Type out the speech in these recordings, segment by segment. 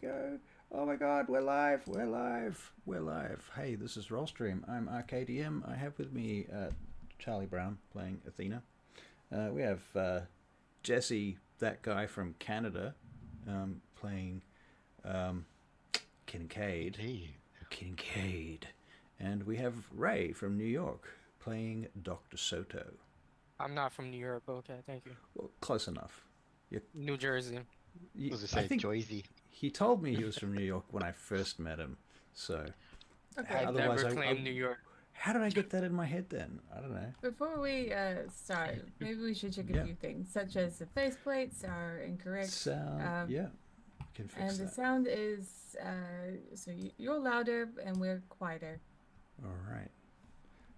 Go. Oh my god, we're live, we're live, we're live. Hey, this is Rollstream. I'm RKDM. I have with me Charlie Brown playing Athena. We have Jesse, that guy from Canada, playing um, Kincaid. Hey. Kincaid. And we have Ray from New York playing Dr. Soto. I'm not from New York, but okay, thank you. Well, close enough. You, New Jersey. Was it I say think Joyzy? he told me he was from New York when I first met him. So I Okay, otherwise, never I claimed New York. how did I get that in my head then? I don't know. before we start, maybe we should check a Yeah. few things, such as the faceplates are incorrect. Sound, yeah, we can fix And the that. sound is so you're louder and we're quieter. All right.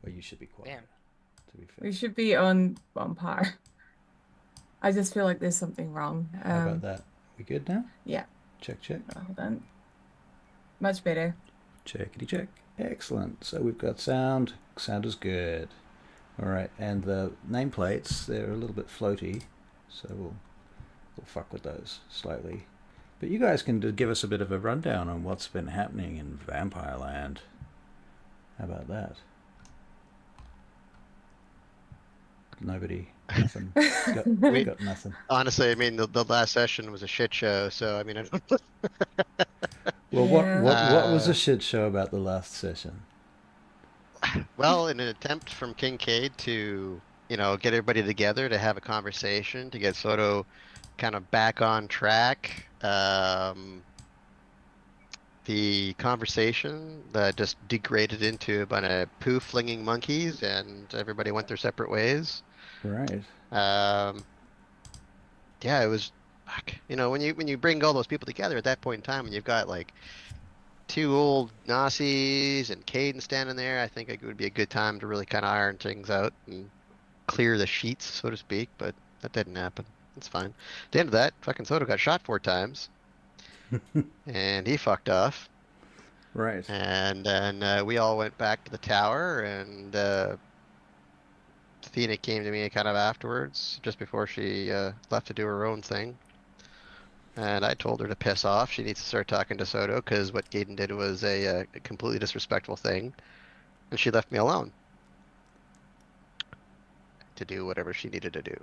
Well, you should be quiet, Damn. to be We fair. should be on par. I just feel like there's something wrong. How about that? We good now? Yeah. Check, check. Hold on. Much better. Checkity check. Excellent. So we've got sound. Sound is good. All right, and the nameplates, they're a little bit floaty, so we'll fuck with those slightly. But you guys can give us a bit of a rundown on what's been happening in Vampire Land. How about that? Nobody, nothing. We- Got nothing. Honestly, I mean, the last session was a shit show, so I mean, I don't. Well, Yeah. what was a shit show about the last session? Well, in an attempt from Kincaid to, get everybody together to have a conversation, to get Soto kind of back on track, the conversation that just degraded into a bunch of poo-flinging monkeys, and everybody went their separate ways. Right. Yeah, it was, fuck. When you bring all those people together at that point in time, when you've got like two old Nazis and Caden standing there, I think it would be a good time to really kind of iron things out and clear the sheets, so to speak. But that didn't happen. It's fine. At the end of that, fucking Soto got shot 4 times, and he fucked off. Right. And then we all went back to the tower, and Athena came to me kind of afterwards, just before she left to do her own thing. And I told her to piss off. She needs to start talking to Soto, because what Gaten did was a completely disrespectful thing. And she left me alone to do whatever she needed to do.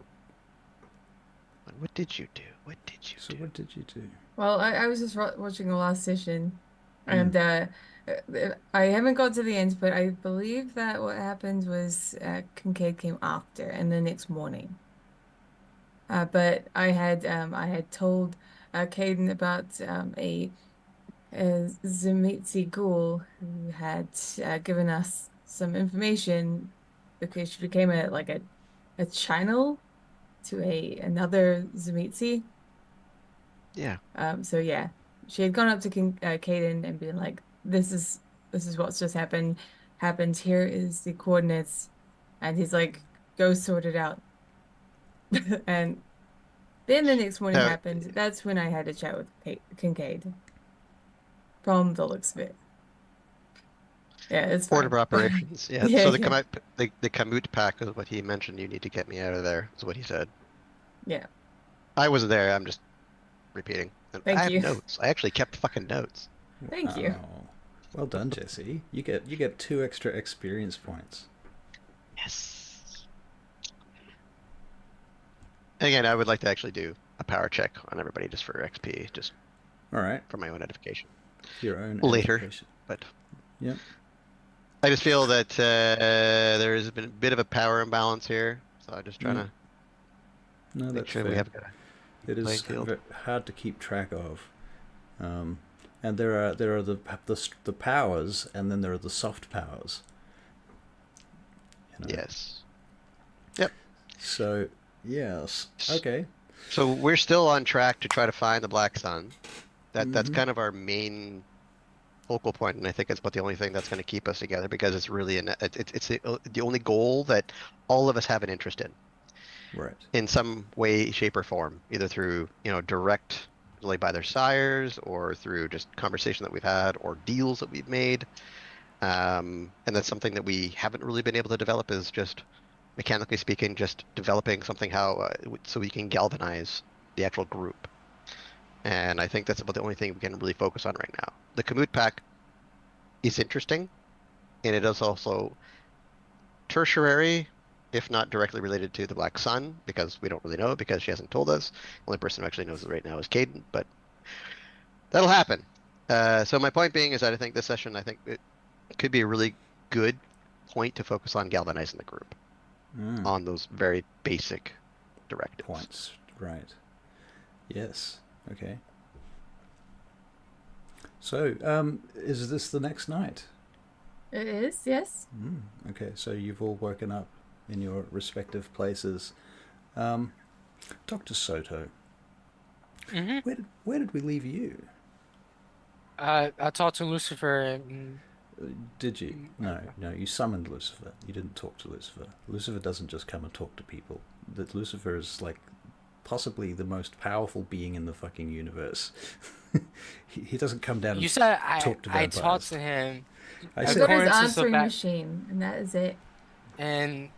And what did you do? What did you So do? what did you do? Well, I was just watching the last session, and I haven't got to the end, but I believe that what happened was Kincaid came after, and the next morning. But I had told Caden about a Zemitzi ghoul who had given us some information because she became a channel to another Zemitzi. Yeah. So yeah, she had gone up to Caden and been like, this is what's just happened. Here is the coordinates," and he's like, "Go sort it out." And then the next morning So, happened. That's when I had a chat with Kincaid. From the looks of it. Yeah, it's Board of fine. Operations. Yeah. Yeah, So yeah. the Kamut pack is what he mentioned. You need to get me out of there, is what he said. Yeah. I wasn't there. I'm just repeating. And I Thank have you. notes. I actually kept fucking notes. Thank you. Wow. Well done, Jesse. You get 2 extra experience points. Yes. Again, I would like to actually do a power check on everybody just for XP, just All right. for my own edification. Your own Later. edification. But Yep. I just feel that there has been a bit of a power imbalance here, so I'm just trying to No, make that's sure fair. we have a It playing is field. hard to keep track of, and there are the powers, and then there are the soft powers. Yes. Yep. So yes, okay. So we're still on track to try to find the Black Sun. That's Mhm. kind of our main focal point, and I think it's about the only thing that's going to keep us together, because it's really it's the only goal that all of us have an interest Right. in some way, shape, or form, either through direct really by their sires, or through just conversation that we've had, or deals that we've made. And that's something that we haven't really been able to develop, is just mechanically speaking, just developing something so we can galvanize the actual group. And I think that's about the only thing we can really focus on right now. The Kamut pack is interesting, and it is also tertiary, if not directly related to the Black Sun, because we don't really know because she hasn't told us. The only person who actually knows it right now is Caden, but that'll happen. So my point being is that I think this session, I think it could be a really good point to focus on galvanizing the group on those very basic directives. Points, right. Yes, okay. So, is this the next night? It is, yes. Okay, so you've all woken up in your respective places. Dr. Soto, where did we leave you? I talked to Lucifer and Did you? No, you summoned Lucifer. You didn't talk to Lucifer. Lucifer doesn't just come and talk to people. That Lucifer is like possibly the most powerful being in the fucking universe. he doesn't come down you and said talk to I vampires. talked to him I I've said, got his according to answering Sabat, machine, and that is it. and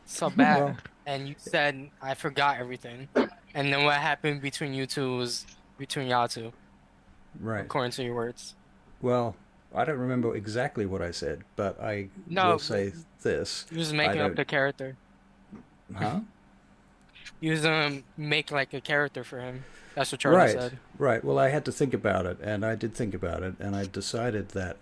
Sabat, well, and you said I forgot everything. And then what happened between you two was between y'all two, right. according to your words. Well, I don't remember exactly what I said, but I No, will say this. You was I making up don't- the character. Huh? You was make like a character for him. That's what Charlie Right, said. right. Well, I had to think about it, and I did think about it, and I decided that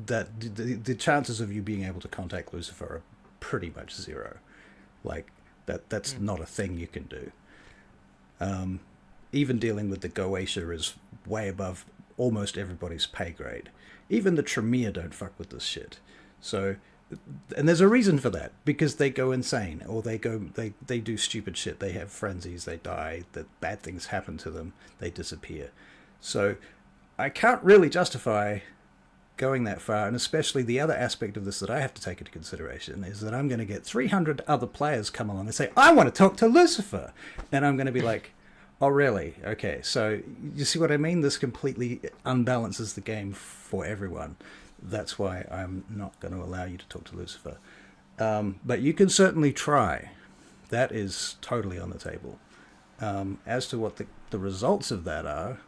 the chances of you being able to contact Lucifer are pretty much zero. Like that's not a thing you can do. Even dealing with the Goetia is way above almost everybody's pay grade. Even the Tremere don't fuck with this shit. So, and there's a reason for that, because they go insane, or they do stupid shit. They have frenzies, they die, that bad things happen to them, they disappear. So I can't really justify going that far, and especially the other aspect of this that I have to take into consideration is that I'm going to get 300 other players come along and say, I want to talk to Lucifer, and I'm going to be like, oh really? Okay, so you see what I mean? This completely unbalances the game for everyone. That's why I'm not going to allow you to talk to Lucifer. But you can certainly try. That is totally on the table. As to what the results of that are,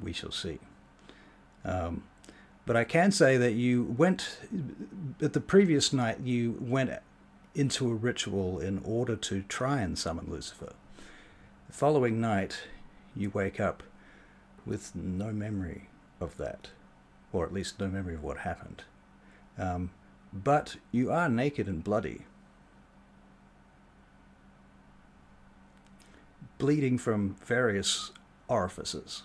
we shall see. But I can say that you went, at the previous night, you went into a ritual in order to try and summon Lucifer. The following night, you wake up with no memory of that, or at least no memory of what happened. But you are naked and bloody, bleeding from various orifices.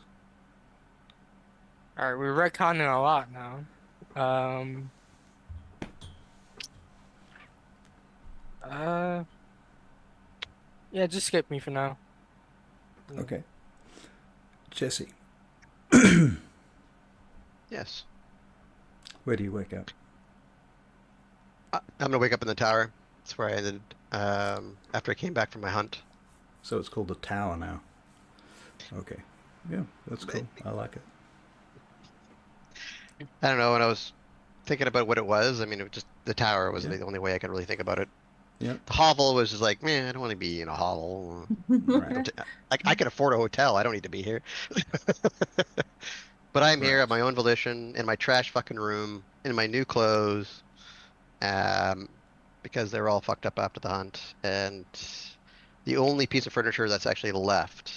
All right, we're retconning a lot now. Yeah, just skip me for now. Okay. Jesse, Yes. where do you wake up? I'm gonna wake up in the tower. That's where I ended after I came back from my hunt. So it's called the Tower now. Okay. Yeah, that's cool. I like it. I don't know, when I was thinking about what it was, I mean, it was just the tower was Yeah. the only way I could really think about it. Yep. The hovel was just like, man, I don't want to be in a hovel. Right. Like, I can afford a hotel. I don't need to be here. But I'm here Right. at my own volition, in my trash fucking room, in my new clothes, because they're all fucked up after the hunt. And the only piece of furniture that's actually left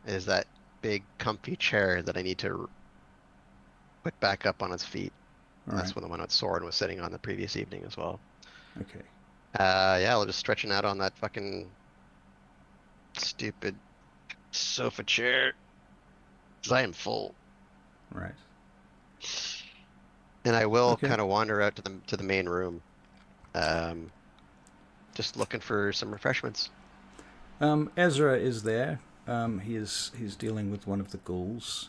is that big comfy chair that I need to put back up on its feet. All That's right. when the one with Soren was sitting on the previous evening as well. Okay. Yeah, I'll just stretching out on that fucking stupid sofa chair. 'Cause I am full. Right. And I will Okay. kind of wander out to the main room. Just looking for some refreshments. Ezra is there. He's dealing with one of the ghouls.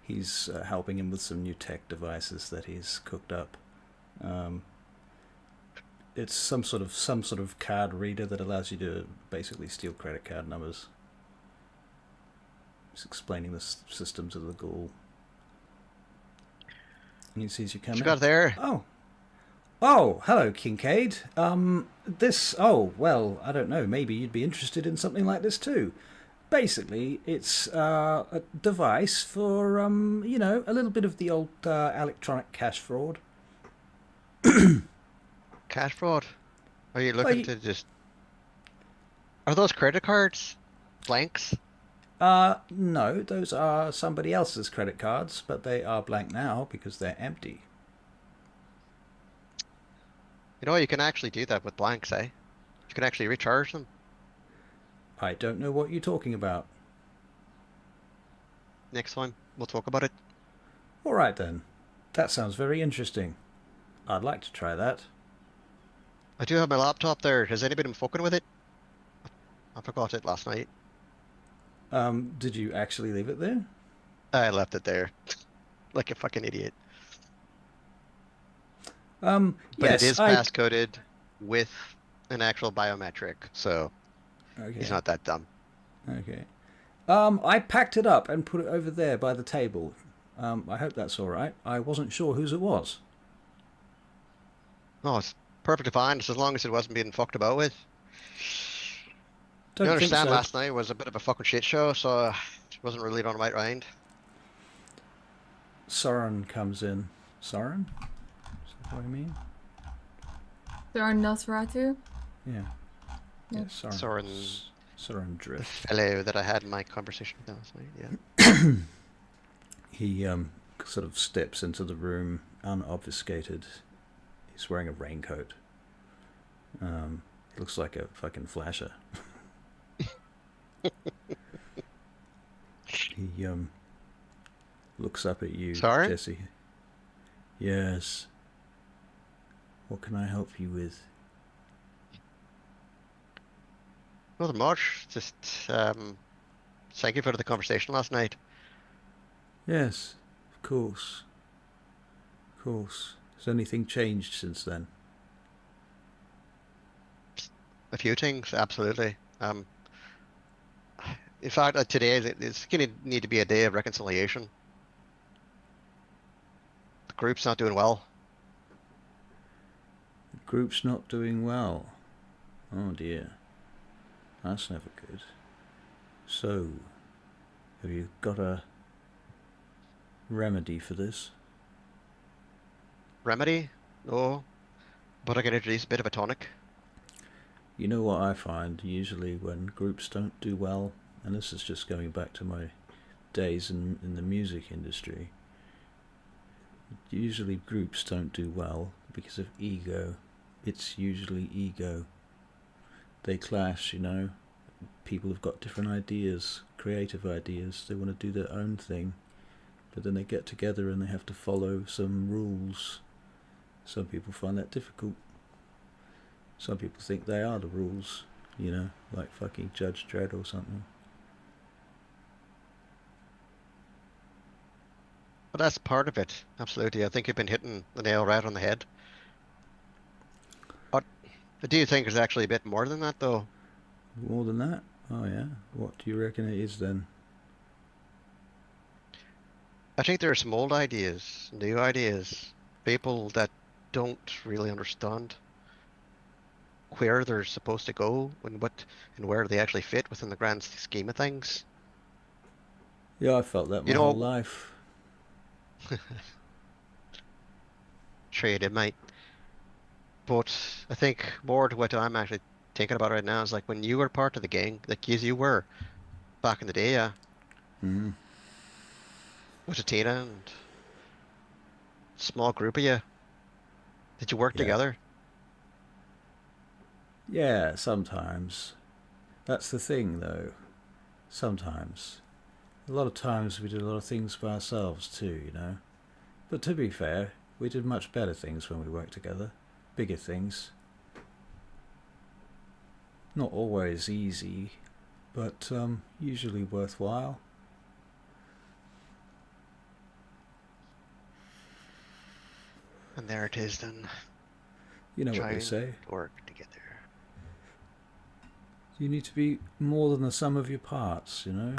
He's helping him with some new tech devices that he's cooked up. It's some sort of card reader that allows you to basically steal credit card numbers. He's explaining the system to the ghoul. And he sees you What come you in. got there? Oh, Oh, hello, Kincaid. Well, I don't know, maybe you'd be interested in something like this too. Basically, it's a device for, a little bit of the old electronic cash fraud. Cash fraud? Are you Well, looking to just... Are those credit cards? Blanks? no, those are somebody else's credit cards, but they are blank now because they're empty. You know, you can actually do that with blanks, eh? You can actually recharge them. I don't know what you're talking about. Next time, we'll talk about it. All right then. That sounds very interesting. I'd like to try that. I do have my laptop there. Has anybody been fucking with it? I forgot it last night. Did you actually leave it there? I left it there. Like a fucking idiot. But Yes, it is passcoded with an actual biometric, so Okay. he's not that dumb. Okay. I packed it up and put it over there by the table. I hope that's all right. I wasn't sure whose it was. Oh, it's perfectly fine, just as long as it wasn't being fucked about with. Don't You think understand so. last night was a bit of a fucking shit show, so it wasn't really on the right mind. Soren comes in. Soren? Is that what I mean? There are Nosferatu. Yeah. Yeah. Yeah, Soren. Soren. Soren The Drift. fellow that I had in my conversation with last night, yeah. He sort of steps into the room unobfuscated. He's wearing a raincoat. He looks like a fucking flasher. He looks up at you, Sorry? Jesse. Yes. What can I help you with? Nothing much, just thank you for the conversation last night. Yes, of course. Of course. Has anything changed since then? A few things, absolutely. In fact, today it's going to need to be a day of reconciliation. The group's not doing well. The group's not doing well. Oh dear. That's never good. So, have you got a remedy for this? Remedy? No. But I can introduce a bit of a tonic. You know what I find usually when groups don't do well, and this is just going back to my days in the music industry, usually groups don't do well because of ego. It's usually ego. They clash, you know. People have got different ideas, creative ideas. They want to do their own thing, but then they get together and they have to follow some rules. Some people find that difficult. Some people think they are the rules, you know, like fucking Judge Dredd or something. But that's part of it, absolutely. I think you've been hitting the nail right on the head. But I do think there's actually a bit more than that, though. More than that? Oh yeah. What do you reckon it is then? I think there are some old ideas, new ideas, people that don't really understand where they're supposed to go and where they actually fit within the grand scheme of things. Yeah, I felt that my You know- whole life. Sure you did, mate. But I think more to what I'm actually thinking about right now is like when you were part of the gang, like as you were back in the day, yeah, Mm-hmm. with Tina and small group of you. Did you work Yeah. together? Yeah, sometimes. That's the thing, though. Sometimes. A lot of times we did a lot of things by ourselves too, you know. But to be fair, we did much better things when we worked together. Bigger things. Not always easy, but usually worthwhile. And there it is then. You know what Trying they say. to work together. You need to be more than the sum of your parts, you know.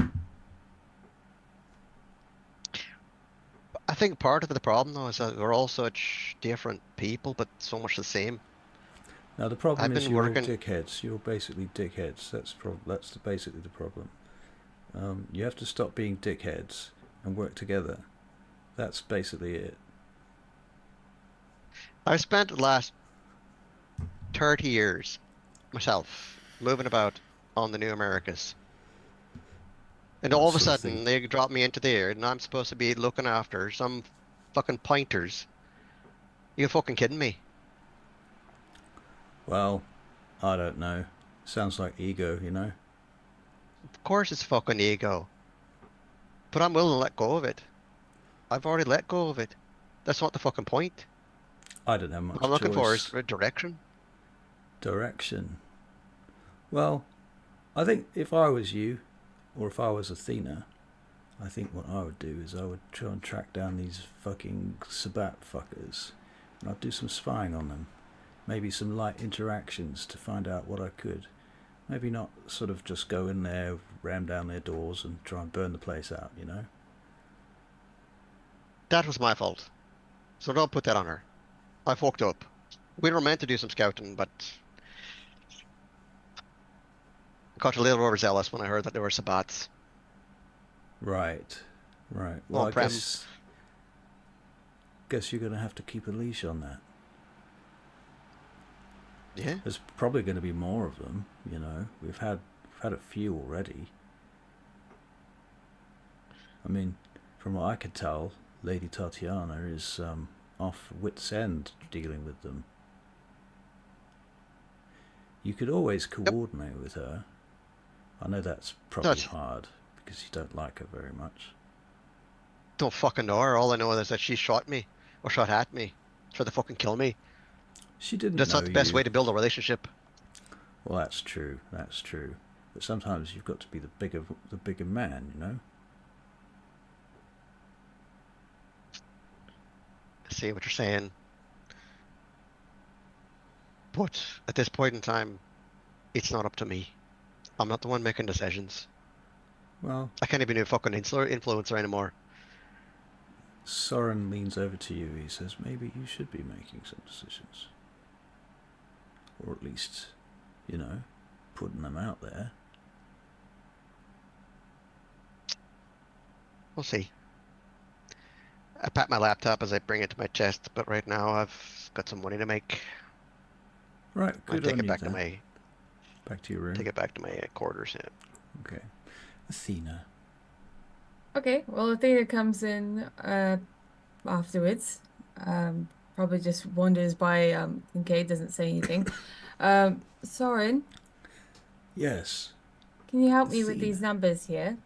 think part of the problem though is that we're all such different people, but so much the same. Now the problem I've is been you're all working. dickheads. You're basically dickheads. Basically the problem. You have to stop being dickheads and work together. That's basically it. I've spent the last 30 years myself moving about on the New Americas. And What all of a sort of sudden, thing? they drop me into there, and I'm supposed to be looking after some fucking pointers. You fucking kidding me? Well, I don't know. Sounds like ego, you know? Of course it's fucking ego. But I'm willing to let go of it. I've already let go of it. That's not the fucking point. I don't have What I'm much looking for is choice. direction. Direction. Well, I think if I was you, or if I was Athena, I think what I would do is I would try and track down these fucking Sabat fuckers, and I'd do some spying on them. Maybe some light interactions to find out what I could. Maybe not sort of just go in there, ram down their doors and try and burn the place out, you know? That was my fault. So don't put that on her. I fucked up. We were meant to do some scouting, but I got a little overzealous when I heard that there were Sabats. Right. Well, I On-prem. guess you're going to have to keep a leash on that. Yeah. There's probably going to be more of them, you know. We've had a few already. I mean, from what I could tell, Lady Tatiana is off wit's end dealing with them. You could always coordinate with her. I know that's probably hard because you don't like her very much. Don't fucking know her. All I know is that she shot me or shot at me. Tried to fucking kill me. She didn't That's know not the best you. way to build a relationship. Well, that's true. But sometimes you've got to be the bigger man, you know. I see what you're saying. But at this point in time, it's not up to me. I'm not the one making decisions. Well, I can't even be a fucking influencer anymore. Soren leans over to you. He says, maybe you should be making some decisions. Or at least, you know, putting them out there. We'll see. I pat my laptop as I bring it to my chest, but right now I've got some money to make. Right, I good take on it you back to then. Back to your room. take it back to my quarters. Yeah. Okay. Athena. Okay, well, Athena comes in afterwards. Probably just wanders by. Kincaid doesn't say anything. Soren, Yes. can you help me with Athena. these numbers here?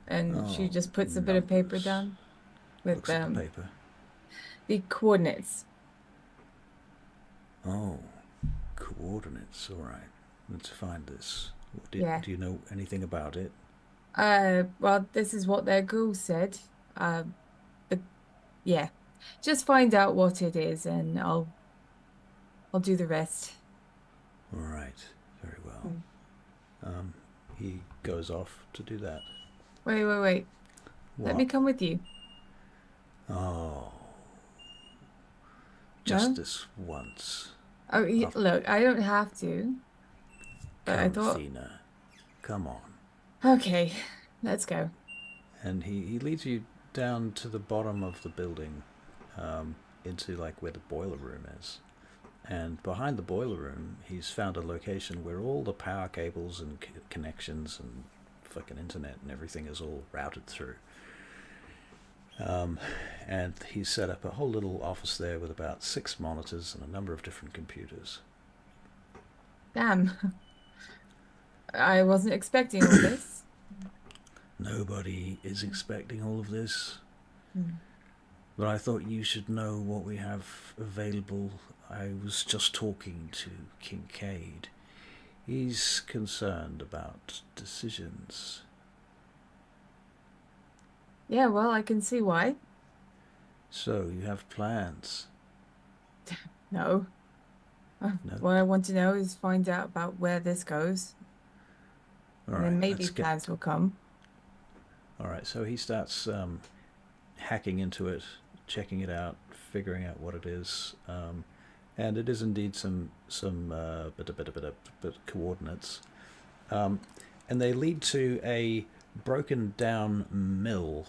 And she Oh, just puts a bit of paper numbers. down with Looks at the paper. the coordinates. Oh, coordinates. All right. Let's find this. Yeah. Do you know anything about it? Well, this is what their girl said. But yeah, just find out what it is, and I'll do the rest. All right. Very well. Mm. He goes off to do that. Wait. Let What? me come with you. Oh. No? Just this once. Oh, look, I don't have to. But I Come, thought, Athena. Come on. okay, let's go. And he leads you down to the bottom of the building, into like where the boiler room is. And behind the boiler room, he's found a location where all the power cables and connections and fucking internet and everything is all routed through. And he's set up a whole little office there with about 6 monitors and a number of different computers. Damn. I wasn't expecting all this. Nobody is expecting all of this. Hmm. But I thought you should know what we have available. I was just talking to Kincaid. He's concerned about decisions. Yeah, well, I can see why. So, you have plans? No. No? What I want to know is find out about where this goes. All And right, then maybe let's get... plans will come. All right, so he starts hacking into it, checking it out, figuring out what it is, and it is indeed some bit coordinates, and they lead to a broken down mill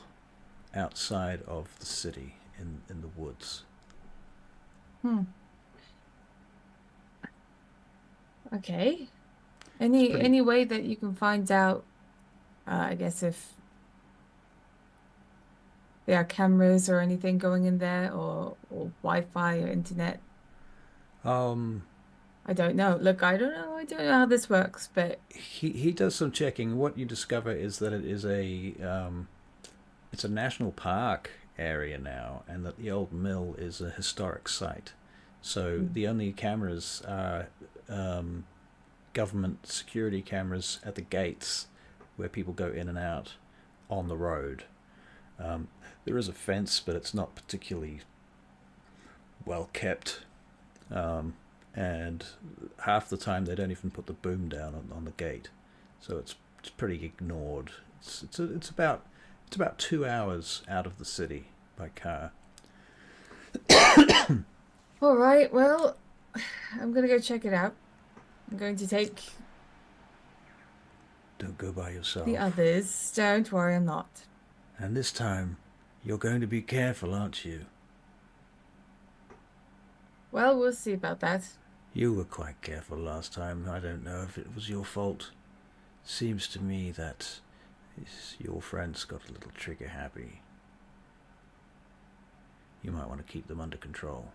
outside of the city in the woods. Okay. pretty- Any way that you can find out, I guess, if there are cameras or anything going in there, or Wi-Fi or internet? I don't know. Look, I don't know. I don't know how this works, but He does some checking. What you discover is that it is it's a national park area now, and that the old mill is a historic site. So the only cameras are government security cameras at the gates where people go in and out on the road. There is a fence, but it's not particularly well kept. And half the time they don't even put the boom down on the gate, so it's pretty ignored. It's about 2 hours out of the city by car. all right. Well, I'm gonna go check it out. I'm going to take Don't go by yourself. the others. Don't worry, I'm not. And this time, you're going to be careful, aren't you? Well, we'll see about that. You were quite careful last time. I don't know if it was your fault. Seems to me that your friends got a little trigger happy. You might want to keep them under control.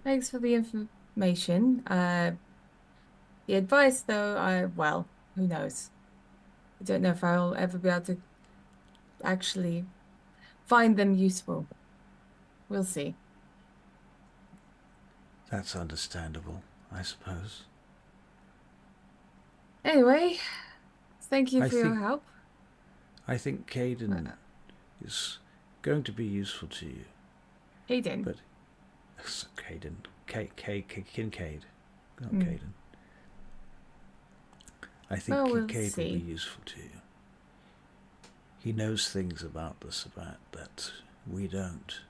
Thanks for the information. The advice, though, well, who knows? I don't know if I'll ever be able to actually find them useful. We'll see. That's understandable, I suppose. Anyway, thank you I for your think- help. I think Caden is going to be useful to you. Aiden. But Caden, Kincaid, not Hmm. Caden. I think Well, we'll Kincaid will be see. useful to you. He knows things about the Sabbat that we don't,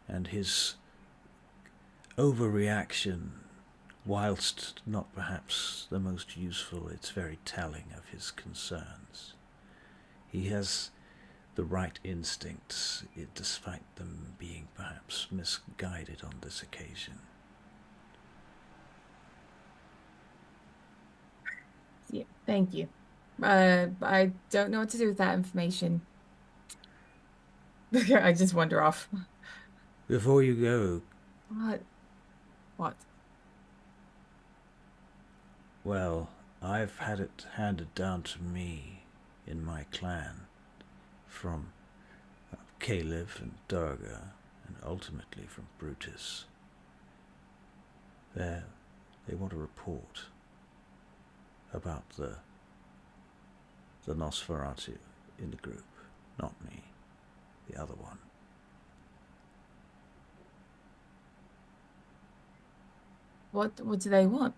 and his overreaction, whilst not perhaps the most useful, it's very telling of his concerns. He has the right instincts, despite them being perhaps misguided on this occasion. Yeah, thank you. I don't know what to do with that information. I just wander off. Before you go, What? What? well, I've had it handed down to me in my clan from Caleb and Durga, and ultimately from Brutus. They want a report about the Nosferatu in the group, not me, the other one. What do they want?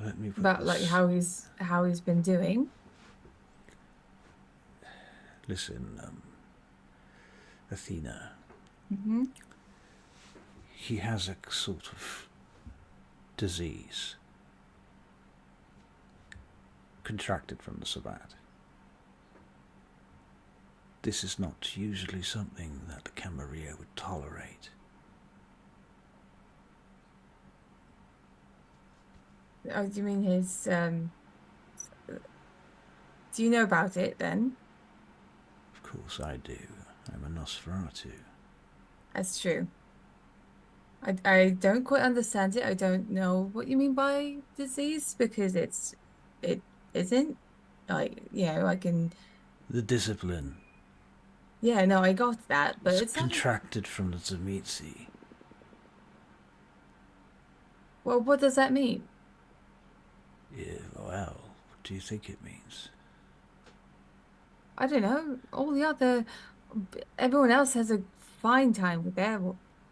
Let me put About like this. how he's been doing? Listen, Athena. Mm-hmm. He has a sort of disease contracted from the Sabbat. This is not usually something that the Camarilla would tolerate. Oh, do you mean his do you know about it then? Of course I do. I'm a Nosferatu. That's true. I don't quite understand it. I don't know what you mean by disease because it isn't like, I can, The discipline yeah, no, I got that, but is it's not, contracted from the Tzimitzi. well, what does that mean? Yeah, well, what do you think it means? I don't know. Everyone else has a fine time with their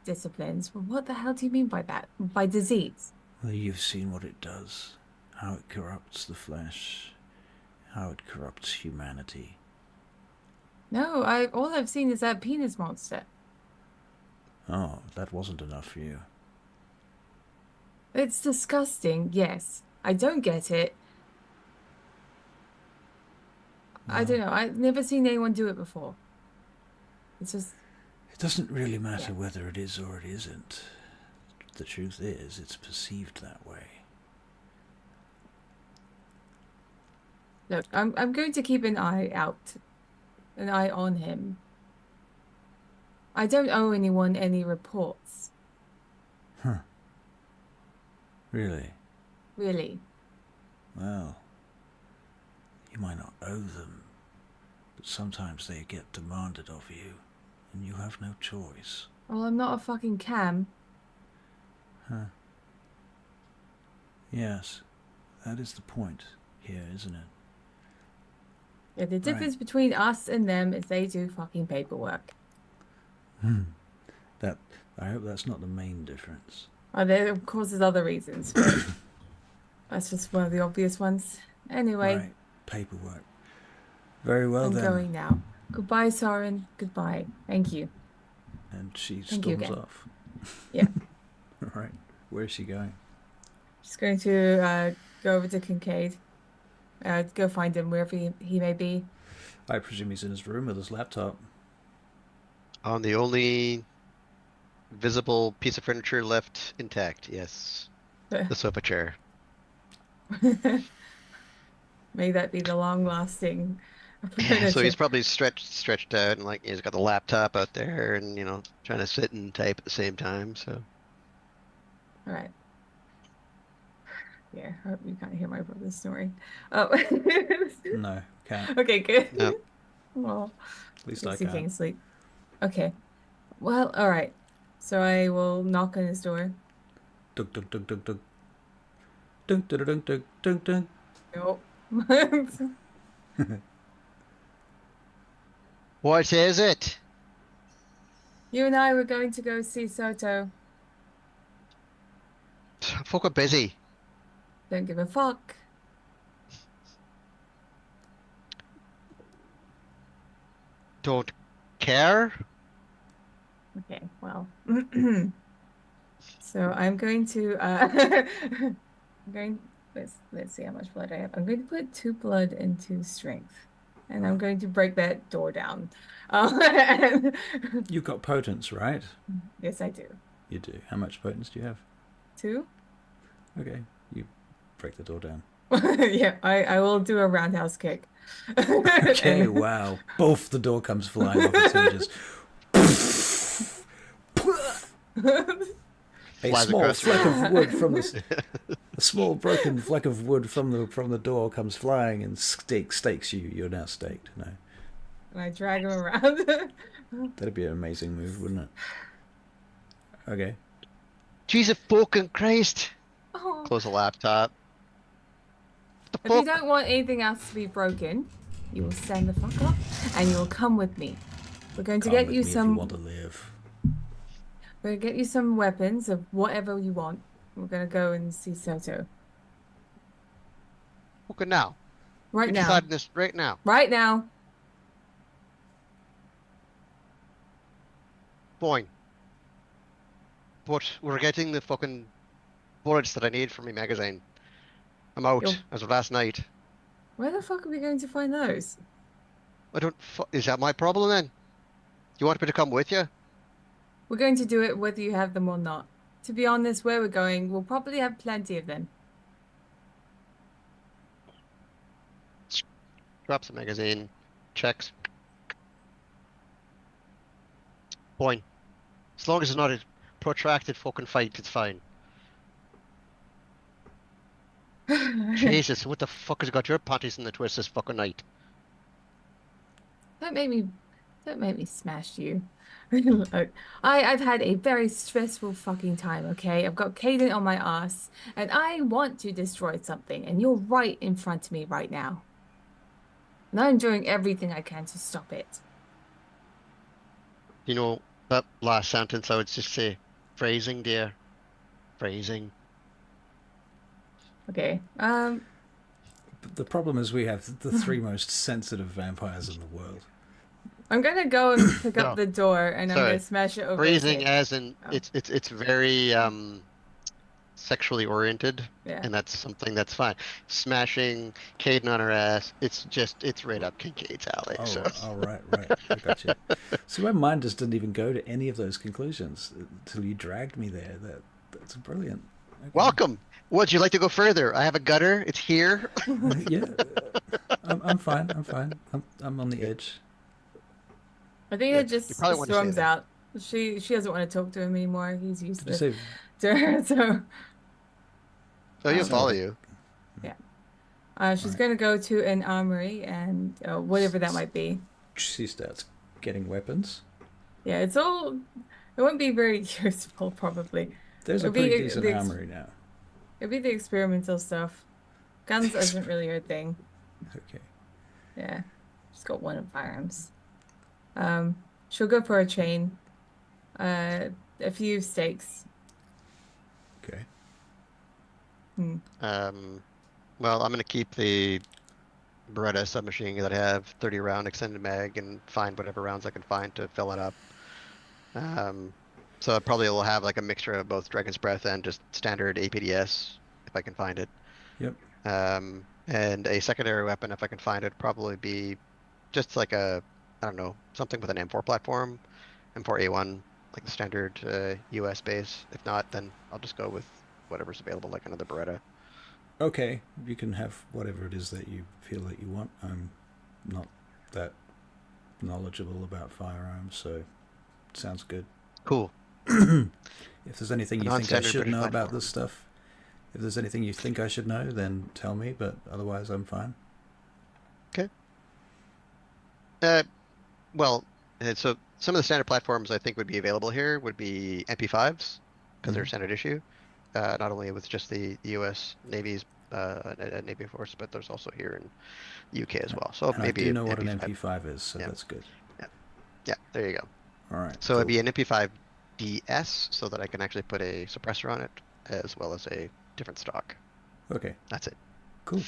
disciplines. Well, what the hell do you mean by that? By disease? Well, you've seen what it does, how it corrupts the flesh, how it corrupts humanity. No, all I've seen is that penis monster. Oh, that wasn't enough for you. It's disgusting, yes. I don't get it. I don't know. I've never seen anyone do it before. It's just, It doesn't really matter Yeah. whether it is or it isn't. The truth is, it's perceived that way. look, I'm going to keep an eye out, an eye on him. I don't owe anyone any reports, Really? really. Well, you might not owe them, but sometimes they get demanded of you, and you have no choice. Well, I'm not a fucking cam. Yes, that is the point here, isn't it? Yeah, the difference between us and them is they do fucking paperwork. That I hope that's not the main difference. Oh, there, of course, there's other reasons, but that's just one of the obvious ones. Anyway, Right, paperwork. Very well I'm then. going now. Goodbye, Soren. Goodbye. Thank you. And she Thank you storms again. off. Yeah. All right, where's she going? Just going to go over to Kincaid. Go find him wherever he may be. I presume he's in his room with his laptop. On the only visible piece of furniture left intact, yes. The sofa chair. May that be the long-lasting Yeah, so furniture. he's probably stretched out and like he's got the laptop out there and trying to sit and type at the same time, so. All right. Yeah, I hope you can't hear my brother snoring. Oh. No, can't. Okay, good. No. Well, At least I guess he can't. can't sleep. Okay. Well, all right. So I will knock on his door. Dug, dug, dug, dug, dug. Dunk, dunk, dunk, dunk, dunk, dunk. Nope. What is it? You and I were going to go see Soto. I'm fucking busy. Don't give a fuck. Don't care? Okay, well. So I'm going to I'm going let's see how much blood I have. I'm going to put 2 blood into strength. And I'm going to break that door down. And- You've got potence, right? yes, I do. You do. How much potence do you have? 2? Okay, you break the door down. Yeah, I will do a roundhouse kick. Okay, wow. Both the door comes flying off its hinges. A Flies small across the fleck room. of wood from the a small broken fleck of wood from the door comes flying and stakes you. You're now staked. No, And I drag him around. that'd be an amazing move, wouldn't it? Okay. Jesus fucking Christ. Oh. Close the laptop. What If the you fuck? don't want anything else to be broken, you will stand the fuck up and you'll come with me. We're going to Come get with you me if some. you want to live. We're going to get you some weapons of whatever you want. We're going to go and see Soto. Okay, now. Right We're now. deciding this right now. Right now. Fine. But we're getting the fucking bullets that I need for my magazine. I'm out You'll- as of last night. Where the fuck are we going to find those? I don't. Is that my problem then? You want me to come with you? We're going to do it whether you have them or not. To be honest, where we're going, we'll probably have plenty of them. Drops the magazine. Checks. Fine. As long as it's not a protracted fucking fight, it's fine. Jesus, what the fuck has got your panties in the twist this fucking night? Don't make me smash you. Look, I've had a very stressful fucking time, okay? I've got Caden on my ass, and I want to destroy something, and you're right in front of me right now. And I'm doing everything I can to stop it. You know, that last sentence I would just say, phrasing, dear. Phrasing. Okay. But the problem is we have the 3 most sensitive vampires in the world. I'm gonna go and pick up No, the door, and I'm gonna sorry. smash it over his Phrasing head. as in Oh, it's very sexually oriented, yeah. and that's something that's fine. Smashing Caden on her ass, it's right up Kincaid's alley. So Oh, right. I got you. See, my mind just didn't even go to any of those conclusions until you dragged me there. That's brilliant. Okay. welcome. Would you like to go further? I have a gutter. It's here. Yeah, I'm fine. I'm on the edge. I think Yeah, it you just probably want to stay storms there. out. She doesn't want to talk to him anymore. He's used Did you say? to her, so So he'll Sounded follow like you. yeah. She's right. gonna go to an armory and whatever that might be. She starts getting weapons. Yeah, it's all. It won't be very useful, probably. There's a It'll pretty be decent armory now. it'll be the experimental stuff. Guns isn't really her thing. Okay. Yeah, she's got one of firearms. She'll go for a chain, a few stakes. Okay. Well, I'm gonna keep the Beretta submachine gun that I have, 30 round extended mag, and find whatever rounds I can find to fill it up. So I probably will have like a mixture of both Dragon's Breath and just standard APDS if I can find it. Yep. And a secondary weapon if I can find it, probably be just like a, I don't know, something with an M4 platform, M4A1, like the standard US base. If not, then I'll just go with whatever's available, like another Beretta. Okay. You can have whatever it is that you feel that you want. I'm not that knowledgeable about firearms, so it sounds good. Cool. If there's anything A you think I non-standard should British know about platform. this stuff, if there's anything you think I should know, then tell me, but otherwise I'm fine. Okay. Well, so some of the standard platforms I think would be available here would be MP5s because they're Mhm. standard issue. Not only with just the U.S. Navy's Navy force, but there's also here in the UK as well. So And I maybe do an know what an MP5. MP5 is, so Yeah. that's good. Yeah, yeah. There you go. All right. So cool. it'd be an MP5 DS, so that I can actually put a suppressor on it, as well as a different stock. Okay, That's it. cool.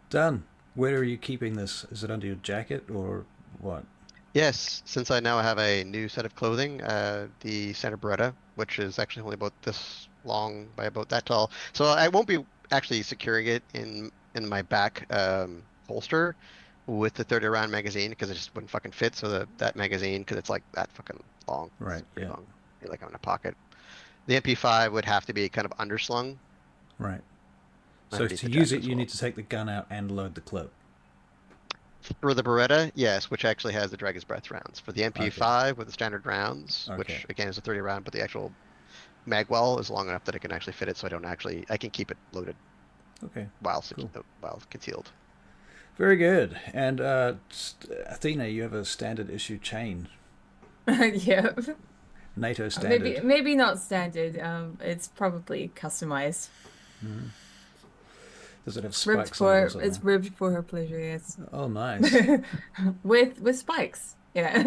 Done. Where are you keeping this? Is it under your jacket or what? Yes, since I now have a new set of clothing, the standard Beretta, which is actually only about this long by about that tall. So I won't be actually securing it in my back holster with the 30 round magazine because it just wouldn't fucking fit. So that magazine, because it's like that fucking long, Right, it's pretty yeah. long, like I'm in a pocket. The MP5 would have to be kind of underslung Right. So underneath to the use jacket it, as you well. need to take the gun out and load the clip. For the Beretta, yes, which actually has the Dragon's Breath rounds. For the MP5 with the standard rounds, Okay. which again is a 30 round, but the actual magwell is long enough that I can actually fit it, so I can keep it loaded Okay. while Cool. while concealed. Very good. And Athena, you have a standard issue chain, Yeah. NATO standard. Maybe not standard. It's probably customized. Does it have Ribbed spikes on it or for something? it's ribbed for her pleasure, yes. Oh, nice. With spikes. Yeah.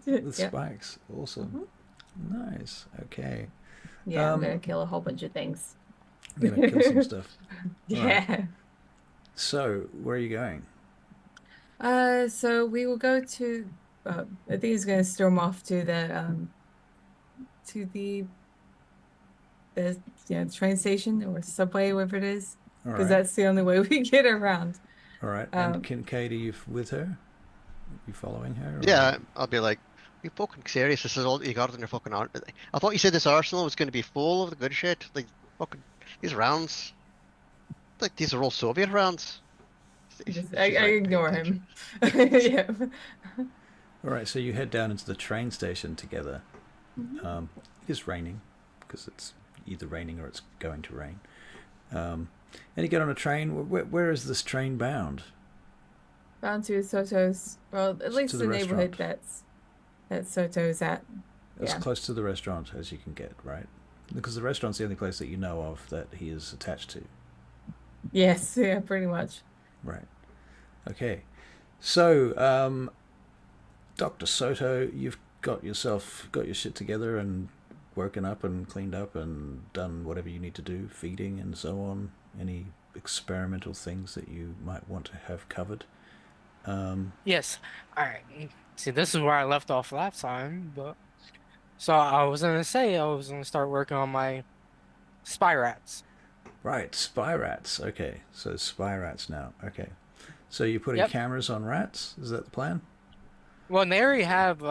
With Yeah. spikes. Awesome. Nice. Okay. Yeah, I'm Um, gonna kill a whole bunch of things. I'm gonna kill some stuff. Yeah. So, where are you going? So we will go to I think he's gonna storm off to the train station or subway, whatever it is. All Because right. that's the only way we get around. All right. And Kincaid, are you with her? You following her? Or... Yeah, I'll be like, you fucking serious? This is all you got in your fucking art. I thought you said this arsenal was going to be full of the good shit. Like, fucking, these rounds. Like, these are all Soviet rounds. I ignore him. Yeah. All right. So you head down into the train station together. It is raining because it's either raining or it's going to rain. And you get on a train. Where is this train bound? Bound to Soto's. Well, at least To the the neighborhood restaurant. that Soto's at. As Yeah. close to the restaurant as you can get, right? Because the restaurant's the only place that you know of that he is attached to. Yes, yeah, pretty much. Right. Okay. So, Dr. Soto, you've got your shit together and woken up and cleaned up and done whatever you need to do, feeding and so on. Any experimental things that you might want to have covered. Yes. All right. See, this is where I left off last time, but so I was gonna say I was gonna start working on my spy rats. Right, spy rats. Okay, so spy rats now. Okay. So you're putting Yep. cameras on rats? Is that the plan? Well, they already have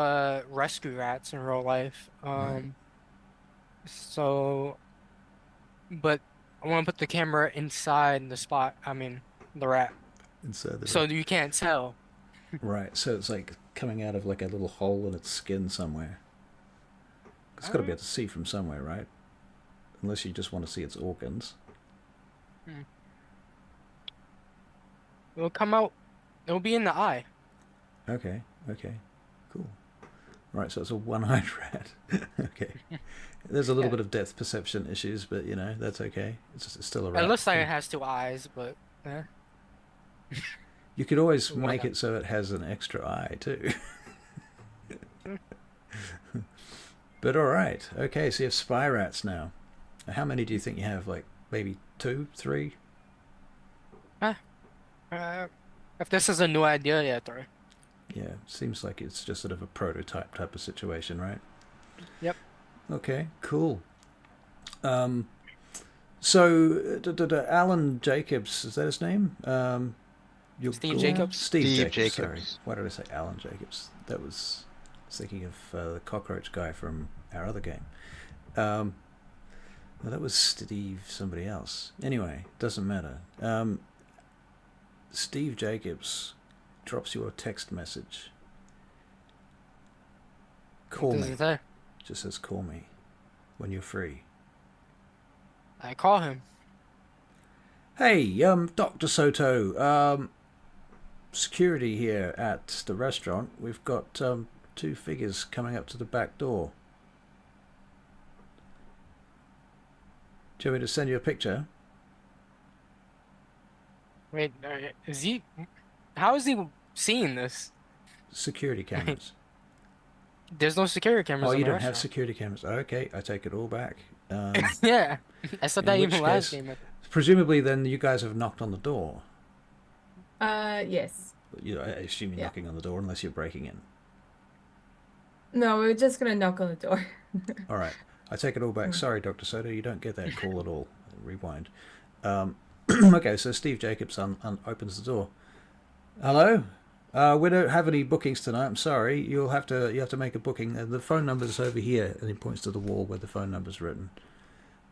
rescue rats in real life. Right. So but I want to put the camera inside the spot. I mean, the rat, Inside the so rat. you can't tell. Right, so it's like coming out of like a little hole in its skin somewhere. It's got to be Uh, able to see from somewhere, right? Unless you just want to see its organs. hmm. It'll come out. It'll be in the eye. Okay, okay, cool. Right, so it's a one-eyed rat. Okay. There's a little Yeah. bit of depth perception issues, but you know, that's okay. It's still a It rat. looks like it has two eyes, but You could always make whatever. it so it has an extra eye too. But all right, okay. So you have spy rats now. How many do you think you have? Like maybe two, three? Uh, uh, if this is a new idea, yeah, three. Yeah, seems like it's just sort of a prototype type of situation, right? Yep. Okay, cool. Um, so Alan Jacobs, is that his name? Your Steve girl? Jacobs. Steve Steve Jacobs. Sorry, Jacobs. why did I say Alan Jacobs? That was I was thinking of the cockroach guy from our other game. Um, well, that was Steve somebody else. Anyway, doesn't matter. Steve Jacobs drops you a text message. Call What does me. it say? Just says call me when you're free. I call him. Hey, Dr. Soto, security here at the restaurant. We've got two figures coming up to the back door. Do you want me to send you a picture? Wait, is he? How is he seeing this? Security cameras. There's no security Oh, cameras in you the don't have restaurant. security cameras. Okay, I take it all back. Yeah, I said that In even which last case, game. presumably then you guys have knocked on the door. Yes. I assume you're Yeah. knocking on the door unless you're breaking in. No, we're just gonna knock on the door. All right, I take it all back. Mm. Sorry, Dr. Soto, you don't get that call at all. Rewind. Okay, so Steve Jacobs opens the door. Hello. We don't have any bookings tonight. I'm sorry. You have to make a booking. The phone number's over here, and he points to the wall where the phone number's written.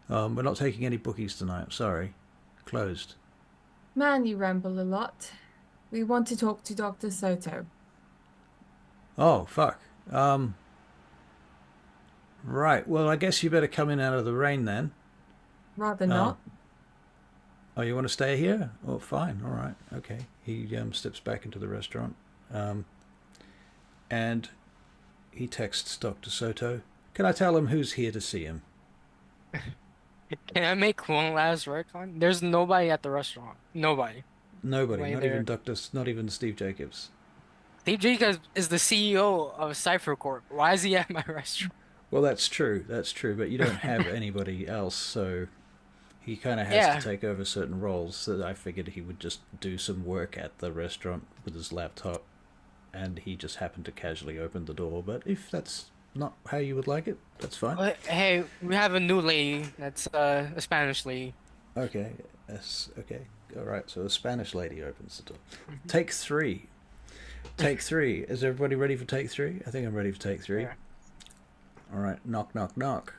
We're not taking any bookings tonight. I'm sorry. Closed. Man, you ramble a lot. We want to talk to Dr. Soto. Oh fuck. Right. Well, I guess you better come in out of the rain then. Rather Uh, not. Oh, you want to stay here? Oh, fine. All right. Okay. He steps back into the restaurant, and he texts Dr. Soto. Can I tell him who's here to see him? Can I make one last recon? There's nobody at the restaurant. Nobody. Nobody. Nobody Not there. even Not even Steve Jacobs. Steve Jacobs is the CEO of Cypher Corp. Why is he at my restaurant? Well, that's true. That's true. But you don't have anybody else, so he kind of has Yeah. to take over certain roles. So I figured he would just do some work at the restaurant with his laptop, and he just happened to casually open the door. But if that's not how you would like it, that's fine. But, hey, we have a new lady. That's a Spanish lady. Okay. Yes. Okay. All right. So a Spanish lady opens the door. Mhm. Take three. Take three. Is everybody ready for take three? I think I'm ready for take three. Yeah. All right. Knock, knock, knock.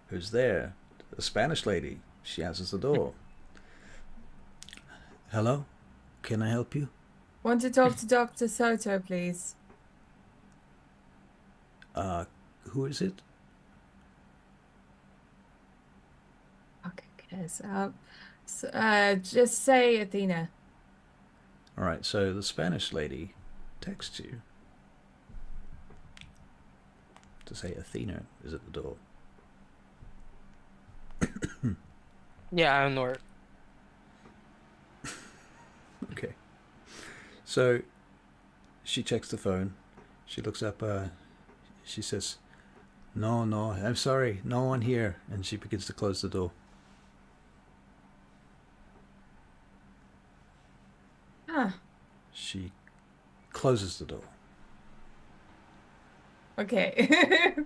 Who's there? The Spanish lady. She answers the door. Hello. Can I help you? Want to talk to Dr. Soto, please. Who is it? Okay, cares. Just say Athena. All right. So the Spanish lady texts you to say Athena is at the door. Yeah, I know her. Okay. So she checks the phone. She looks up. She says, "No, no, I'm sorry, no one here," and she begins to close the door. Ah, She closes the door. Okay.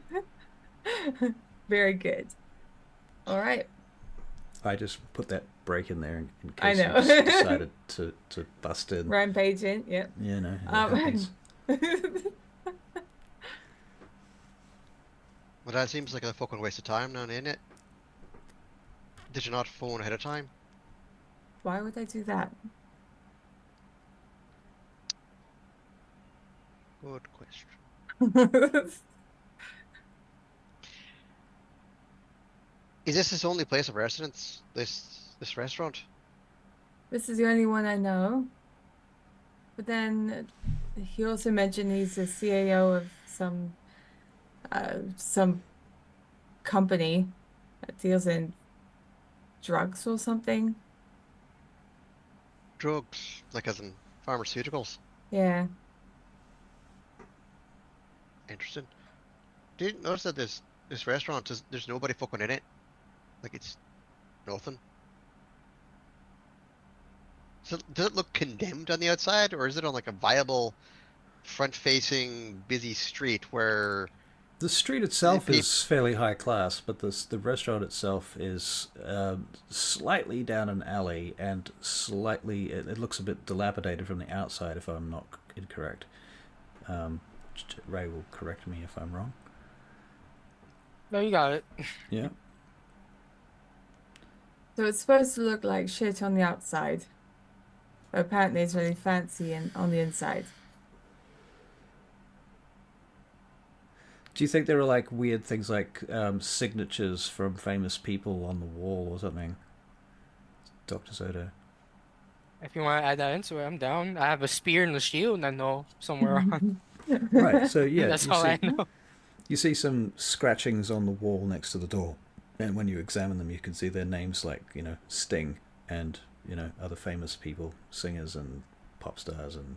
Very good. All right. I just put that break in there in I case know. you just decided to bust in. Rampage in, yep. You know, that happens. Well, that seems like a fucking waste of time now, isn't it? Did you not phone ahead of time? Why would I do that? Good question. Is this his only place of residence? This restaurant? This is the only one I know. But then he also mentioned he's the CAO of some company that deals in drugs or something. Drugs, like as in pharmaceuticals. Yeah. Interesting. Did you notice that this restaurant there's nobody fucking in it? Like it's nothing. So does it look condemned on the outside, or is it on like a viable, front-facing, busy street where The street itself is fairly high class, but the restaurant itself is slightly down an alley and slightly. It looks a bit dilapidated from the outside, if I'm not incorrect. Ray will correct me if I'm wrong. No, you got it. Yeah. So it's supposed to look like shit on the outside. But apparently it's really fancy and on the inside. Do you think there are like weird things like signatures from famous people on the wall or something? Dr. Soda. If you want to add that into it, I'm down. I have a spear and a shield I know somewhere on. Right, so yeah, That's all I know. you see some scratchings on the wall next to the door. And when you examine them, you can see their names like, Sting and, other famous people, singers and pop stars and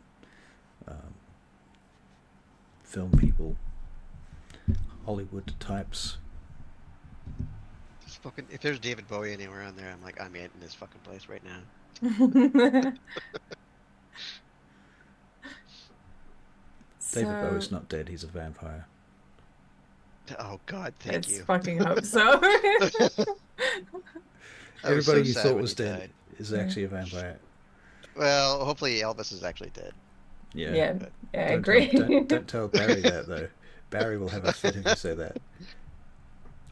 film people, Hollywood types. just fucking if there's David Bowie anywhere on there, I'm like, I'm in this fucking place right now. David Bowie's not dead, he's a vampire. Oh God, thank you. Let's fucking hope so. I was Everybody so you sad thought when was he dead died. is actually a vampire. Well, hopefully Elvis is actually dead. Yeah. Yeah, I Don't agree. don't tell Barry that though. Barry will have a fit if you say that.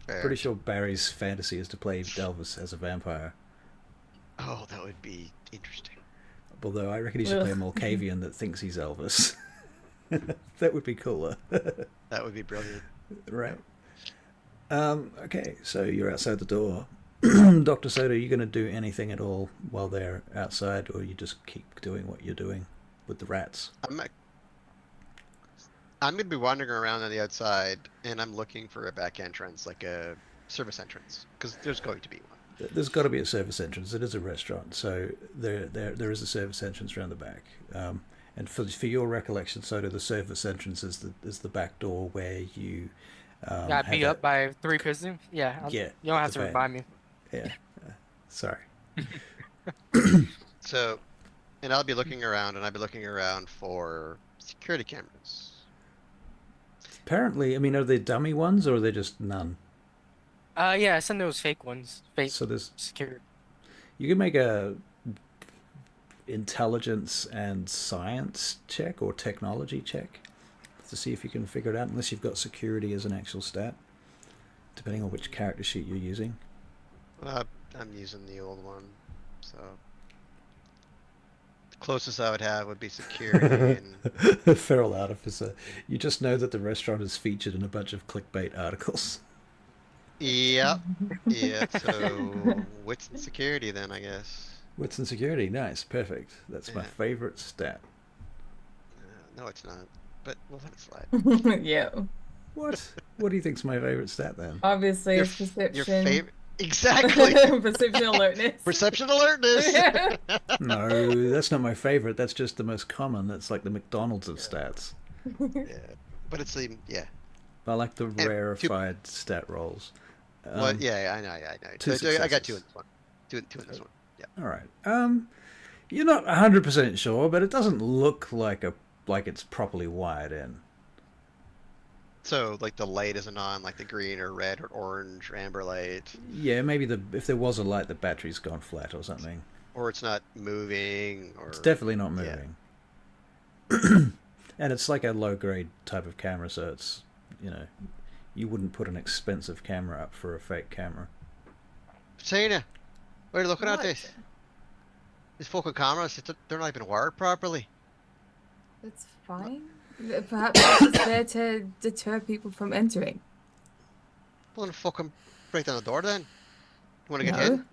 Fair. Pretty sure Barry's fantasy is to play Elvis as a vampire. Oh, that would be interesting. Although I reckon he should play a Ugh. Malkavian that thinks he's Elvis. That would be cooler. That would be brilliant. Right. Okay, so you're outside the door. Dr. Soda, are you going to do anything at all while they're outside, or you just keep doing what you're doing with the rats? I'm gonna be wandering around on the outside, and I'm looking for a back entrance, like a service entrance, because there's going to be one. There's got to be a service entrance. It is a restaurant, so there is a service entrance around the back. And for your recollection, Soda, the service entrance is the back door where you Got beat up by 3 prisoners. Yeah. Yeah, You don't have the to van. remind me. Yeah. Sorry. So, and I'll be looking around, and I'll be looking around for security cameras. Apparently, I mean, are they dummy ones or are they just none? Yeah, send those fake ones. Fake So there's security. you can make a intelligence and science check or technology check to see if you can figure it out, unless you've got security as an actual stat, depending on which character sheet you're using. I'm using the old one, so the closest I would have would be security. And Feral artificer. You just know that the restaurant is featured in a bunch of clickbait articles. yep, yeah. So wits and security, then I guess. Wits and security, nice, perfect. That's my Yeah. favorite stat. No, it's not. But we'll let it slide. Yeah. What? What do you think's my favorite stat then? Obviously, Your it's f- perception. Your favorite. Exactly. Perception alertness. Perception alertness. No, that's not my favorite. That's just the most common. That's like the McDonald's of stats. Yeah, but it's the yeah. I like the two- rarefied stat rolls. Well, yeah, I know. two I got successes. 2 in this one. Two in this one. Yeah. All right. You're not 100% sure, but it doesn't look like a like it's properly wired in. So like the light isn't on, like the green or red or orange or amber light, Yeah, maybe if there was a light, the battery's gone flat or something. or it's not moving, or It's definitely not yeah. moving. And it's like a low grade type of camera, so it's, you wouldn't put an expensive camera up for a fake camera. Tina, why are you looking at What? this? These fucking cameras, they're not even wired properly. That's fine. Perhaps it's there to deter people from entering. Well, then fucking break down the door then. You want to get No. in?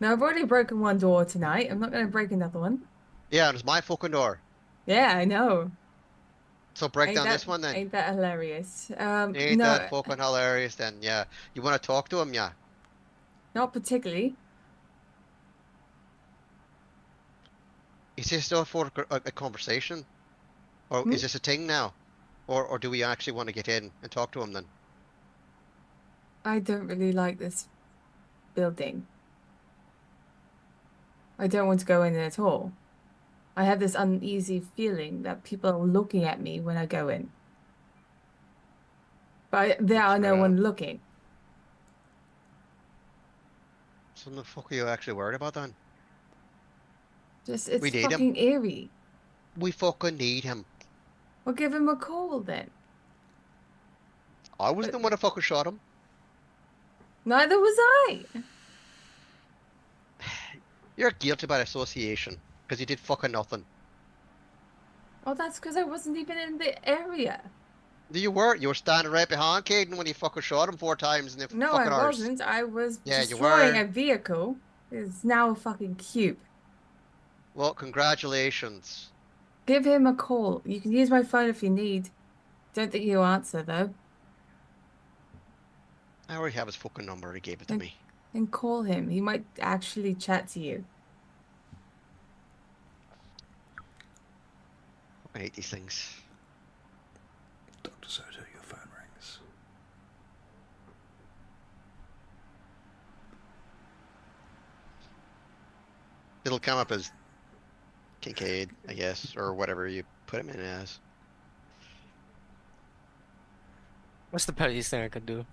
No, I've already broken one door tonight. I'm not going to break another one. Yeah, it's my fucking door. Yeah, I know. So break Ain't down that, this one then. Ain't that hilarious? Ain't No, that fucking hilarious then? Yeah. You want to talk to him? Yeah. not particularly. Is this still for a conversation? Or is this a thing now? Or do we actually want to get in and talk to him then? I don't really like this building. I don't want to go in at all. I have this uneasy feeling that people are looking at me when I go in. But there are no one looking. So the fuck are you actually worried about then? It's We need him. fucking eerie. We fucking need him. Well, give him a call then. I wasn't the one that fucking shot him. Neither was I. You're guilty by association. Because you did fucking nothing. Oh, that's because I wasn't even in the area. You were. You were standing right behind Caden when you fucking shot him 4 times in the No, fucking I hours. wasn't. I was Yeah, you destroying were. a vehicle. It's now a fucking cube. Well, congratulations. Give him a call. You can use my phone if you need. Don't think he'll answer, though. I already have his fucking number. He gave it to me. And call him. He might actually chat to you. I hate these things. Dr. Soto, your phone rings. It'll come up as Kincaid, I guess, or whatever you put him in as. What's the pettiest thing I could do?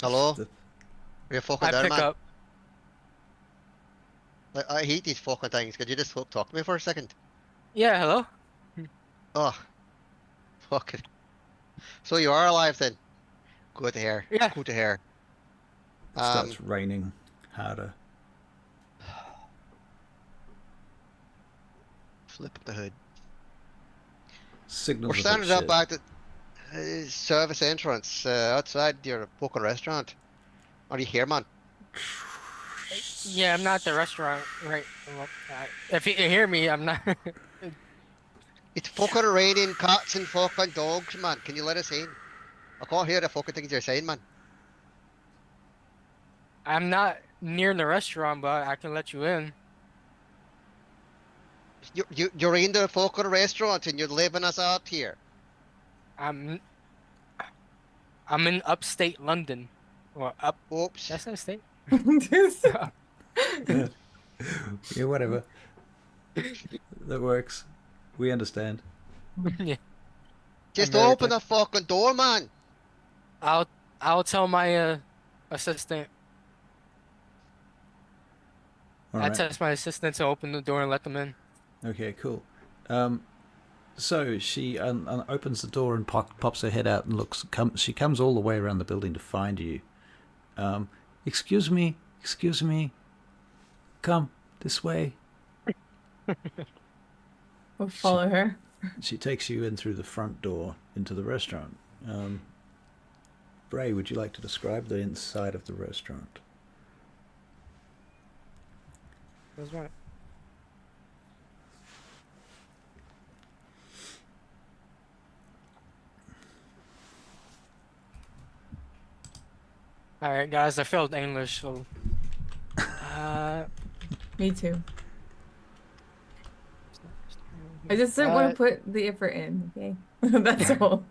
Hello? The- Are you fucking I there, pick man? up. Like, I hate these fucking things. Could you just talk to me for a second? Yeah, hello? Oh. Fuck it. So you are alive then? Good to hear. Yeah. Good to hear. Starts raining harder. Flip up the hood. Signals We're a bit standing up shit. back at the service entrance outside your fucking restaurant. Are you here, man? Yeah, I'm not at the restaurant, right? Well, if you can hear me, I'm not. It's fucking raining cats and fucking dogs, man. Can you let us in? I can't hear the fucking things you're saying, man. I'm not near the restaurant, but I can let you in. You're in the fucking restaurant and you're leaving us out here. I'm in upstate London. Well, Oops. that's not state. Yeah, whatever. That works. We understand. Yeah. Just very open the fucking door, man. I'll tell my assistant. All I right. test my assistant to open the door and let them in. Okay, cool. So she opens the door and pops her head out and looks. She comes all the way around the building to find you. Excuse me. Come this way. We'll follow her. She takes you in through the front door into the restaurant. Bray, would you like to describe the inside of the restaurant? That's right. All right, guys, I failed English, so Me too. I just didn't want to put the effort in, okay? That's all.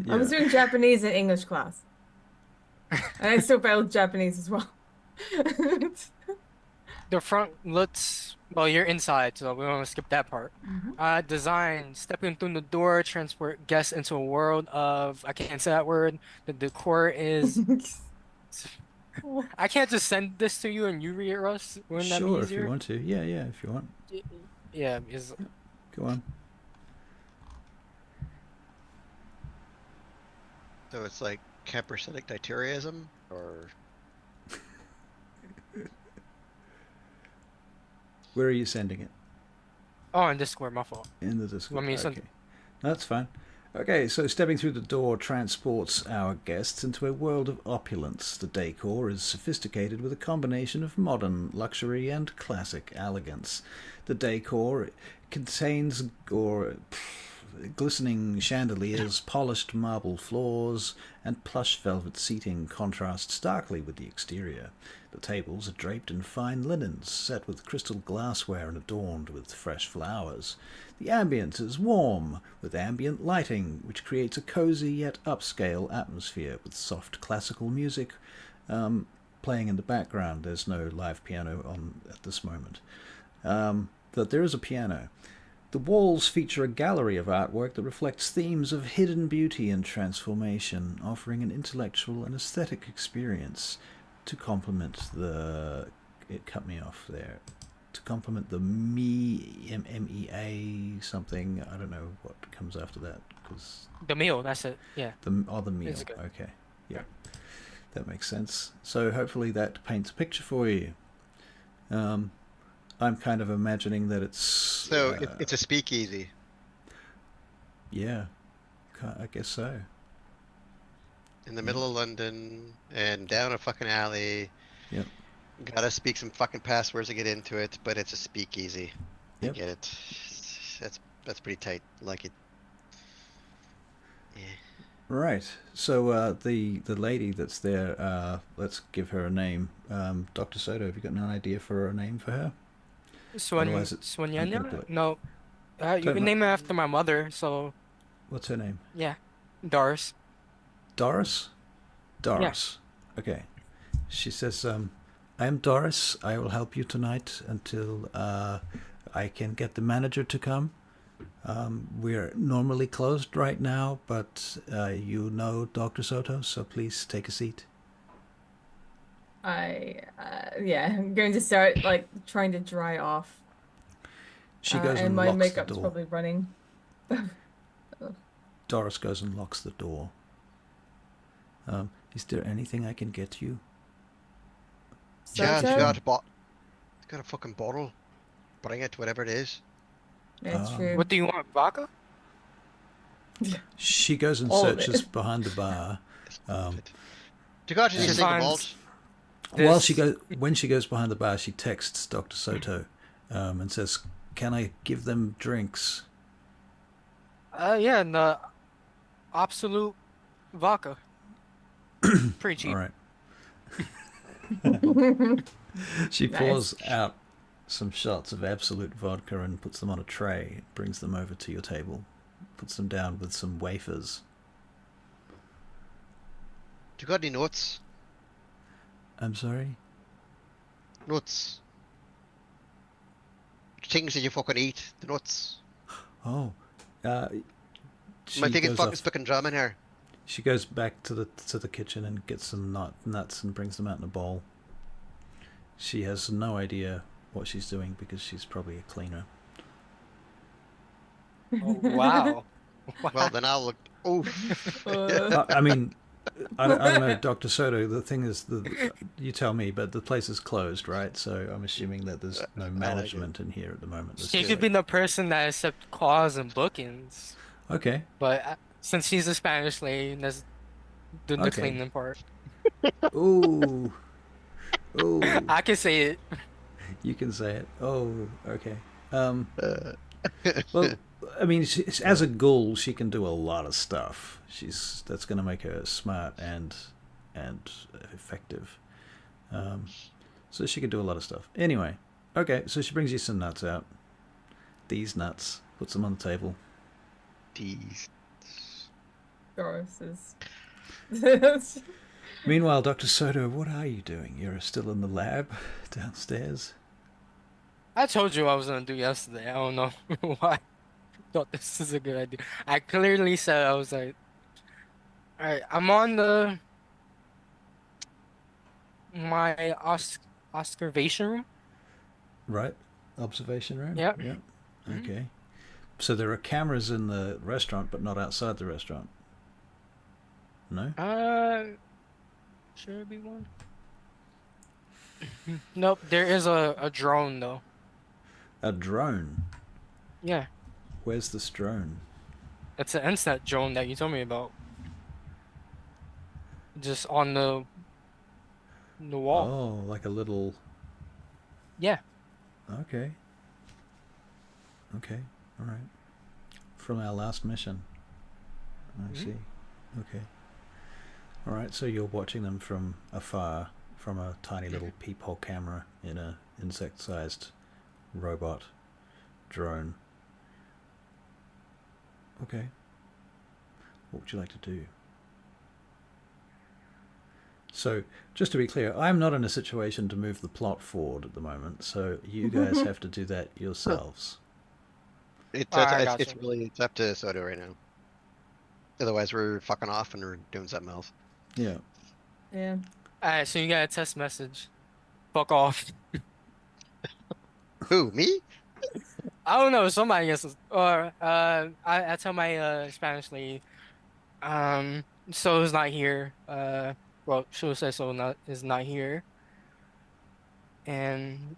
I was doing Japanese in English class. And I still failed Japanese as well. the front looks, well, you're inside, so we want to skip that part. Design, stepping through the door, transport guests into a world of, I can't say that word. The decor is, I can't just send this to you and you read it, Russ. Wouldn't that be Sure, if you easier? want to. Yeah, yeah, if you want. Yeah, because Go on. So it's like capricitic deuteriaism, or Where are you sending it? oh, in Discord, my fault. In the Discord. Want me to send- Okay. That's fine. Okay, so stepping through the door transports our guests into a world of opulence. The decor is sophisticated with a combination of modern luxury and classic elegance. The decor contains glistening chandeliers, polished marble floors, and plush velvet seating contrast starkly with the exterior. The tables are draped in fine linens, set with crystal glassware and adorned with fresh flowers. The ambience is warm, with ambient lighting, which creates a cozy yet upscale atmosphere with soft classical music playing in the background. There's no live piano on at this moment, but there is a piano. The walls feature a gallery of artwork that reflects themes of hidden beauty and transformation, offering an intellectual and aesthetic experience to complement the... It cut me off there. To complement the MEA something. I don't know what comes after that, because The meal, that's it. Yeah. the meal. It's good. Okay, yeah, that makes sense. So hopefully that paints a picture for you. I'm kind of imagining that it's so it's a speakeasy. yeah, I guess so. In the middle of London and down a fucking alley. Yep. Gotta speak some fucking passwords to get into it, but it's a speakeasy. I Yep. get it. That's pretty tight. I like it. Yeah. Right. So the lady that's there, let's give her a name. Dr. Soto, have you got an idea for a name for her? Otherwise it's Swanyanya? incomplete. No. You Don't can know. name it after my mother, so What's her name? yeah. Doris. Doris? Doris. Okay. She says, I am Doris. I will help you tonight until I can get the manager to come. We're normally closed right now, but you know Dr. Soto, so please take a seat. I'm going to start like trying to dry off. She goes and and my locks the makeup's door. probably running. Doris goes and locks the door. Is there anything I can get you? Yeah, Soto? she's got a fucking bottle. Bring it, whatever it is. That's Um, true. What do you want? Vodka? She goes and All of searches it. behind the bar. You got to She just think of finds- malt. While This- when she goes behind the bar, she texts Dr. Soto and says, "Can I give them drinks?" Yeah, and the absolute vodka. Pretty cheap. All right. She Nice. pours out some shots of absolute vodka and puts them on a tray, brings them over to your table, puts them down with some wafers. You got any nuts? I'm sorry? Nuts. Things that you fucking eat. The nuts. Oh. She Am I thinking goes fucking off- speaking drum in here? She goes back to the kitchen and gets some nuts and brings them out in a bowl. She has no idea what she's doing because she's probably a cleaner. Oh, wow. Well, then I'll look. Oof. I mean, I don't know, Dr. Soto. The thing is, you tell me, but the place is closed, right? So I'm assuming that there's no management in here at the moment. There's She just could be the person that accepts calls and bookings, okay. but since she's a Spanish lady, that's doing the Okay. cleaning part. Ooh, ooh. I can say it. You can say it. Oh, okay. Well, I mean, as a ghoul, she can do a lot of stuff. That's going to make her smart and effective. So she can do a lot of stuff. Anyway, okay. So she brings you some nuts out. These nuts. Puts them on the table. Tease. Doris is. Meanwhile, Dr. Soto, what are you doing? You're still in the lab downstairs. I told you I was gonna do yesterday. I don't know why I thought this is a good idea. I clearly said I was like, all right, I'm on the my observation room. Right. Observation room. Yep. Yep. Mhm. Okay. So there are cameras in the restaurant, but not outside the restaurant. No. Should be one. Nope, there is a drone though. A drone. Yeah, Where's this drone? it's an instant drone that you told me about. Just on the wall. Oh, like a little. Yeah. Okay. Okay. All right. From our last mission. I Mhm. see. Okay. All right. So you're watching them from afar, from a tiny little peephole camera in a insect-sized robot drone. Okay. What would you like to do? So, just to be clear, I'm not in a situation to move the plot forward at the moment, so you guys have to do that yourselves. I It's gotcha. really it's up to Soto right now. Otherwise, we're fucking off and we're doing something else. Yeah. Yeah. Alright, so you got a text message. Fuck off. Who, me? I don't know, somebody gets or I tell my Spanish lady, so is not here. Well, she'll say so not is not here. And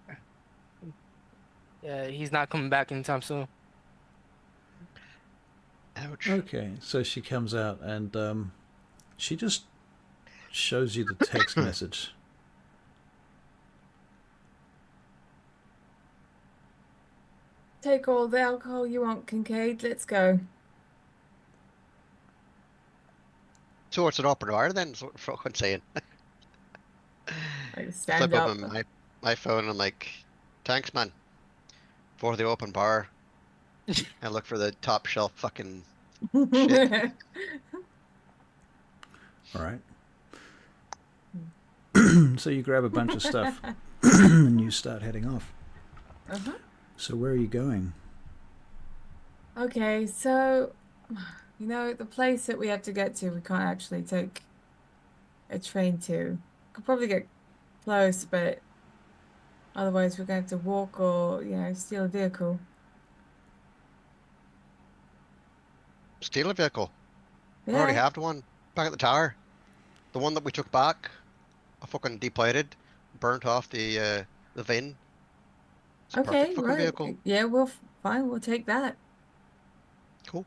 he's not coming back anytime soon. Ouch. Okay, so she comes out and she just shows you the text message. Take all the alcohol you want, Kincaid. Let's go. So it's an open bar then? That's what I'm fucking saying. Like I stand flip up. open my phone and I'm like, thanks, man, for the open bar. I look for the top shelf fucking shit. All right. So you grab a bunch of stuff and you start heading off. Uh-huh. So where are you going? Okay, so the place that we have to get to, we can't actually take a train to. Could probably get close, but otherwise we're going to have to walk or, steal a vehicle. Steal a vehicle. We already Yeah. have one back at the tower. The one that we took back, I fucking deplated, burnt off the VIN. It's a perfect Okay, fucking right. vehicle. Yeah, fine, we'll take that. Cool.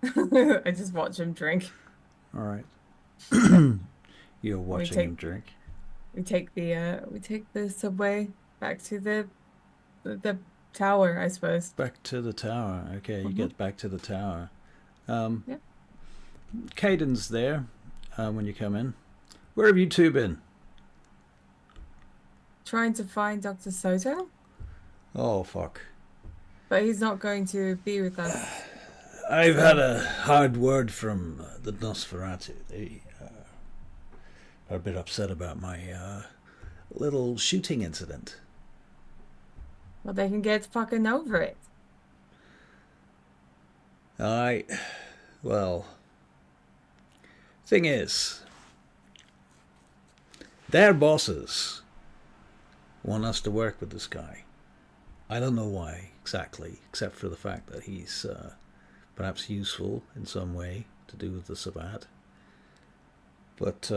I just watch him drink. All right. You're watching take- him drink. We take the subway back to the tower, I suppose. Back to the tower. Okay, you Mhm. get back to the tower. Yeah. Caden's there when you come in. Where have you two been? Trying to find Dr. Soto, Oh, fuck. but he's not going to be with us. I've had a hard word from the Nosferatu. They are a bit upset about my little shooting incident. Well, they can get fucking over it. Well, thing is, their bosses want us to work with this guy. I don't know why exactly, except for the fact that he's perhaps useful in some way to do with the Sabbat. But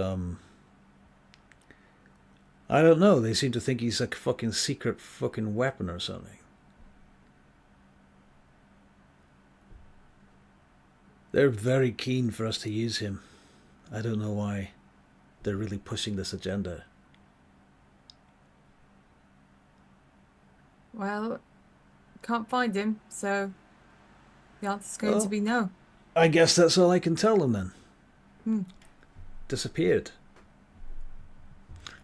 I don't know. They seem to think he's a fucking secret fucking weapon or something. They're very keen for us to use him. I don't know why. They're really pushing this agenda. Well, can't find him, so the answer's going Well, to be no. I guess that's all I can tell them then. Hmm. Disappeared.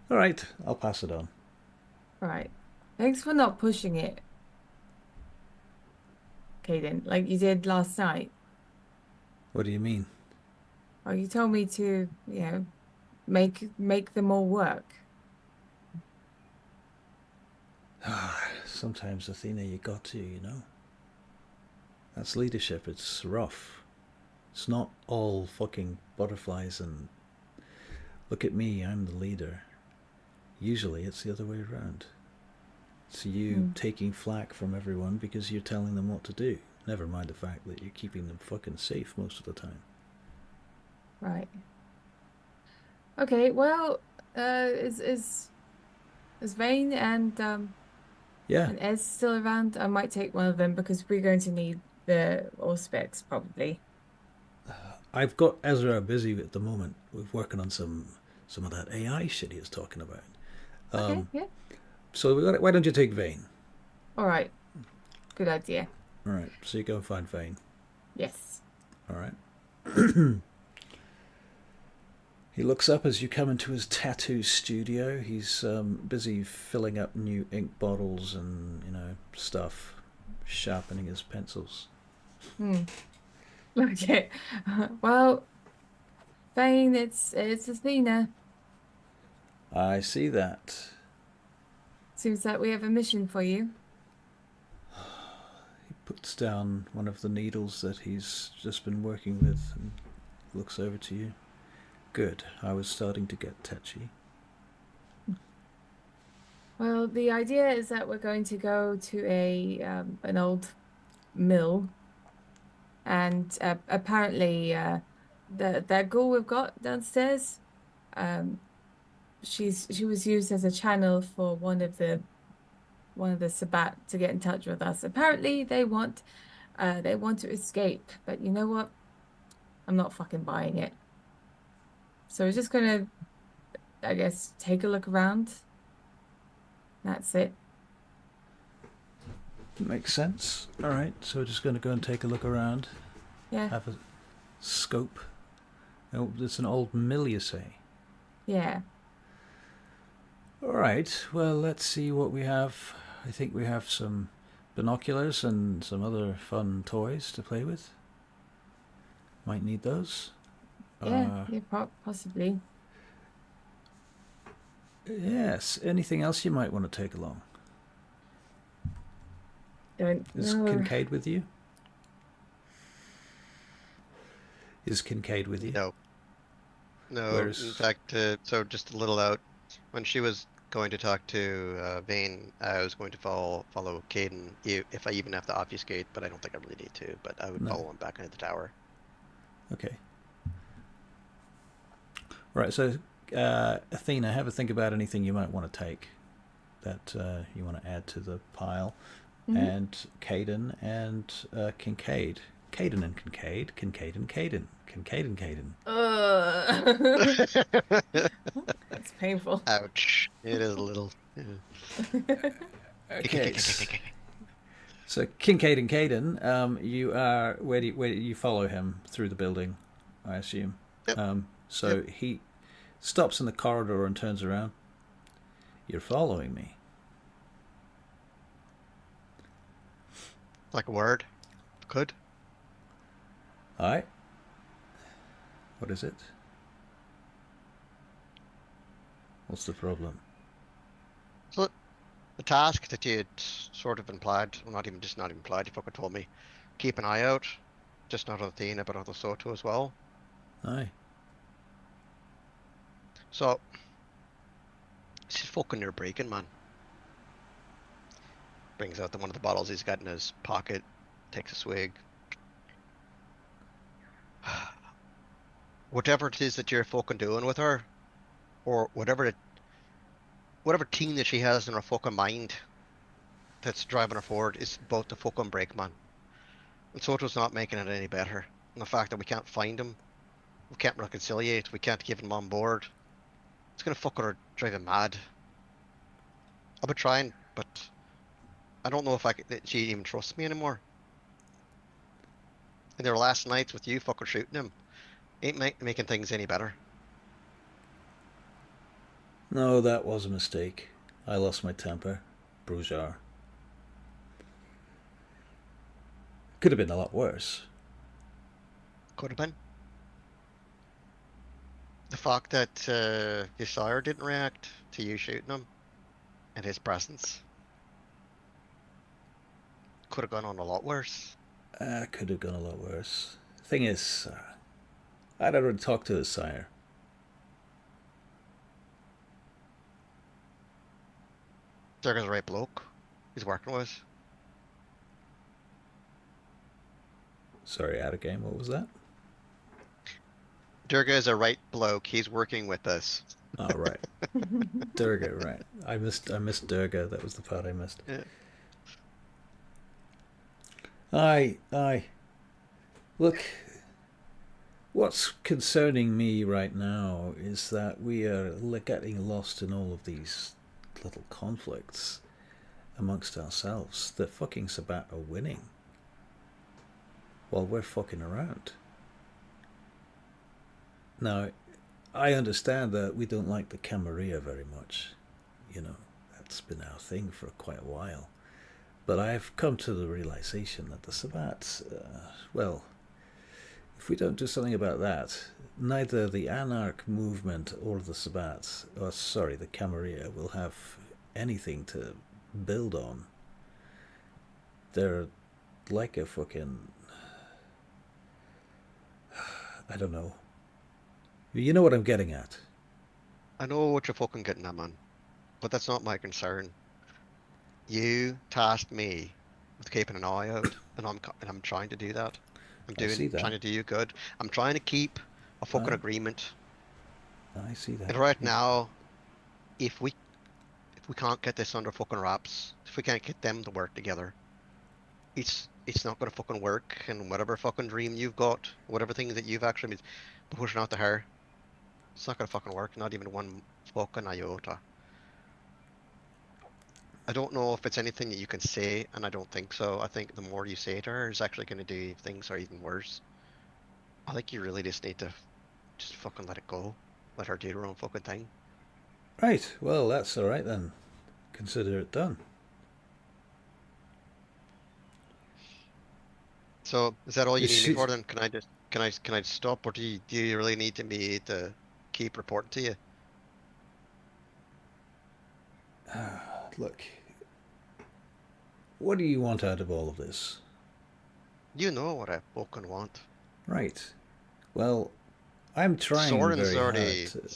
All right, I'll pass it on. All right. Thanks for not pushing it, Caden, like you did last night. What do you mean? Well, you told me to, make them all work. sometimes, Athena, you got to, you know. That's leadership. It's rough. It's not all fucking butterflies and look at me, I'm the leader. Usually it's the other way around. It's you taking flack from everyone because you're telling them what to do. Never mind the fact that you're keeping them fucking safe most of the time. Right. Okay, well, is Vane and Yeah, Ez still around? I might take one of them because we're going to need the Auspex probably. I've got Ezra busy at the moment. We're working on some of that AI shit he was talking about. Okay, yeah. So why don't you take Vane? All right. Good idea. All right, so you go and find Vane. Yes. All right. He looks up as you come into his tattoo studio. He's busy filling up new ink bottles and, you know, stuff, sharpening his pencils. Okay. Well, Vane, it's Athena. I see that. Seems like we have a mission for you. He puts down one of the needles that he's just been working with and looks over to you. Good. I was starting to get touchy. Well, the idea is that we're going to go to an old mill, and apparently that ghoul we've got downstairs, she was used as a channel for one of the Sabbat to get in touch with us. Apparently they want to escape, but you know what? I'm not fucking buying it. So we're just gonna, I guess, take a look around. That's it. Makes sense. All right, so we're just going to go and take a look around. Yeah. Have a scope. Oh, it's an old mill, you say? Yeah. All right, well, let's see what we have. I think we have some binoculars and some other fun toys to play with. Might need those. Yeah, possibly. Yes, anything else you might want to take along? Don't Is know. Kincaid with you? Is Kincaid with you? No. No, Where's- in fact, so just a little out. When she was going to talk to Vane, I was going to follow Caden, if I even have to obfuscate, but I don't think I really need to, but I would No. follow him back into the tower. Okay. Right, so Athena, have a think about anything you might want to take that you want to add to the pile. And Caden and Kincaid. Caden and Kincaid. Kincaid and Caden. Kincaid and Caden. It's painful. Ouch. It is a little. Yeah. Okay. So Kincaid and Caden, you are where do you follow him through the building, I assume. Yep. So he stops in the corridor and turns around. You're following me. Like a word. Could. Aye. What is it? What's the problem? So the task that you had sort of implied, well, not even implied, you fucking told me, keep an eye out, just not on Athena, but on the Soto as well. Aye. So, she's fucking near breaking, man. Brings out one of the bottles he's got in his pocket, takes a swig. Whatever it is that you're fucking doing with her, or whatever team that she has in her fucking mind that's driving her forward is about to fucking break, man. And Soto's not making it any better. And the fact that we can't find him, we can't reconciliate, we can't keep him on board, it's gonna fuck her, drive him mad. I've been trying, but I don't know if she even trusts me anymore. And their last nights with you fucking shooting him ain't making things any better. No, that was a mistake. I lost my temper. Brujar. Could have been a lot worse. Could have been. The fact that his sire didn't react to you shooting him and his presence. could have gone on a lot worse. Could have gone a lot worse. Thing is, I don't really talk to his sire. Durga's the right bloke. He's working with. Sorry, out of game. What was that? Durga is a right bloke. He's working with us. Oh, right. Durga, right. I missed Durga. That was the part I missed. Yeah. Aye. Look, what's concerning me right now is that we are getting lost in all of these little conflicts amongst ourselves. The fucking Sabbat are winning while we're fucking around. Now, I understand that we don't like the Camarilla very much. You know, that's been our thing for quite a while. But I've come to the realization that the Sabbats, well, if we don't do something about that, neither the Anarch movement or the Sabbats, or sorry, the Camarilla, will have anything to build on. They're like a fucking, I don't know. You know what I'm getting at. I know what you're fucking getting at, man. But that's not my concern. You tasked me with keeping an eye out, and I'm trying to do that. Trying to do you good. I'm trying to keep a fucking agreement. I see that. And right now, if we can't get this under fucking wraps, if we can't get them to work together, it's not gonna fucking work. And whatever fucking dream you've got, whatever thing that you've actually been pushing out to her, it's not gonna fucking work. Not even one fucking iota. I don't know if it's anything that you can say, and I don't think so. I think the more you say to her is actually going to do things are even worse. I think you really just need to just fucking let it go. Let her do her own fucking thing. Right, well, that's alright then. Consider it done. So, is that all you need me for then? Can I stop, or do you really need me to keep reporting to you? Look, what do you want out of all of this? You know what I fucking want. Right. Well, I'm trying Soren's very already... hard to...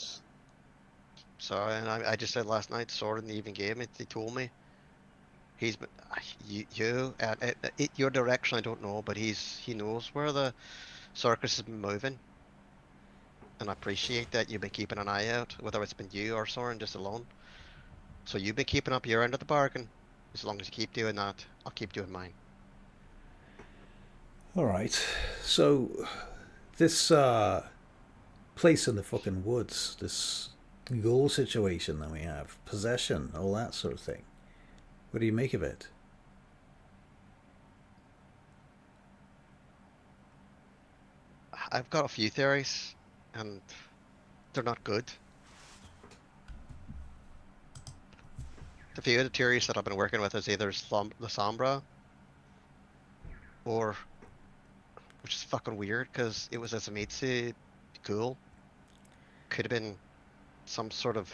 Sorry, and I just said last night, Soren even gave me, he told me. He's been... your direction I don't know, but he knows where the circus has been moving. And I appreciate that you've been keeping an eye out, whether it's been you or Soren just alone. So you've been keeping up your end of the bargain. As long as you keep doing that, I'll keep doing mine. Alright, so this place in the fucking woods, this goal situation that we have, possession, all that sort of thing. What do you make of it? I've got a few theories, and they're not good. The few of the theories that I've been working with is either the Sombra, or, which is fucking weird because it was a Zamitsu cool. Could have been some sort of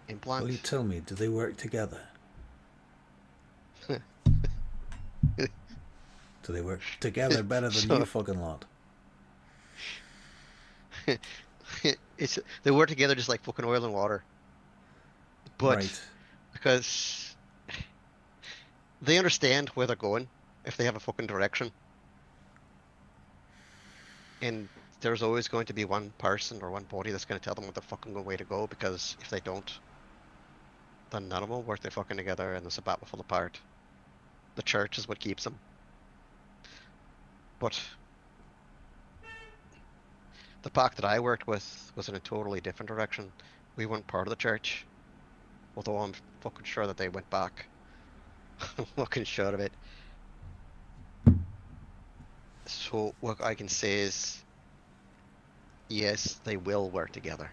implant. Well, you tell me, do they work together? Do they work together better than you fucking lot? They work together just like fucking oil and water. But right. Because they understand where they're going if they have a fucking direction. And there's always going to be one person or one body that's going to tell them what the fucking way to go, because if they don't, then none of them will work their fucking together and the Sabbat will fall apart. The church is what keeps them. But the pack that I worked with was in a totally different direction. We weren't part of the church. Although I'm fucking sure that they went back. I'm fucking sure of it. So what I can say is, yes, they will work together.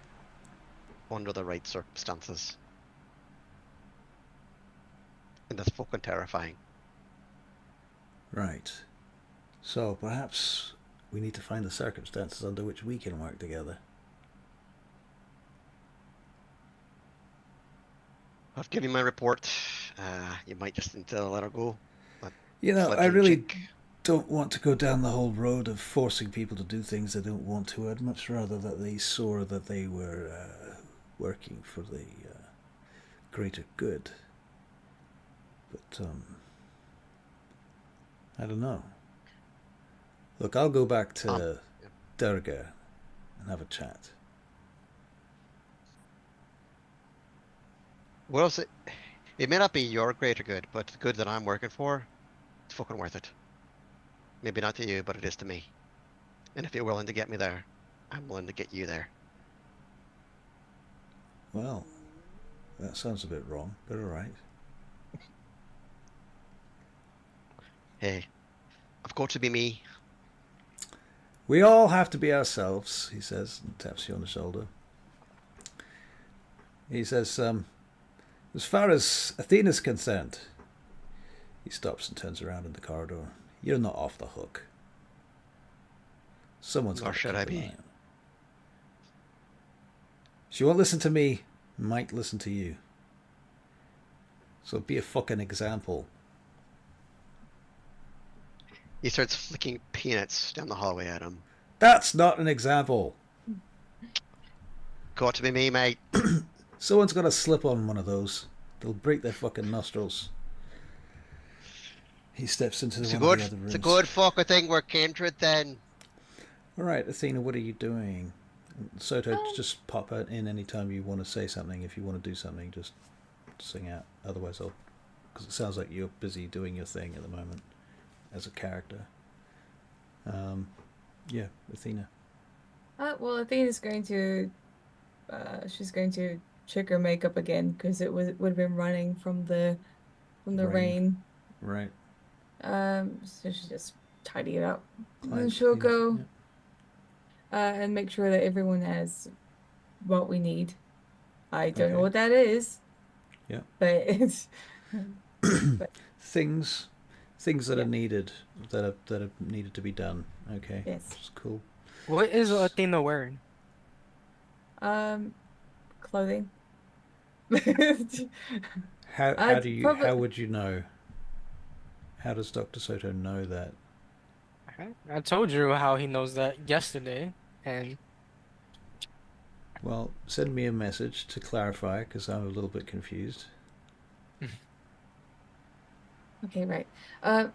Under the right circumstances. And that's fucking terrifying. Right. So perhaps we need to find the circumstances under which we can work together. I've given you my report. You might just need to let her go. But You know, I fledgling really chick. don't want to go down the whole road of forcing people to do things they don't want to. I'd much rather that they saw that they were working for the greater good. But I don't know. Look, I'll go back to Yeah. Durga and have a chat. What else? It may not be your greater good, but the good that I'm working for, it's fucking worth it. Maybe not to you, but it is to me. And if you're willing to get me there, I'm willing to get you there. Well, that sounds a bit wrong, but all right. Hey, I've got to be me. We all have to be ourselves, he says, and taps you on the shoulder. He says, as far as Athena's concerned, he stops and turns around in the corridor. You're not off the hook. Someone's got Nor to should keep I an be. eye on her. She won't listen to me, might listen to you. So be a fucking example. He starts flicking peanuts down the hallway at him. That's not an example. Got to be me, mate. Someone's got to slip on one of those. They'll break their fucking nostrils. He steps into one of the other rooms. It's a good fucking thing we're kindred then. All right, Athena, what are you doing? Soto, just pop out in anytime you want to say something. If you want to do something, just sing out. Otherwise, I'll... Because it sounds like you're busy doing your thing at the moment as a character. Yeah, Athena. Well, Athena's going to, she's going to check her makeup again because would have been running from the rain. Right. So she just tidy it up, and then Client's she'll penis, go yeah. and make sure that everyone has what we need. I don't know Okay. what that is. Yeah. But it's Things that Yeah. are needed, that are needed to be done. Okay. Yes. That's cool. What is Athena wearing? Clothing. How do you probably- how would you know? How does Dr. Soto know that? I told you how he knows that yesterday, and Well, send me a message to clarify because I'm a little bit confused. Okay, right.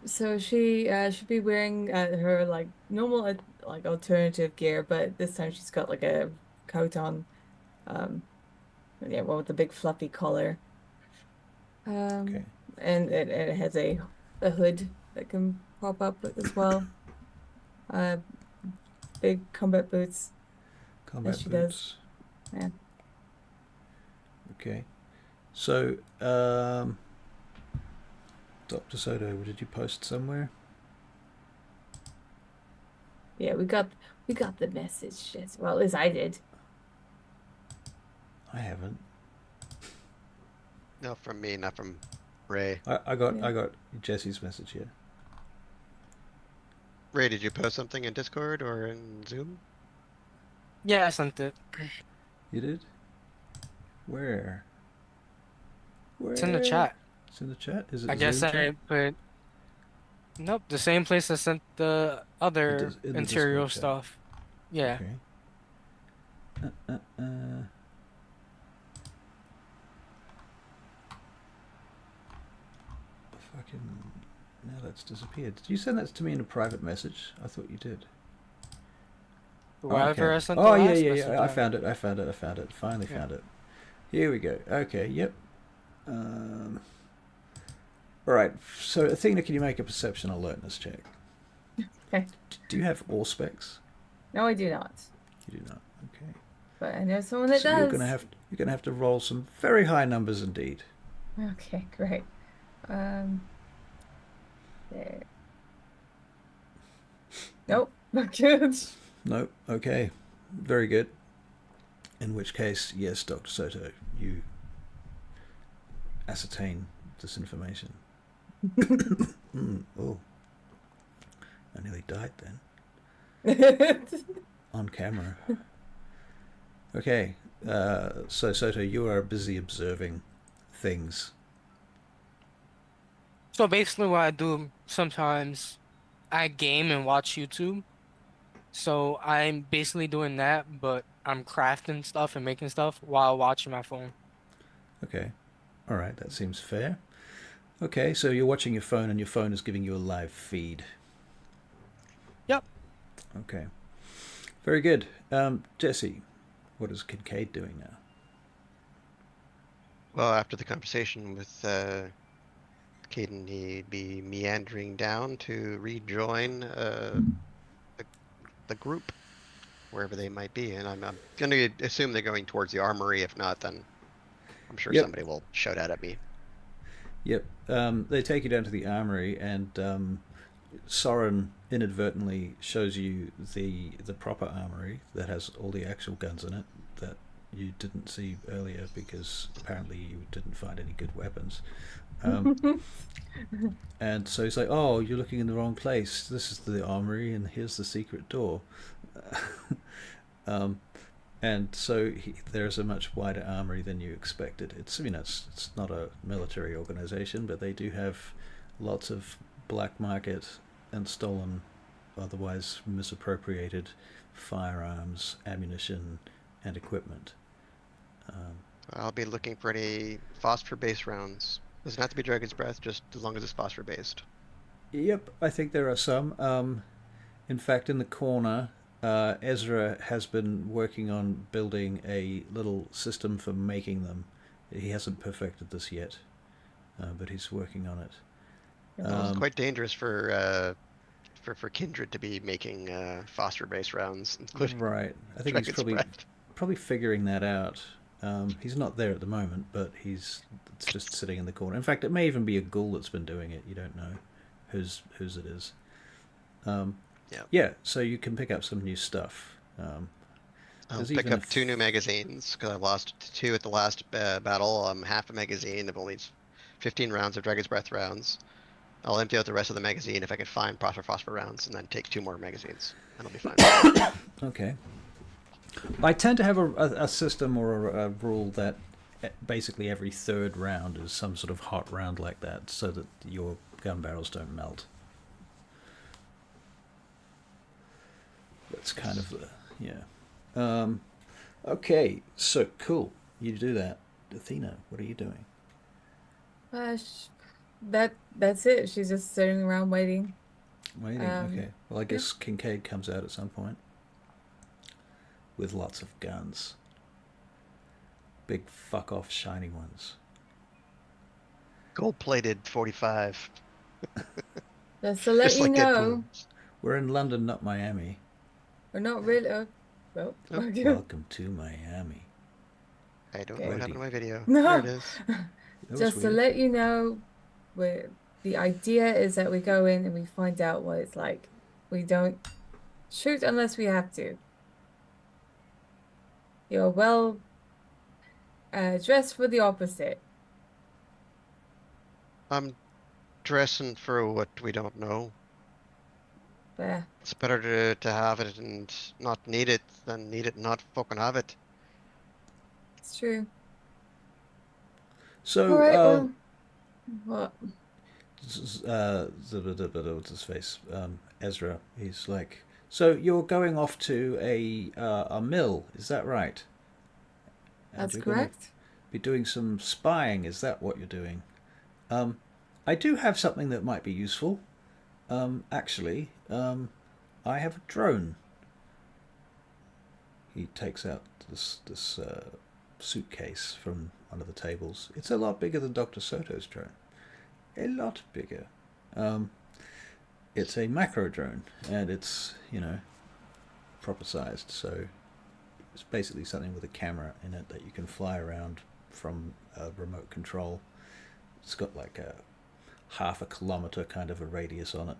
So she should be wearing her like normal like alternative gear, but this time she's got like a coat on. Yeah, well, with the big fluffy collar. Okay. And it has a hood that can pop up as well. Big combat boots. Combat she boots. does. Yeah. Okay. So, Dr. Soto, did you post somewhere? Yeah, we got the message as well as I did. I haven't. No, from me, not from Ray. I got Jesse's message here. Ray, did you post something in Discord or in Zoom? yeah, I sent it. You did? Where? It's in the chat. It's in the chat? Is it I guess Zoom I chat? put. Nope, the same place I sent the other in the interior Discord chat. stuff. Yeah. Okay. Fucking... Now that's disappeared. Did you send that to me in a private message? I thought you did. Whatever I sent the Oh, last yeah. message, I found it. Finally Yeah. found it. Here we go. Okay, yep. Alright, so Athena, can you make a perception alertness check? Okay. Do you have all specs? No, I do not. You do not. Okay. But I know someone that So does. you're gonna have to roll some very high numbers indeed. Okay, great. There. Nope. Good. Nope. Okay. Very good. In which case, yes, Dr. Soto, you ascertain this information. Oh. I nearly died then. On camera. Okay. So, Soto, you are busy observing things. So basically, what I do sometimes, I game and watch YouTube. So I'm basically doing that, but I'm crafting stuff and making stuff while watching my phone. Okay. All right, that seems fair. Okay, so you're watching your phone and your phone is giving you a live feed. Yep. Okay. Very good. Jesse, what is Kincaid doing now? Well, after the conversation with Caden, he'd be meandering down to rejoin the group, wherever they might be. And I'm going to assume they're going towards the armory. If not, then I'm sure Yep. somebody will shout out at me. Yep. They take you down to the armory, and Soren inadvertently shows you the proper armory that has all the actual guns in it that you didn't see earlier because apparently you didn't find any good weapons. And so he's like, "Oh, you're looking in the wrong place. This is the armory, and here's the secret door." um, and so there's a much wider armory than you expected. It's not a military organization, but they do have lots of black market and stolen, otherwise misappropriated firearms, ammunition, and equipment. I'll be looking for any phosphor-based rounds. Doesn't have to be Dragon's Breath, just as long as it's phosphor-based. Yep, I think there are some. In fact, in the corner, Ezra has been working on building a little system for making them. He hasn't perfected this yet, but he's working on it. It's quite dangerous for Kindred to be making phosphor-based rounds, including Right. I think he's Dragon's Breath. probably figuring that out. He's not there at the moment, but it's just sitting in the corner. In fact, it may even be a ghoul that's been doing it. You don't know whose it is. Yeah, so you can pick up some new stuff. I'll pick up 2 new magazines because I lost 2 at the last battle. Half a magazine of only 15 rounds of Dragon's Breath rounds. I'll empty out the rest of the magazine if I can find proper phosphor rounds, and then take 2 more magazines, and I'll be fine. Okay. I tend to have a system or a rule that basically every third round is some sort of hot round like that, so that your gun barrels don't melt. That's kind of yeah. Okay, so cool. You do that. Athena, what are you doing? That's it. She's just sitting around waiting. Waiting. Okay. Well, I guess Kincaid comes out at some point with lots of guns. Big fuck off shiny ones. Gold-plated 45. Just to let Just you like know, Deadpool. We're in London, not Miami. we're not really. Well, okay. Welcome to Miami. I don't Okay. know what happened to my video. No. There it is. That was Just to weird. let you know, the idea is that we go in and we find out what it's like. We don't shoot unless we have to. You're well dressed for the opposite. I'm dressing for what we don't know. There. It's better to have it and not need it than need it and not fucking have it. It's true. So, All right, what? what's his face? Ezra. He's like, so you're going off to a mill, is that right? And That's you're gonna correct. be doing some spying, is that what you're doing? I do have something that might be useful. Actually, I have a drone. He takes out this suitcase from one of the tables. It's a lot bigger than Dr. Soto's drone. A lot bigger. It's a macro drone, and it's, proper sized, so it's basically something with a camera in it that you can fly around from a remote control. It's got like a half a kilometer kind of a radius on it.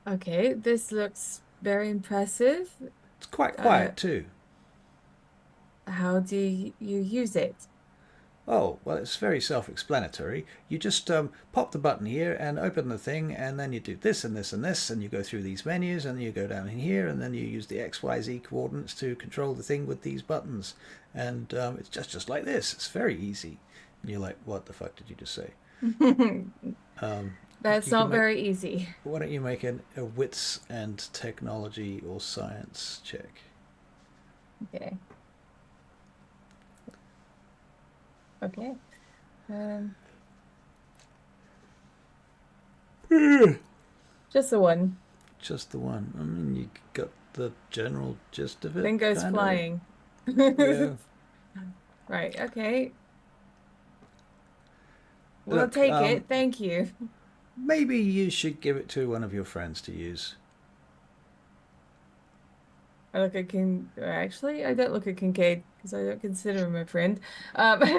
Okay, this looks very impressive. It's quite quiet too. How do you use it? Oh, well, it's very self-explanatory. You just pop the button here and open the thing, and then you do this and this and this, and you go through these menus, and you go down in here, and then you use the XYZ coordinates to control the thing with these buttons. And it's just like this. It's very easy. And you're like, what the fuck did you just say? That's You can not make. very easy. Why don't you make a wits and technology or science check? Okay. Okay. Um, just the one. Just the one. I mean, you got the general gist of it, Then goes kind flying. of. Yeah. Right, okay. We'll Look, take it. Thank you. maybe you should give it to one of your friends to use. I look at Actually, I don't look at Kincaid because I don't consider him a friend.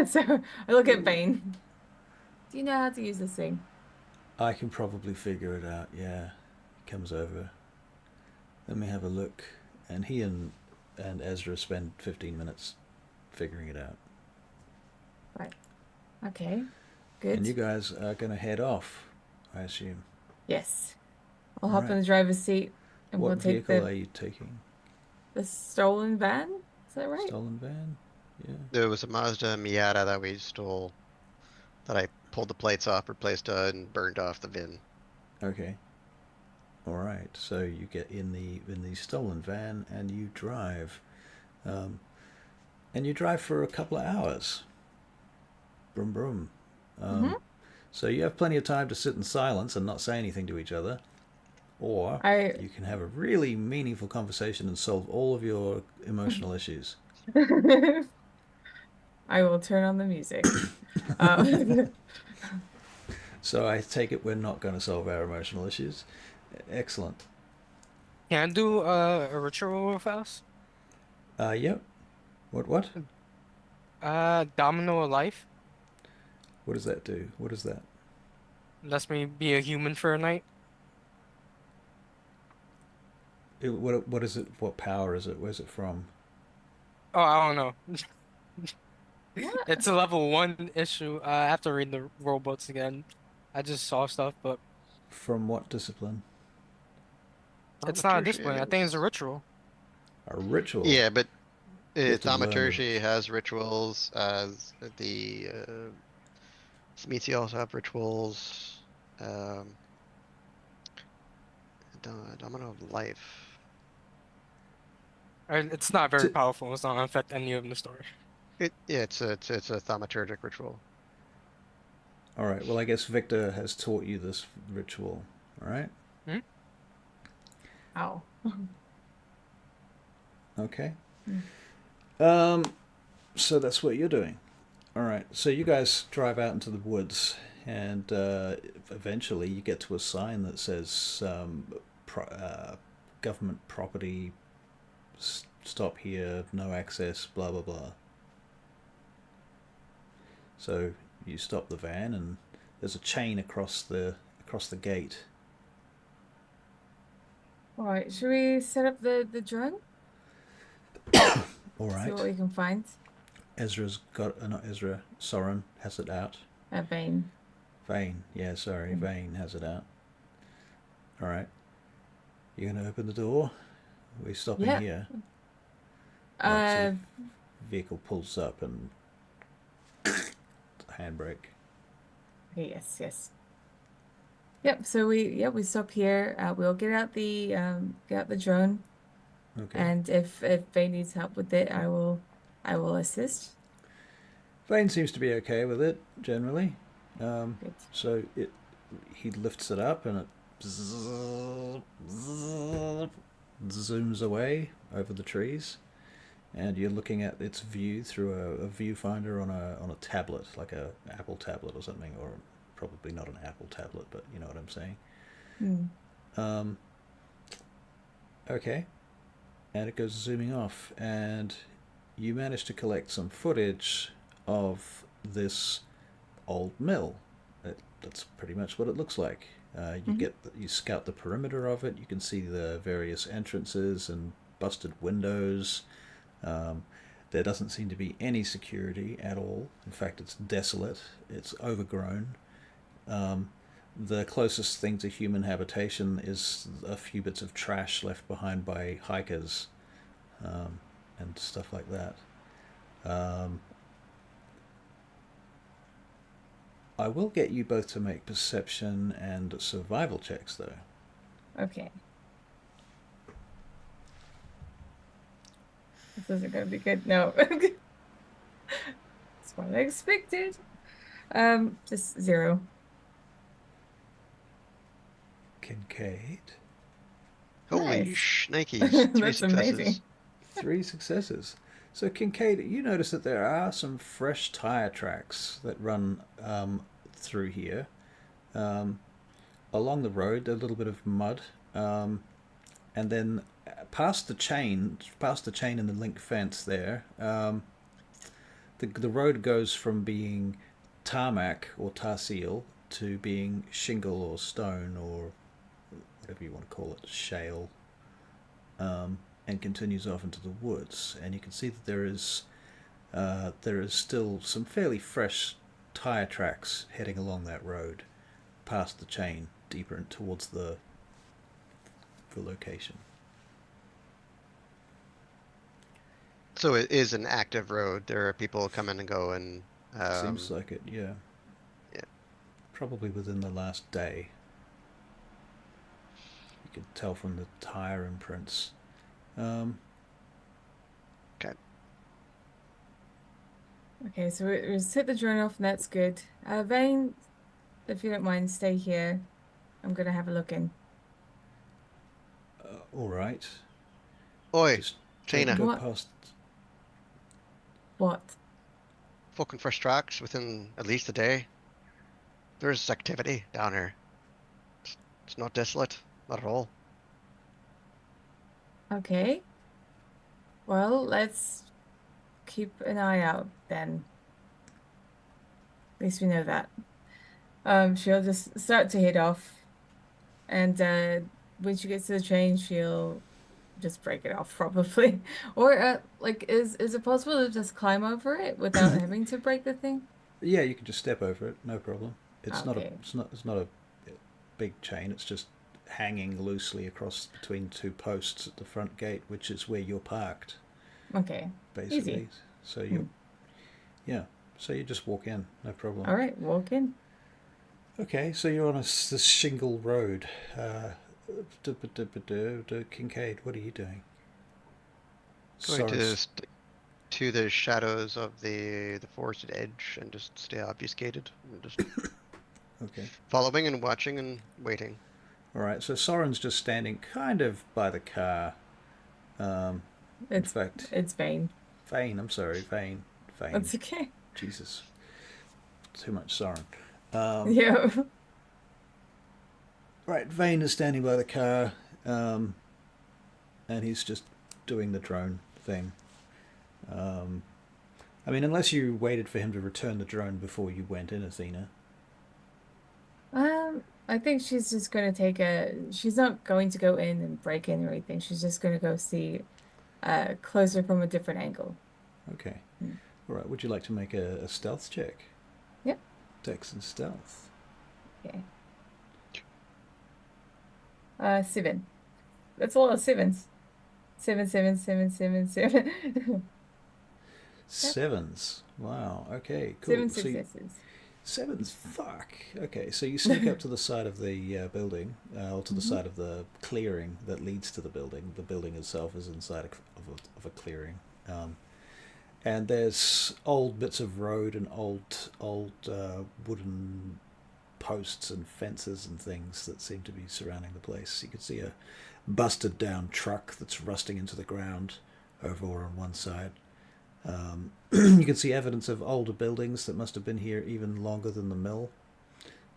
So I look at Vane. Do you know how to use this thing? I can probably figure it out. Yeah, he comes over. Let me have a look, and he and Ezra spend 15 minutes figuring it out. Right. Okay. And Good. you guys are going to head off, I assume. Yes. I'll All hop in right. the driver's seat and we'll What take vehicle are you taking? the stolen van. Is that right? Stolen van? Yeah. There was a Mazda Miata that we stole that I pulled the plates off, replaced and burned off the VIN. Okay. All right. So you get in the stolen van and you drive, and you drive for a couple of hours. Broom broom. Mm-hmm. So you have plenty of time to sit in silence and not say anything to each other, or I you can have a really meaningful conversation and solve all of your emotional issues. I will turn on the music. Um, So I take it we're not going to solve our emotional issues. Excellent. Can I do a ritual real fast? Yep. What? Domino of life. What does that do? What is that? Lets me be a human for a night. What is it? What power is it? Where's it from? Oh, I don't know. what? It's a level 1 issue. I have to read the rule books again. I just saw stuff, but From what discipline? it's not a Thaumaturgy, discipline. I think it's a ritual. A ritual. Yeah, but You have to learn thaumaturgy has rituals, as the Smeetsy also have rituals. Domino of life. It's not very To, powerful. It's not gonna affect any of the story. Yeah, it's a thaumaturgic ritual. all right. Well, I guess Victor has taught you this ritual. All right. Hmm? Ow. Okay. Mm. So that's what you're doing. All right. So you guys drive out into the woods, and eventually you get to a sign that says government property, stop here, no access, blah blah blah. So you stop the van, and there's a chain across the gate. All right, should we set up the drone? All See what right. we can find. Ezra's got not Ezra. Soren has it out. Vane. Vane, yeah, sorry, Vane has it out. All right. You gonna open the door? We're stopping Yeah. here. Uh, Right, so the vehicle pulls up and handbrake. okay, yes. Yep, so we stop here. We'll get out the drone, Okay. and if Vane needs help with it, I will assist. Vane seems to be okay with it generally. Good. So he lifts it up and it zooms away over the trees, and you're looking at its view through a viewfinder on a tablet, like a Apple tablet or something, or probably not an Apple tablet, but you know what I'm saying. Okay, and it goes zooming off, and you manage to collect some footage of this old mill. That's pretty much what it looks like. You scout the perimeter of it. You can see the various entrances and busted windows. There doesn't seem to be any security at all. In fact, it's desolate. It's overgrown. The closest thing to human habitation is a few bits of trash left behind by hikers, and stuff like that. I will get you both to make perception and survival checks, though. Okay. This isn't gonna be good. No. That's what I expected. Just 0. Kincaid. Holy Nice. shnikes! 3 That's successes. amazing. 3 successes. So Kincaid, you notice that there are some fresh tire tracks that run through here. Along the road, a little bit of mud, and then past the chain and the link fence there, the road goes from being tarmac or tar seal to being shingle or stone or whatever you want to call it, shale, and continues off into the woods. And you can see that there is still some fairly fresh tire tracks heading along that road, past the chain, deeper towards the location. So it is an active road. There are people coming and going. Seems like it, yeah. Yeah. Probably within the last day. You could tell from the tire imprints. Okay. Okay, so we set the drone off, and that's good. Vane, if you don't mind, stay here. I'm gonna have a look in. All right. Oi, Just Tina. go What? past. What? Fucking fresh tracks within at least a day. There's activity down here. It's not desolate, not at all. Okay. Well, let's keep an eye out then. At least we know that. She'll just start to head off, and when she gets to the train, she'll just break it off probably. Or like, is it possible to just climb over it without having to break the thing? Yeah, you can just step over it, no problem. It's Okay. not a big chain. It's just hanging loosely across between 2 posts at the front gate, which is where you're parked, Okay. basically. Easy. So so you just walk in, no problem. All right, walk in. Okay, so you're on this shingle road. Kincaid, what are you doing? Going to Soren's- to the shadows of the forested edge and just stay obfuscated and just Okay. following and watching and waiting. All right. So Soren's just standing kind of by the car. In It's fact, Vane. Vane. I'm sorry, Vane. That's okay. Jesus, too much Soren. Yeah. Right. Vane is standing by the car, and he's just doing the drone thing. I mean, unless you waited for him to return the drone before you went in, Athena. I think she's just gonna she's not going to go in and break in or anything. She's just gonna go see closer from a different angle. Okay. Hmm. All right. Would you like to make a stealth check? Yep. Dex and stealth. Okay. 7. That's a lot of 7s. 7, 7, 7, 7, 7. 7s. Wow. Okay. Cool. 7 So you- successes. 7s. Fuck. Okay. So you sneak up to the side of the building, or to the Mhm. side of the clearing that leads to the building. The building itself is inside of a clearing. And there's old bits of road and old wooden posts and fences and things that seem to be surrounding the place. You can see a busted down truck that's rusting into the ground over on one side. You can see evidence of older buildings that must have been here even longer than the mill,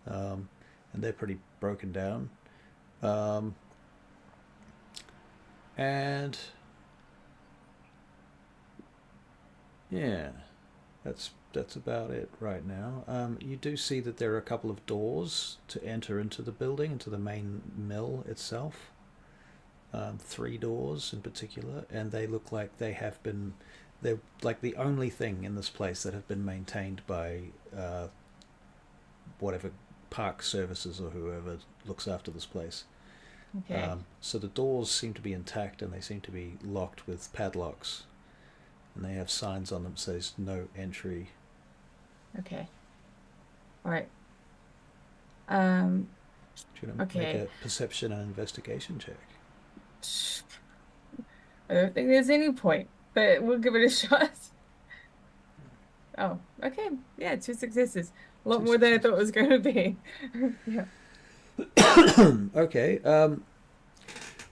and they're pretty broken down. And yeah, that's about it right now. You do see that there are a couple of doors to enter into the building, into the main mill itself. 3 doors in particular, and they look like they're like the only thing in this place that have been maintained by whatever park services or whoever looks after this place. Okay. So the doors seem to be intact, and they seem to be locked with padlocks, and they have signs on them that says no entry. Okay. All right. Do you want to make Okay. a perception and investigation check? I don't think there's any point, but we'll give it a shot. Oh, okay. Yeah, 2 successes. A lot Two more than I thought it was successes. going to be. Yeah. Okay.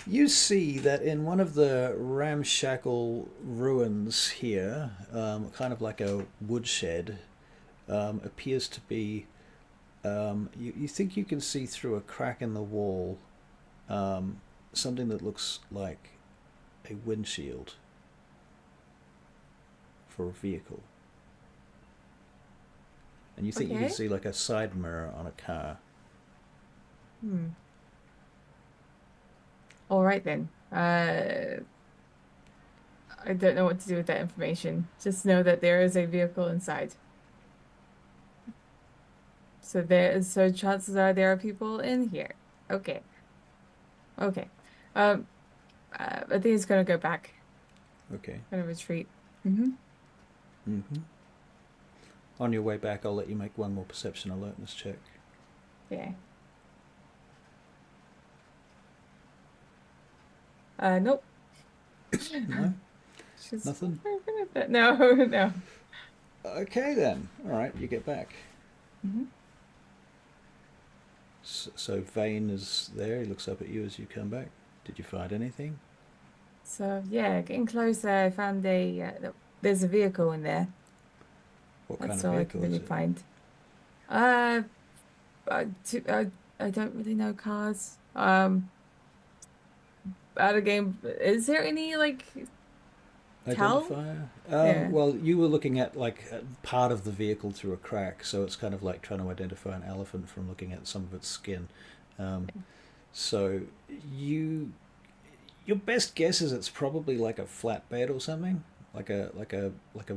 You see that in one of the ramshackle ruins here, kind of like a woodshed, appears to be. You think you can see through a crack in the wall something that looks like a windshield for a vehicle. And you think you can Okay. see like a side mirror on a car. Hmm. All right then. I don't know what to do with that information. Just know that there is a vehicle inside. So chances are there are people in here. Okay. Okay. Um, I think it's gonna go back. Okay. Gonna retreat. Mm-hmm. Mm-hmm. On your way back, I'll let you make one more perception alertness check. Yeah. Nope. No? She's Nothing? no, no. Okay then. Alright, you get back. Mm-hmm. So Vane is there. He looks up at you as you come back. Did you find anything? So yeah, getting closer, I found there's a vehicle in there. What kind That's of all I can vehicle is really it? find. Uh, I don't really know cars. Out of game. Is there any like tell? Identifier? Yeah. Well, you were looking at like part of the vehicle through a crack, so it's kind of like trying to identify an elephant from looking at some of its skin. Um, so you, your best guess is it's probably like a flatbed or something, like a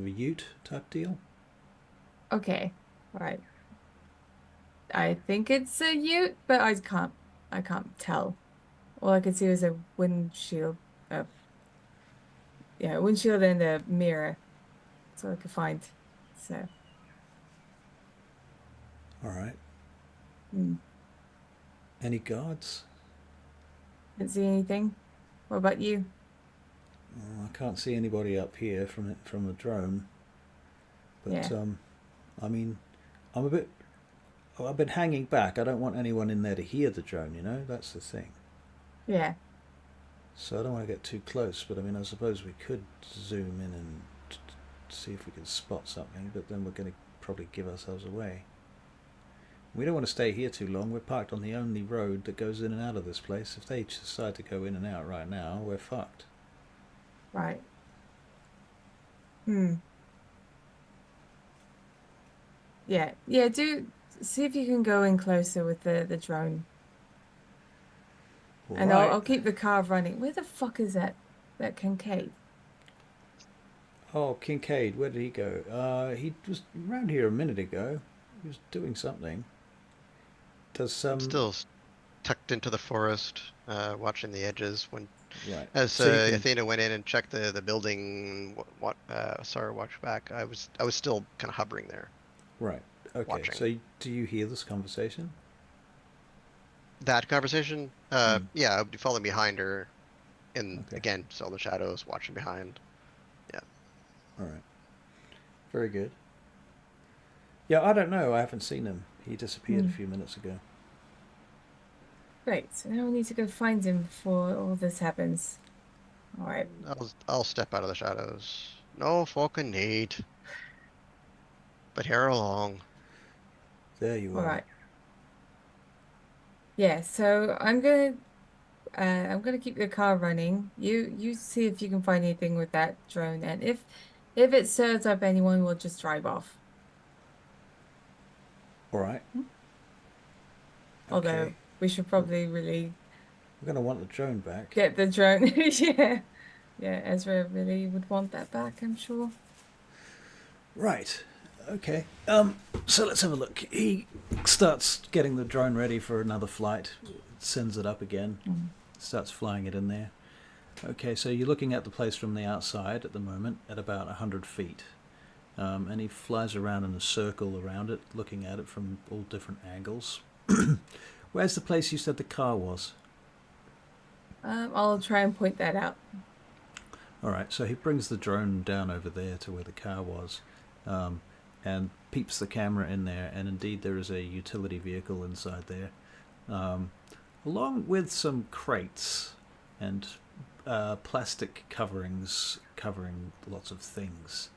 Ute type deal. Okay. All right. I think it's a Ute, but I can't tell. All I could see was a windshield. Uh, yeah, windshield and a mirror. That's all I could find. So, All right. mm, Any guards? didn't see anything. What about you? Oh, I can't see anybody up here from the drone. But Yeah. I mean, I'm a bit. I've been hanging back. I don't want anyone in there to hear the drone. You know, that's the thing. Yeah. So I don't want to get too close. But I mean, I suppose we could zoom in and see if we can spot something. But then we're going to probably give ourselves away. We don't want to stay here too long. We're parked on the only road that goes in and out of this place. If they decide to go in and out right now, we're fucked. Right. Hmm. Yeah. Yeah, do see if you can go in closer with the drone. And Right. I'll keep the car running. Where the fuck is that Kincaid? Oh, Kincaid, where did he go? He was around here a minute ago. He was doing something. Does I'm still tucked into the forest, watching the edges when, right. as So you can, Athena went in and checked the building. Saw her watch back. I was still kind of hovering there, right. Okay. watching So do you hear this conversation? that conversation. Hmm. Yeah, I'd be following behind her, and Okay. again, still in the shadows, watching behind. Yeah. All right. Very good. Yeah, I don't know. I haven't seen him. He disappeared a Hmm. few minutes ago. Great. So now we need to go find him before all this happens. All right. I'll step out of the shadows. No fucking need. But here along. There you All are. right. Yeah, so I'm gonna keep the car running. You see if you can find anything with that drone, and if it stirs up anyone, we'll just drive off. All right. Although Okay. we should probably really We're gonna want the drone back. get the drone. Yeah. Yeah, Ezra really would want that back, I'm sure. Right. Okay. So let's have a look. He starts getting the drone ready for another flight. Sends it up again. Mm. Starts flying it in there. Okay, so you're looking at the place from the outside at the moment at about 100 feet. and he flies around in a circle around it, looking at it from all different angles. Where's the place you said the car was? I'll try and point that out. Alright, so he brings the drone down over there to where the car was, and peeps the camera in there, and indeed there is a utility vehicle inside there, along with some crates and plastic coverings covering lots of things.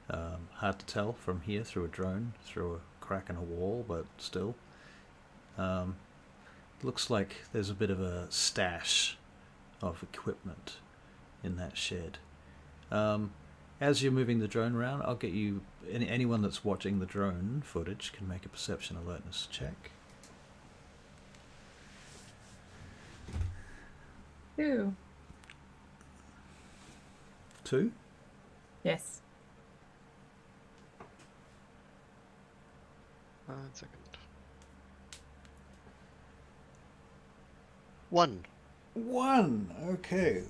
Hard to tell from here through a drone, through a crack in a wall, but still. Looks like there's a bit of a stash of equipment in that shed. As you're moving the drone around, I'll get you... anyone that's watching the drone footage can make a perception alertness check. 2. 2? Yes. 1 second. 1. 1. Okay.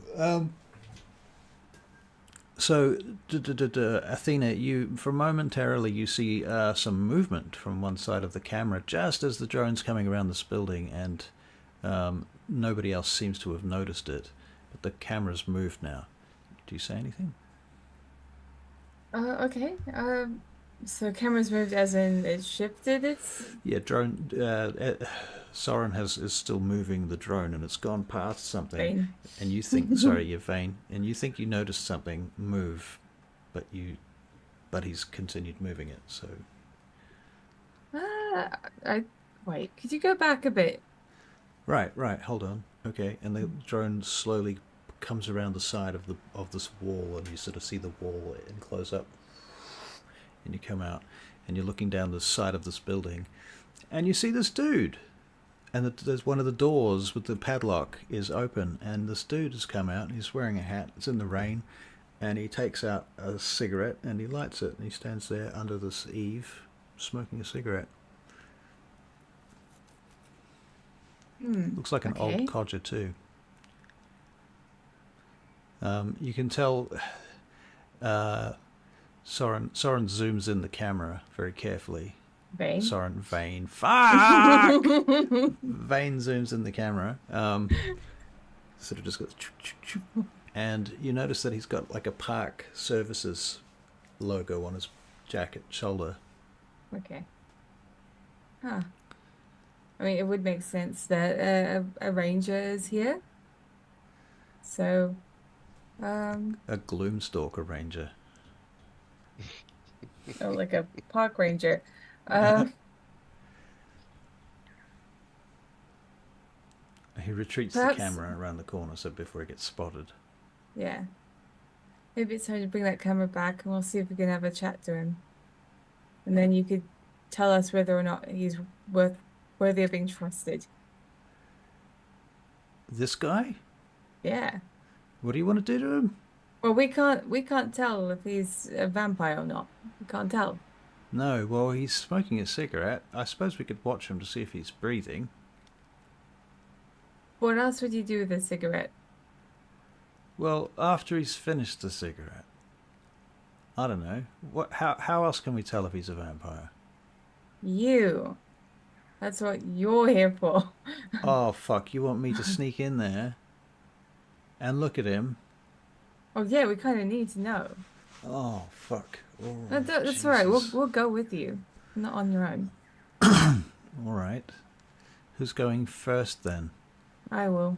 So, Athena, you for momentarily you see some movement from one side of the camera, just as the drone's coming around this building, and nobody else seems to have noticed it. But the camera's moved now. Do you say anything? Okay. So camera's moved as in it shifted its... Yeah, drone. Soren is still moving the drone, and it's gone past something. Vane. And you think, sorry, you're vain, and you think you noticed something move, but he's continued moving it. So. Wait. Could you go back a bit? Right. Hold on. Okay, and the drone slowly comes around the side of this wall, and you sort of see the wall and close up, and you come out, and you're looking down the side of this building, and you see this dude. And there's one of the doors with the padlock is open, and this dude has come out, and he's wearing a hat, it's in the rain, and he takes out a cigarette, and he lights it, and he stands there under this eave, smoking a cigarette. Looks like an old codger too. You can tell Soren zooms in the camera very carefully. Vane. Vane. Fuck! Vane zooms in the camera. Sort of just goes... And you notice that he's got like a Park Services logo on his jacket shoulder. Okay. Huh. I mean, it would make sense that a ranger is here. So, A Gloomstalker ranger. oh, like a park ranger. He retreats Perhaps... the camera around the corner so before he gets spotted. Yeah. Maybe it's time to bring that camera back, and we'll see if we can have a chat to him. And then you could tell us whether or not he's worthy of being trusted. This guy? Yeah. What do you want to do to him? Well, we can't tell if he's a vampire or not. We can't tell. No, well, he's smoking a cigarette. I suppose we could watch him to see if he's breathing. What else would you do with a cigarette? Well, after he's finished the cigarette. I don't know. How else can we tell if he's a vampire? You. That's what you're here for. Oh, fuck. You want me to sneak in there and look at him? Oh, yeah, we kind of need to know. Oh, fuck. Oh, that's all right. We'll go with you. Not on your own. All right. Who's going first then? I will.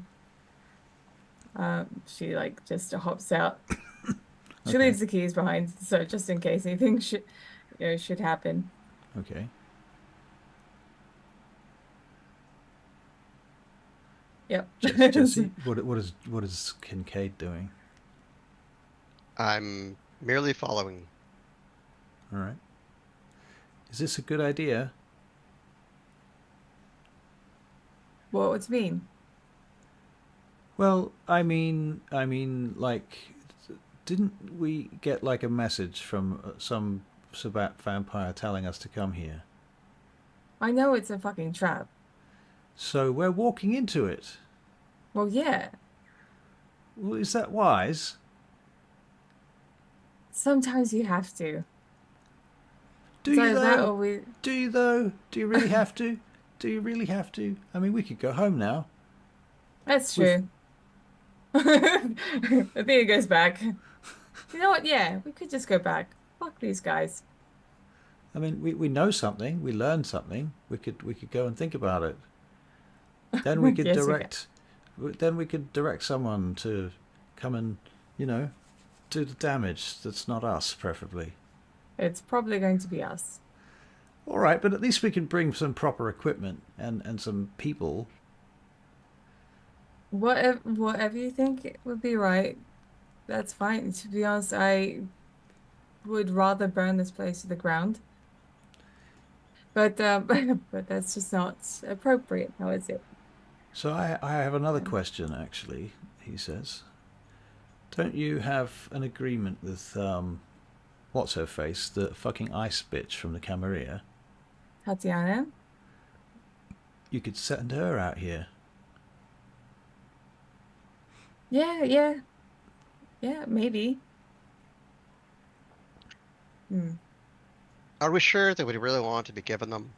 She like just hops out. She leaves the keys behind, so just in case anything should happen. Okay. Yep. Jesse, what is Kincaid doing? I'm merely following. All right. Is this a good idea? What do you mean? Well, I mean, like, didn't we get like a message from some Sabat vampire telling us to come here? I know it's a fucking trap. So we're walking into it. Well, yeah. Well, is that wise? Sometimes you have to. Do So you that though? or we Do you though? Do you really have to? Do you really have to? I mean, we could go home now. that's We've true. I think it goes back. You know what? Yeah, we could just go back. Fuck these guys. I mean, we know something. We learned something. We could go and think about it. Then we could Yes, we can. direct. Then we could direct someone to come and, you know, do the damage. That's not us, preferably. It's probably going to be us. All right, but at least we can bring some proper equipment and some people. Whatever you think would be right, that's fine. To be honest, I would rather burn this place to the ground. But but that's just not appropriate, now is it? So I have another Um, question, actually, he says. Don't you have an agreement with, what's her face, the fucking ice bitch from the Camarilla? Tatiana? You could send her out here. Yeah, yeah, yeah, maybe. Hmm. Are we sure that we really want to be giving them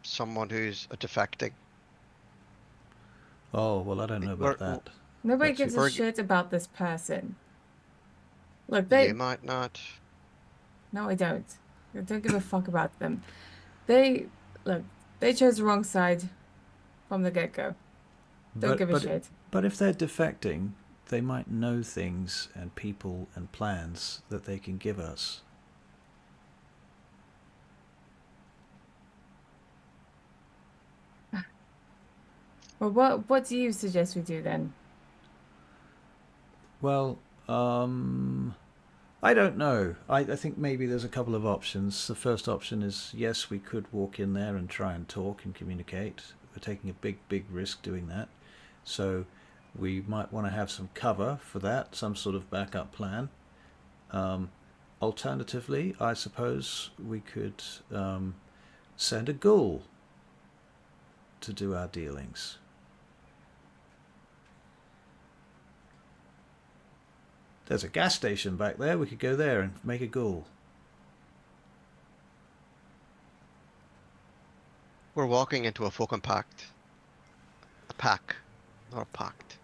someone who's a defecting? Oh, well, I don't know We're, about that. Nobody That's gives it. a we're, shit about this person. Look, you might not. no, I don't. I don't give a fuck about them. They, look, they chose the wrong side from the get-go. Don't But give a but shit. but if they're defecting, they might know things and people and plans that they can give us. Well, what do you suggest we do then? Well, I don't know. I think maybe there's a couple of options. The first option is yes, we could walk in there and try and talk and communicate. We're taking a big risk doing that. So we might want to have some cover for that, some sort of backup plan. Um, Alternatively, I suppose we could send a ghoul to do our dealings. There's a gas station back there. We could go there and make a ghoul. We're walking into a fucking pact. A pack, not a pact.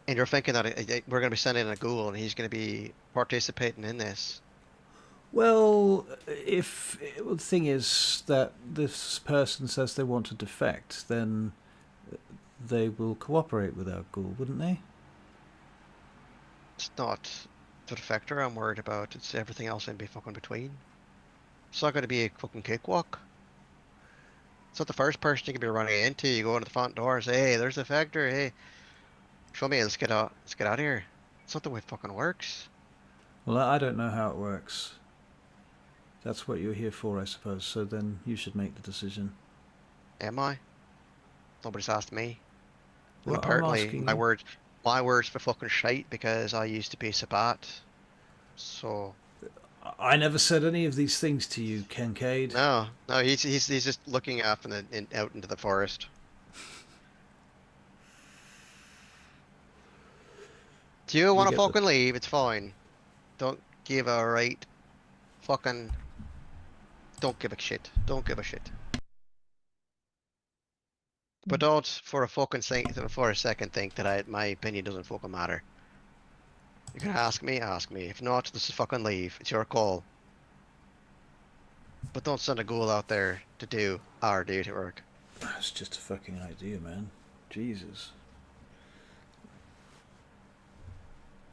And you're thinking that we're going to be sending in a ghoul and he's going to be participating in this. Well, if well, the thing is that this person says they want to defect, then they will cooperate with our ghoul, wouldn't they? It's not the defector I'm worried about. It's everything else in fucking between. It's not going to be a fucking cakewalk. It's not the first person you can be running into. You go into the front door and say, "Hey, there's a defector. Hey, show me. Let's get out. Let's get out of here." It's not the way it fucking works. Well, I don't know how it works. That's what you're here for, I suppose. So then you should make the decision. Am I? Nobody's asked me. And Well, I'm apparently, asking my you. words for fucking shite because I used to be Sabat. So I never said any of these things to you, Kincaid. no, he's just looking up out into the forest. Do you You want to get the fucking leave? It's fine. Don't give a right fucking. Don't give a shit. Don't give a shit. But don't for a second think that my opinion doesn't fucking matter. You can ask me, ask me. If not, this is fucking leave. It's your call. But don't send a ghoul out there to do our dirty work. That's just a fucking idea, man. Jesus.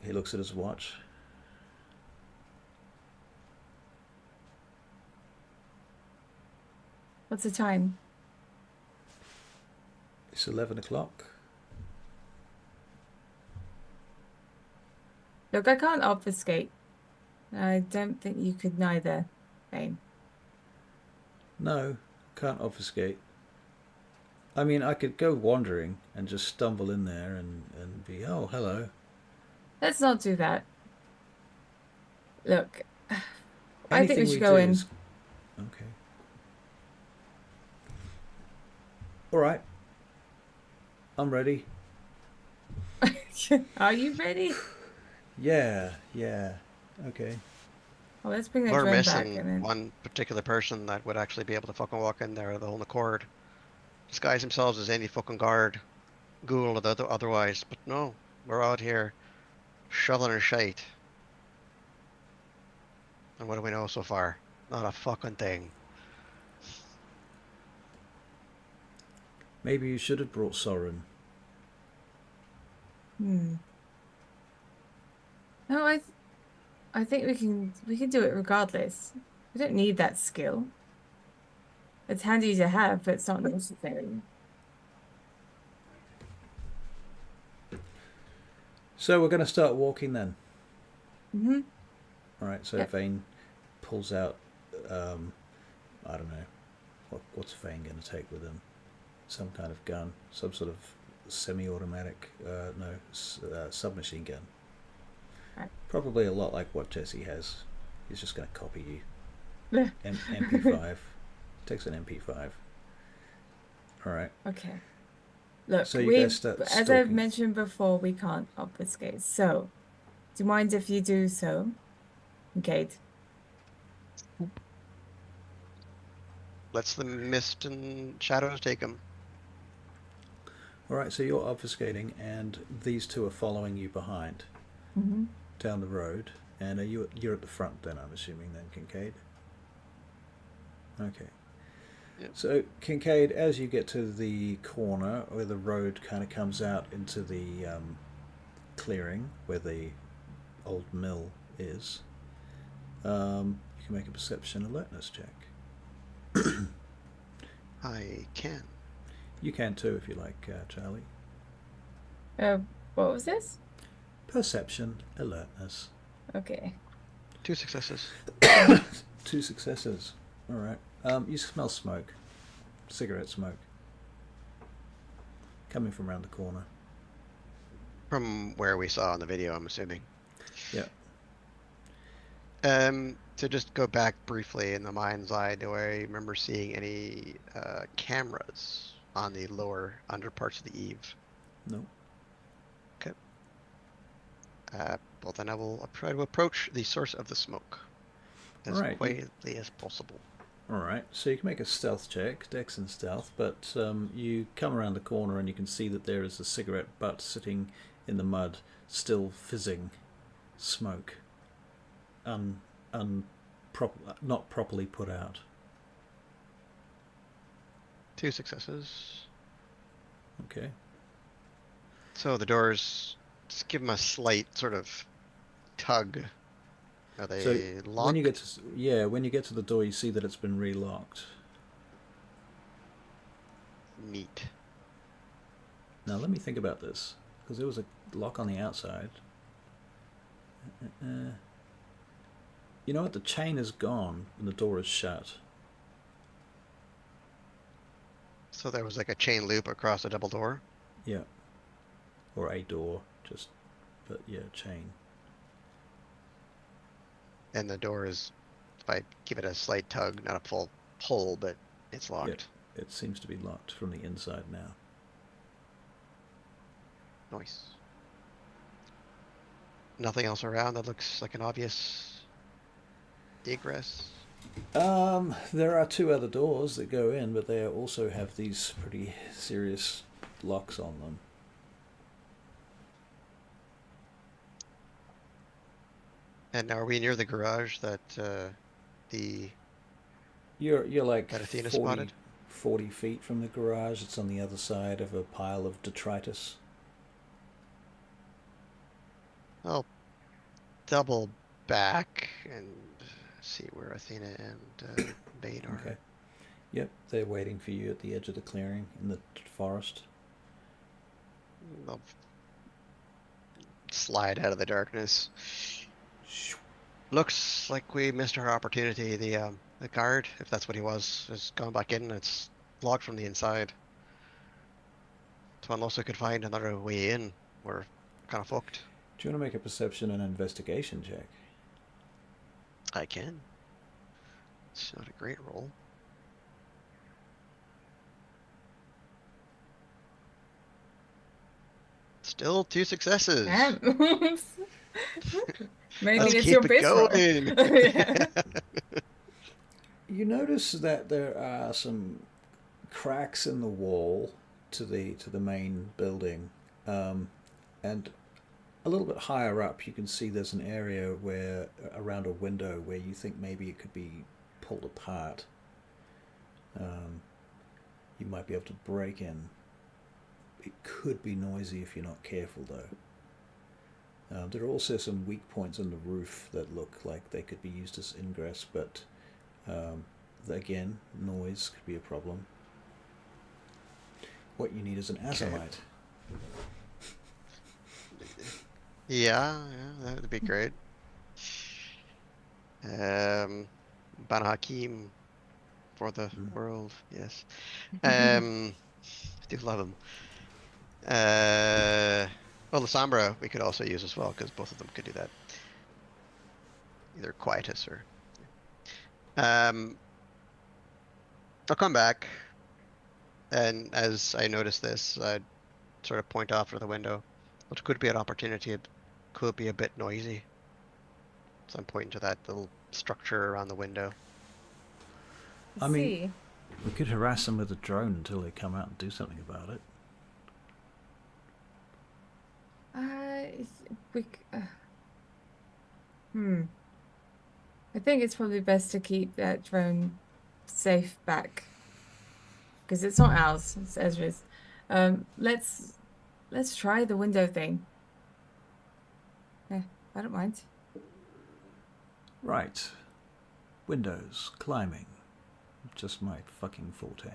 He looks at his watch. What's the time? It's 11 o'clock. Look, I can't obfuscate. I don't think you could neither, Bane. No, can't obfuscate. I mean, I could go wandering and just stumble in there and be, oh, hello. Let's not do that. Look, I think we Anything should go do in. is... Okay. All right. I'm ready. Are you ready? Yeah. Okay. Well, let's bring the We're drone back missing and then. one particular person that would actually be able to fucking walk in there of their own accord. Disguise themselves as any fucking guard, ghoul or otherwise, but no, we're out here shoveling our shite. And what do we know so far? Not a fucking thing. Maybe you should have brought Soren. No, I think we can do it regardless. We don't need that skill. It's handy to have, but it's not necessary. So we're going to start walking then. Mm-hmm. All right. So Yep. Vane pulls out. I don't know. What's Vane going to take with him? Some kind of gun, some sort of semi-automatic. Submachine gun. Right. Probably a lot like what Jesse has. He's just going to copy you. MP5. Takes an MP5. All right. Okay. Look, So you guys start as I've stalking. mentioned before, we can't obfuscate. So, do you mind if you do so, Kate? Let's the mist and shadows take him. All right. So you're obfuscating, and these two are following you behind Mm-hmm. down the road. And you're at the front then, I'm assuming then, Kincaid. Okay. Yep. So Kincaid, as you get to the corner where the road kind of comes out into the clearing where the old mill is, you can make a perception alertness check. I can. You can too if you like, Charlie. What was this? Perception alertness. Okay. 2 successes. 2 successes. All right. You smell smoke, cigarette smoke, coming from around the corner. From where we saw in the video, I'm assuming. Yeah. To just go back briefly in the mind's eye, do I remember seeing any cameras on the lower under parts of the eave? No. Okay. Well, then I will try to approach the source of the smoke as Alright. quietly as possible. All right. So you can make a stealth check, Dex and stealth, but you come around the corner and you can see that there is a cigarette butt sitting in the mud, still fizzing smoke, not properly put out. 2 successes. Okay. So the doors, just give them a slight sort of tug. Are they So locked? when you get to the door, you see that it's been relocked. Neat. Now let me think about this, because there was a lock on the outside. You know what? The chain is gone and the door is shut. So there was like a chain loop across a double door. Yeah. Or a door, but yeah, chain. And the door is, if I give it a slight tug, not a full pull, but it's locked. Yeah, it seems to be locked from the inside now. Nice. Nothing else around that looks like an obvious egress. There are 2 other doors that go in, but they also have these pretty serious locks on them. And are we near the garage that You're like that Athena 40, spotted? 40 feet from the garage. It's on the other side of a pile of detritus. I'll double back and see where Athena and Bane are. Okay. Yep, they're waiting for you at the edge of the clearing in the forest. I'll slide out of the darkness. Looks like we missed our opportunity. The guard, if that's what he was, has gone back in. It's locked from the inside. So unless we could find another way in, we're kind of fucked. Do you want to make a perception and investigation check? I can. It's not a great roll. Still 2 successes. Maybe Let's it's keep your it best roll. going. Yeah. You notice that there are some cracks in the wall to the main building, and a little bit higher up, you can see there's an area where around a window where you think maybe it could be pulled apart. You might be able to break in. It could be noisy if you're not careful, though. There are also some weak points on the roof that look like they could be used as ingress, but again, noise could be a problem. What you need is an azomite. Yeah, that would be great. Ban Hakim for the world, yes. I do love him. Well, the Sombra we could also use as well, because both of them could do that. Either Quietus or... I'll come back, and as I notice this, I'd sort of point off to the window, which could be an opportunity. It could be a bit noisy. So I'm pointing to that little structure around the window. I mean, we could harass them with a drone until they come out and do something about it. I think it's probably best to keep that drone safe back, because it's not ours, it's Ezra's. Let's try the window thing. Yeah, I don't mind. Right. Windows, climbing. Just my fucking forte.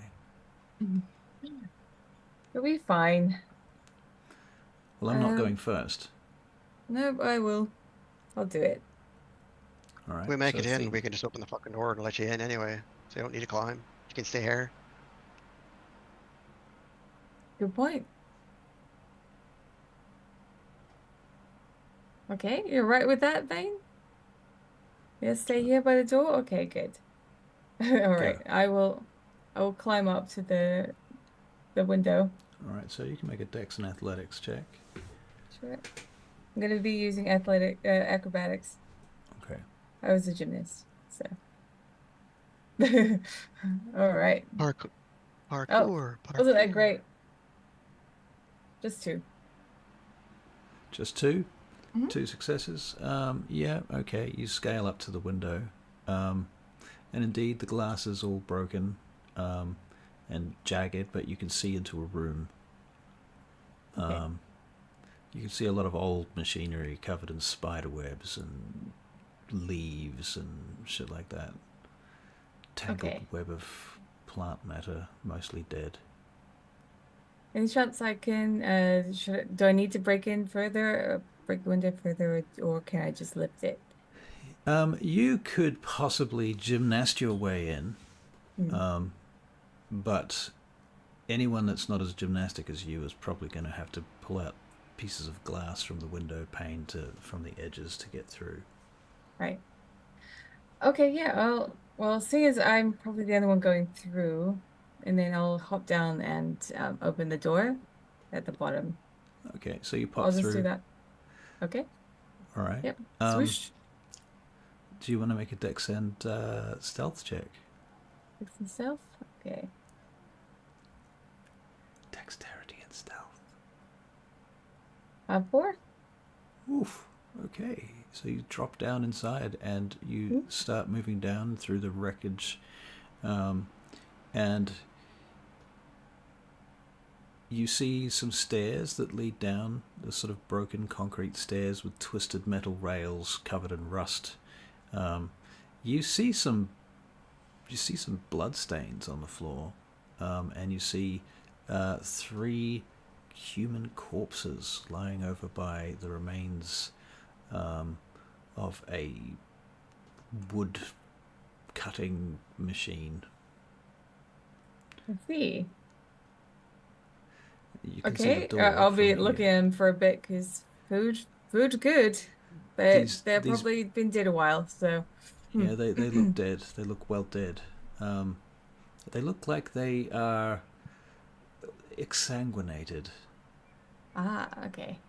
You'll be fine. Well, I'm not going first. No, I will. I'll do it. All right. If we make it in, we can just open the fucking door and let you in anyway. So you don't need to climb. You can stay here. Good point. Okay, you're right with that, Vane? Yeah, stay here by the door? Okay, good. All right, I will climb up to the window. All right, so you can make a Dex and Athletics check. Sure. I'm gonna be using acrobatics. Okay. I was a gymnast, so. All right. Parkour. Wasn't that great? Just 2. Just 2? Mm-hmm. 2 successes? Yeah, okay. You scale up to the window. And indeed, the glass is all broken and jagged, but you can see into a room. Okay. You can see a lot of old machinery covered in spider webs and leaves and shit like that. Tangled web of plant matter, mostly dead. Any chance I can, do I need to break in further, break the window further, or can I just lift it? You could possibly gymnast your way in, but anyone that's not as gymnastic as you is probably going to have to pull out pieces of glass from the window pane from the edges to get through. Right. Okay, yeah, well, seeing as I'm probably the only one going through, and then I'll hop down and open the door at the bottom. Okay, so you pop I'll through. just do that. Okay. All right. Yep. Swoosh. Do you want to make a Dex and stealth check? Dex and stealth? Okay. Dexterity and stealth. 4. Oof. Okay. So you drop down inside and you start moving down through the wreckage, and you see some stairs that lead down, the sort of broken concrete stairs with twisted metal rails covered in rust. You see some blood stains on the floor, and you see 3 human corpses lying over by the remains of a wood cutting machine. I see. You can see the Okay, door I'll be from looking here. in for a bit because food's good. They've probably been dead a while, so. Yeah, they look dead. They look well dead. They look like they are exsanguinated. Ah, okay.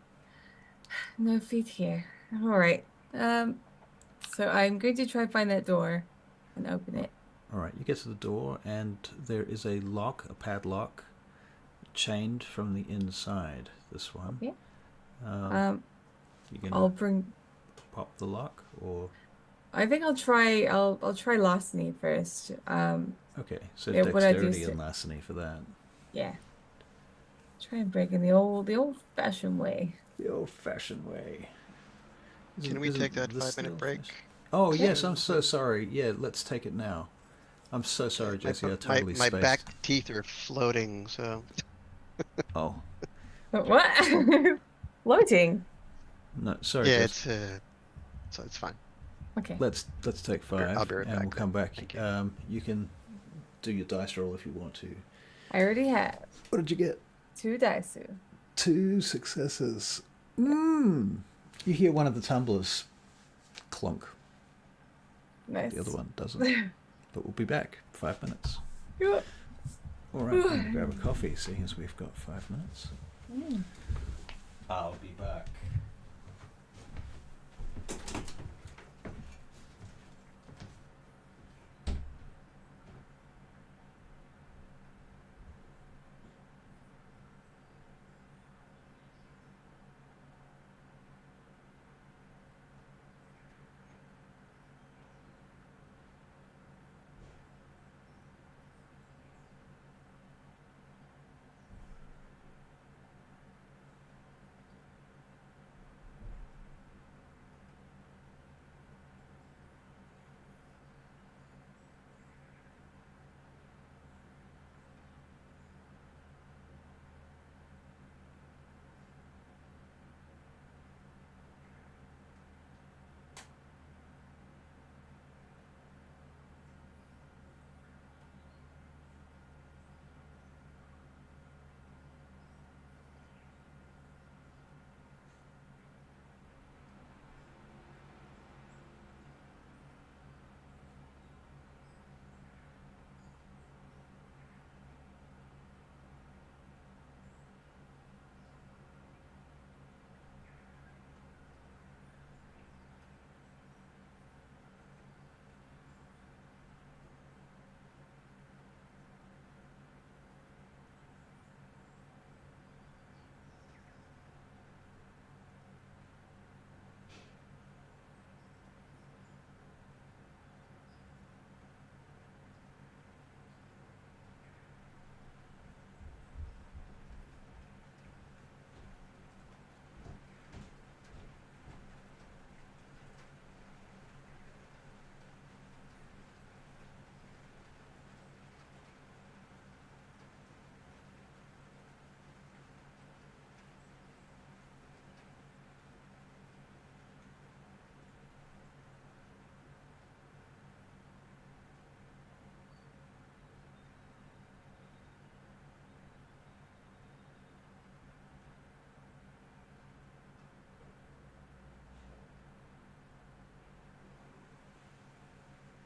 No feet here. All right. So I'm going to try find that door and open it. All right, you get to the door, and there is a lock, a padlock, chained from the inside. This one. Okay. You're I'll gonna bring. pop the lock, or I think I'll try. I'll try larceny first. okay, so Yeah, what I'd use dexterity to. and larceny for that. Yeah. Try and break in the old-fashioned way. The old-fashioned way. Can we take that this 5-minute the break? Oh Yeah. yes, I'm so sorry. Yeah, let's take it now. I'm so sorry, Jesse. I totally my spaced. back teeth are floating, so. Oh But what? Floating. no, sorry, Yeah, Jess. so it's fine. Okay. Let's take 5, I'll be right and back we'll come then. back. Thank you. You can do your dice roll if you want to. I already have What did you get? 2 dice. 2 successes. You hear one of the tumblers clunk. Nice. The other one doesn't. But we'll be back. 5 minutes. Yeah. All right, I'm going to grab a coffee, seeing as we've got 5 minutes. I'll be back.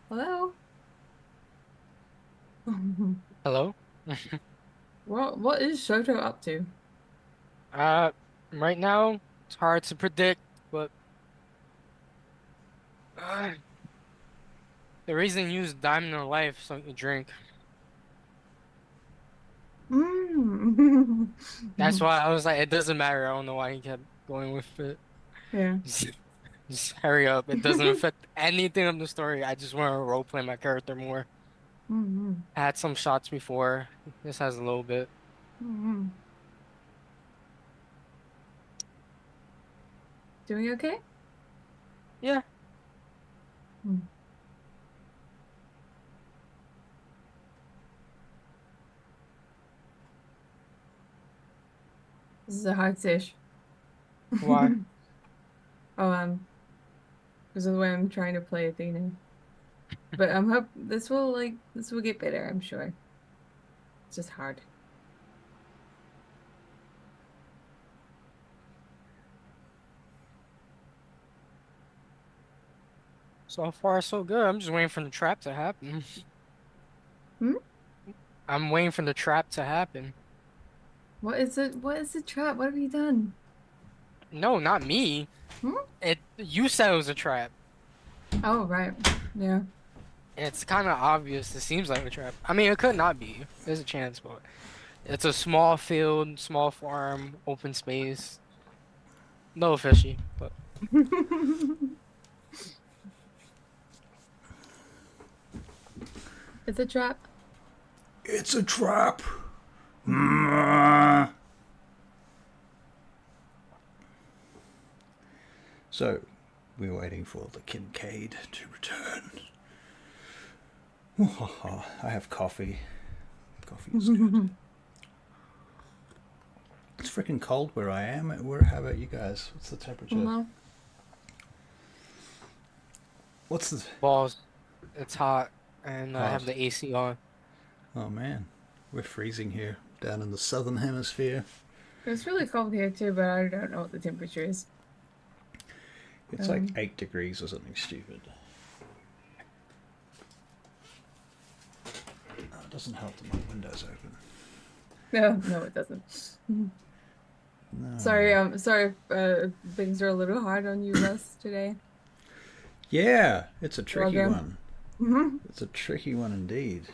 Hello? Hello? What is Shoto up to? Uh, right now, it's hard to predict, but uh, the reason you use Diamond in Life so you can drink. Mm. That's why I was like, it doesn't matter. I don't know why he kept going with it. Yeah. Just hurry up. It doesn't affect anything of the story. I just want to roleplay my character more. Mm-hmm. I had some shots before. This has a little bit. Mm-hmm. Doing okay? Yeah. Hmm. This is a hard fish. Why? Oh, because of the way I'm trying to play Athena. But I'm hope this will get better, I'm sure. It's just hard. So far, so good. I'm just waiting for the trap to happen. Hmm? I'm waiting for the trap to happen. What is it? What is the trap? What have you done? No, not me. Hmm? You said it was a trap. Oh, right. Yeah. It's kind of obvious. It seems like a trap. I mean, it could not be. There's a chance, but it's a small field, small farm, open space. No fishy, but It's a trap. It's a trap. Mm. So, we're waiting for the Kincaid to return. I have coffee. Coffee is good. It's freaking cold where I am. How about you guys? What's the temperature? Well, What's the... balls. It's hot, and I have Hot. the AC on. Oh man, we're freezing here down in the southern hemisphere. it's really cold here too, but I don't know what the temperature is. It's like 8 degrees or something stupid. Oh, it doesn't help that my window's open. No, it doesn't. No. Sorry, things are a little hard on you, Russ, today. Yeah, it's a tricky Welcome. one. It's a tricky one indeed.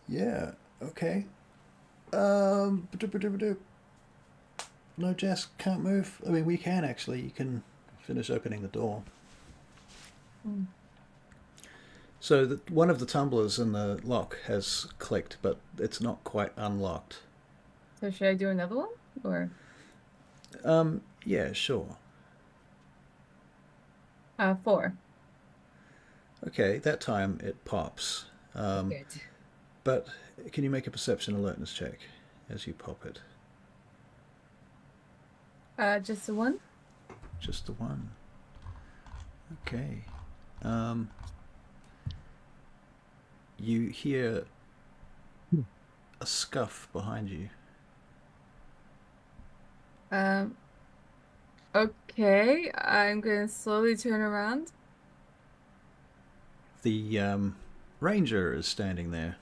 Yeah, okay. No, Jess, can't move. I mean, we can actually. You can finish opening the door. So one of the tumblers in the lock has clicked, but it's not quite unlocked. So should I do another one, or? Yeah, sure. 4. Okay, that time it pops. Good. But can you make a perception alertness check as you pop it? Just the one? Just the one. Okay. You hear a scuff behind you. Okay, I'm gonna slowly turn around. The ranger is standing there.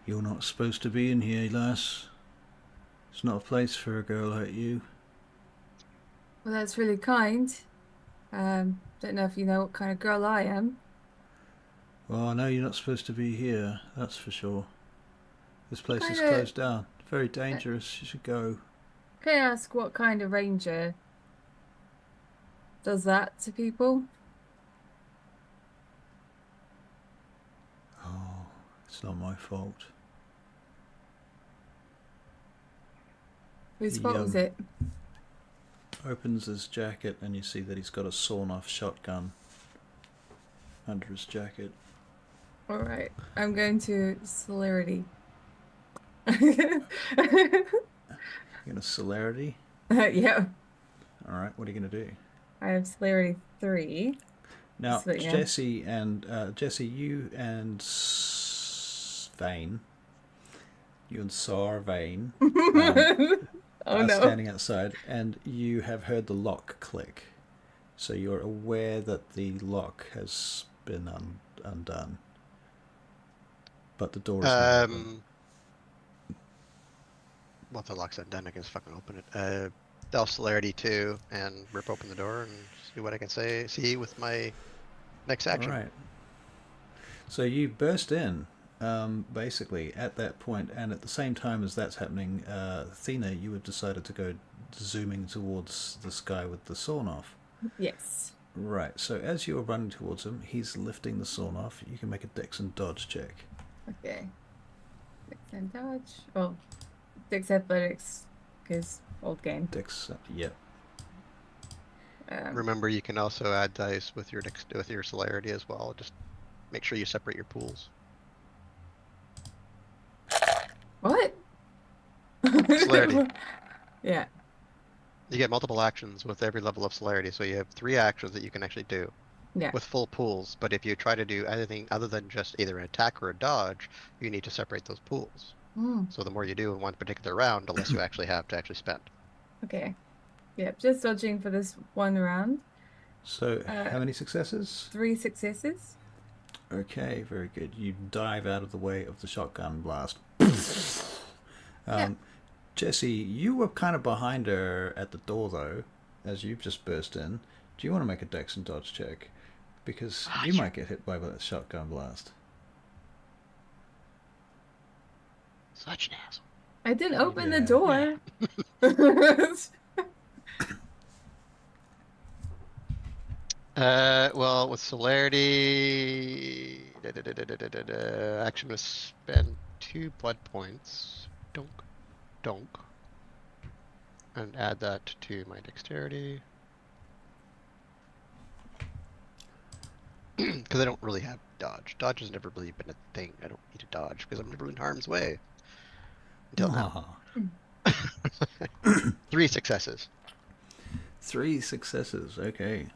You're not supposed to be in here, lass. It's not a place for a girl like you. Well, that's really kind. Don't know if you know what kind of girl I am. Well, I know you're not supposed to be here, that's for sure. This place is Kinda- closed down. Very dangerous. You should go. Can I ask what kind of ranger does that to people? Oh, it's not my fault. Whose He, fault was it? Opens his jacket and you see that he's got a sawn-off shotgun under his jacket. All right, I'm going to celerity. You're gonna celerity? Yeah, Alright, what are you gonna do? I have celerity 3. Now, So, yeah. Jesse, you and Vane, you and Sar Vane, Oh are no. standing outside, and you have heard the lock click. So you're aware that the lock has been undone. But the door is not open. Well, if the lock's undone, I can just fucking open it. Delve celerity 2 and rip open the door and see what I can see with my next action. Alright. So you burst in, basically, at that point, and at the same time as that's happening, Athena, you had decided to go zooming towards this guy with the sawn-off. Yes. Right, so as you're running towards him, he's lifting the sawn-off. You can make a dex and dodge check. Okay. Dex and dodge. Oh, Dex athletics, because old game. Dex, yep. Remember, you can also add dice with your celerity as well. Just make sure you separate your pools. What? Celerity. Yeah. You get multiple actions with every level of celerity, so you have 3 actions that you can actually do Yeah. with full pools. But if you try to do anything other than just either an attack or a dodge, you need to separate those pools. Mm, So the more you do in one particular round, the less you actually have to actually spend. okay. Yep, just dodging for this one round. So, how many successes? 3 successes. Okay, very good. You dive out of the way of the shotgun blast. Yeah. Jesse, you were kind of behind her at the door, though, as you've just burst in. Do you want to make a dex and dodge check? Because you Sure. might get hit by a shotgun blast. Such an asshole. I didn't open the Yeah. door. Well, with celerity, actually, I'm gonna spend 2 blood points. Donk, donk, and add that to my dexterity. Because I don't really have dodge. Dodge has never really been a thing. I don't need to dodge because I'm never in harm's way. Until now. Ah. 3 successes. 3 successes. Okay.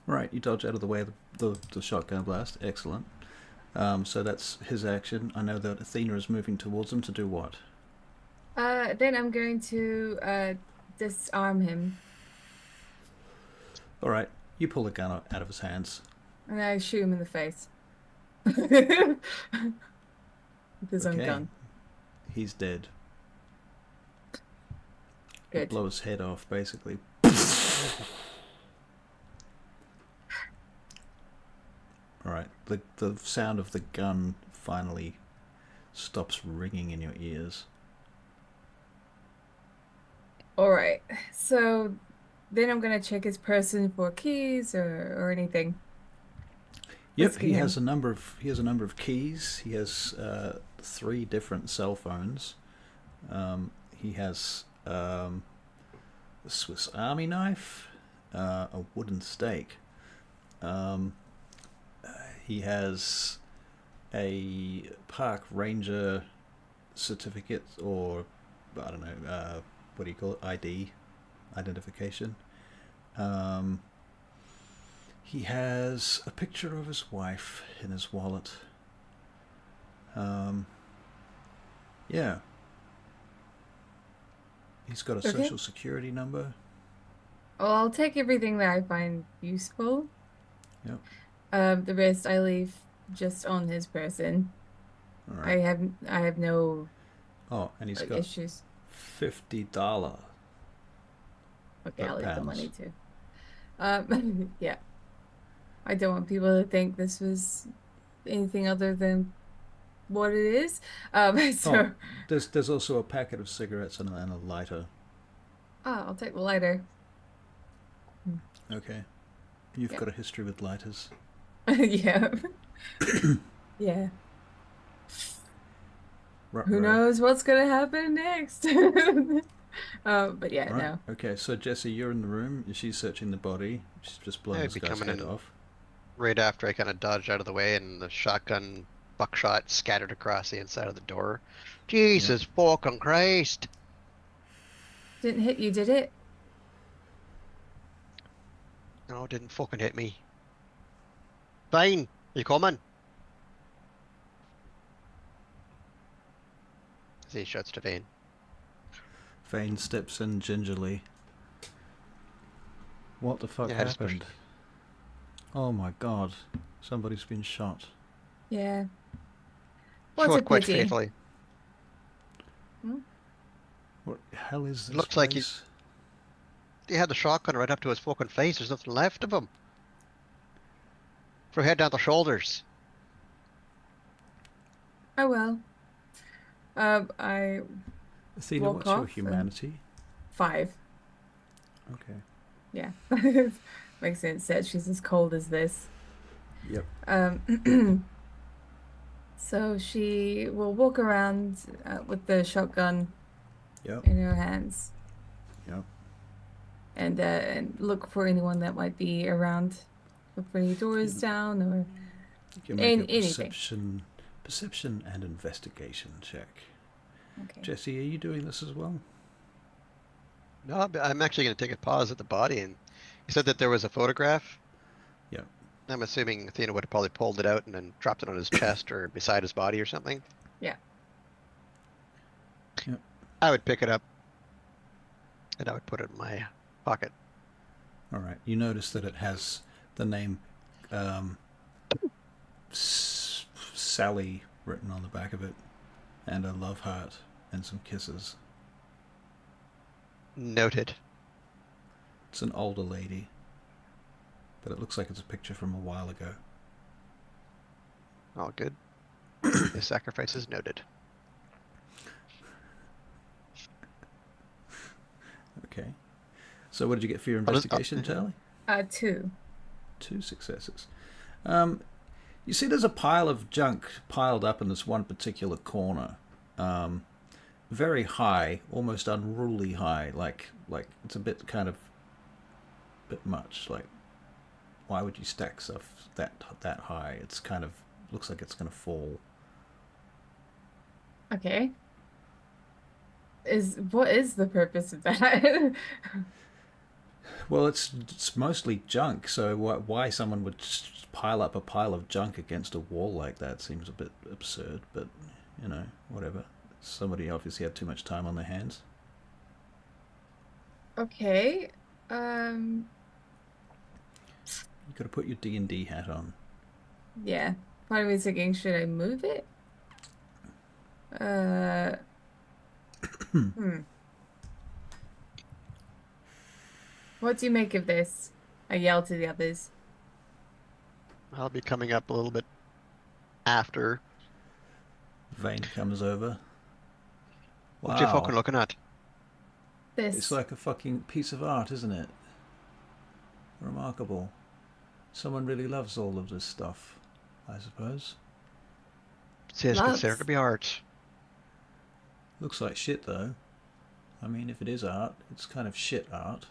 Right, you dodge out of the way of the shotgun blast. Excellent. So that's his action. I know that Athena is moving towards him to do what? Then I'm going to disarm him, All right, you pull the gun out of his hands. and I shoot him in the face with his own Okay. gun. He's dead. You Good. blow his head off, basically. All right, the sound of the gun finally stops ringing in your ears. All right. So then I'm gonna check his person for keys or anything. Yep, Let's he get has a number of keys. He has 3 different cell phones. He has a Swiss Army knife, a wooden stake. He has a park ranger certificate, or I don't know, what do you call it? ID, identification. He has a picture of his wife in his wallet. Yeah. He's got a Okay. social security number. Well, I'll take everything that I find useful. Yep. The rest I leave just on his person. All I right. have no Oh, and he's got issues. $50. Okay, I'll leave the pounds. money too. Yeah. I don't want people to think this was anything other than what it is. So There's also a packet of cigarettes and a lighter. I'll take the lighter. Okay. You've Yep. got a history with lighters. Yeah. Yeah. Right, Who knows what's gonna happen next? But yeah, Right. no. Okay, so Jesse, you're in the room. She's searching the body. She's just blown I'd this be guy's coming head in off. right after I kind of dodged out of the way and the shotgun buckshot scattered across the inside of the door. Jesus fucking Christ! Didn't hit you, did it? No, it didn't fucking hit me. Fine, you coming? As he shouts to Vane. Vane steps in gingerly. What the fuck Yeah, I just happened? Oh my god. Somebody's been shot. Yeah. What's Shot a quite pity? fatally. What the hell is this Looks like he- place? He had the shotgun right up to his fucking face. There's nothing left of him. From head down to shoulders. Oh well. I Athena, walk what's your off and- humanity? 5. Okay. Yeah. Makes sense that she's as cold as this. Yep. So she will walk around with the shotgun Yep. in her hands Yep. and look for anyone that might be around. Look for any doors down or You can make a anything. perception and investigation check. okay. Jesse, are you doing this as well? No, but I'm actually going to take a pause at the body. And he said that there was a photograph. Yeah. I'm assuming Athena would have probably pulled it out and then dropped it on his chest or beside his body or something. Yeah. Yep. I would pick it up and I would put it in my pocket. All right. You notice that it has the name Sally written on the back of it, and a love heart and some kisses. Noted. It's an older lady, but it looks like it's a picture from a while ago. All good. The sacrifice is noted. Okay. So what did you get for your investigation, Charlie? 2. 2 successes. You see there's a pile of junk piled up in this one particular corner. Very high, almost unruly high, like it's a bit much. Like, why would you stack stuff that high? It's kind of looks like it's going to fall. Okay. What is the purpose of that? Well, it's mostly junk, so why someone would pile up a pile of junk against a wall like that seems a bit absurd, but, you know, whatever. Somebody obviously had too much time on their hands. Okay. You got to put your D&D hat on. Yeah. Part of me thinking, should I move it? What do you make of this? I yell to the others. I'll be coming up a little bit after. Vane comes over. What you fucking looking at? This. It's like a fucking piece of art, isn't it? Remarkable. Someone really loves all of this stuff, I suppose. It's considered to be art. Looks like shit, though. I mean, if it is art, it's kind of shit art.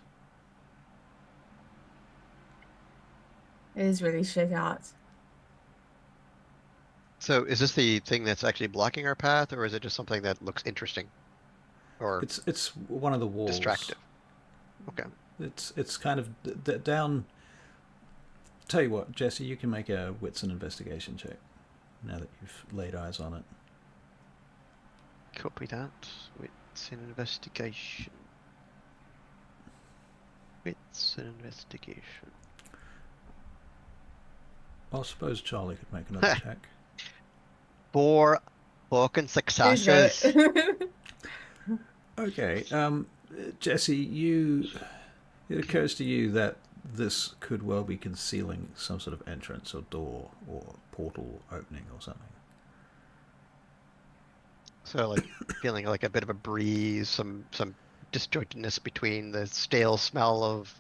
It is really shit art. So is this the thing that's actually blocking our path, or is it just something that looks interesting? Or it's one of the walls. distractive? Okay. It's kind of down. Tell you what, Jesse, you can make a wits and investigation check now that you've laid eyes on it. Copy that. Wits and investigation. Wits and investigation. I suppose Charlie could make another check. 4 fucking successes. Okay, Jesse, it occurs to you that this could well be concealing some sort of entrance or door or portal opening or something. So, like, feeling like a bit of a breeze, some disjointedness between the stale smell of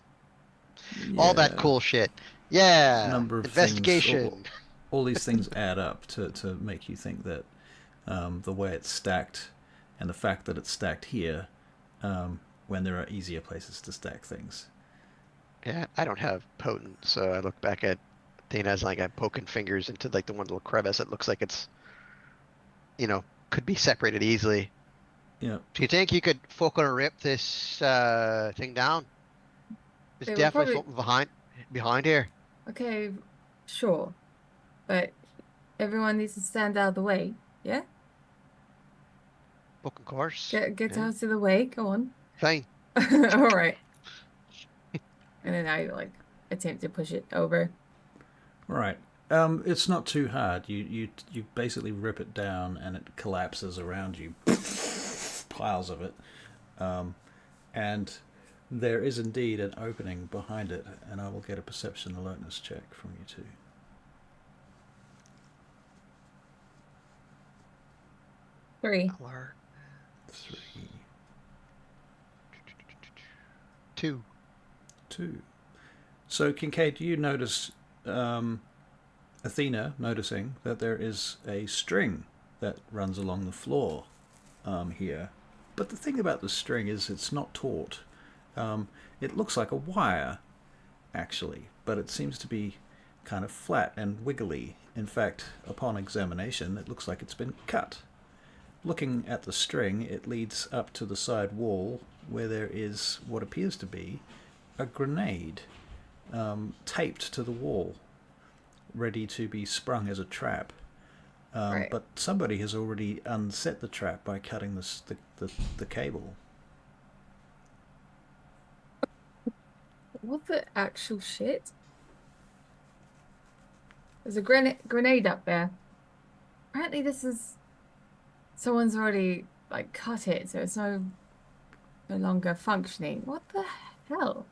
all that cool shit. Yeah, number of investigation. Things, all these things add up to make you think that the way it's stacked and the fact that it's stacked here when there are easier places to stack things. Yeah, I don't have potent, so I look back at Dana as like I'm poking fingers into like the one little crevice. It looks like it's, you know, could be separated easily. Yeah. Do you think you could fucking rip this thing down? There's They would definitely probably- something behind here. Okay, sure. But everyone needs to stand out of the way, yeah? Fucking course. Get Yeah. out of the way, go on. Fine. All right. And then I like attempt to push it over. Right. It's not too hard. You basically rip it down and it collapses around you. Piles of it. And there is indeed an opening behind it, and I will get a perception alertness check from you two. 3. 3. 2. 2. So, Kincaid, you notice Athena noticing that there is a string that runs along the floor here. But the thing about the string is it's not taut. It looks like a wire, actually, but it seems to be kind of flat and wiggly. In fact, upon examination, it looks like it's been cut. Looking at the string, it leads up to the side wall where there is what appears to be a grenade taped to the wall, ready to be sprung as a trap. Right. But somebody has already unset the trap by cutting the cable. What the actual shit? There's a grenade up there. apparently this is someone's already like cut it, so it's no longer functioning. What the hell?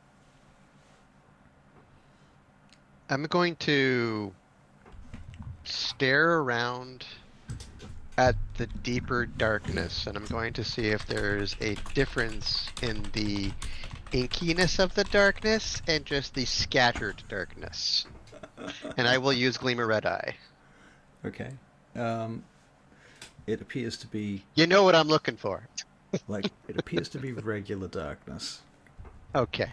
I'm going to stare around at the deeper darkness, and I'm going to see if there's a difference in the inkiness of the darkness and just the scattered darkness. And I will use Gleam of Red Eye. Okay. It appears to be You know what I'm looking for. like it appears to be regular darkness. Okay.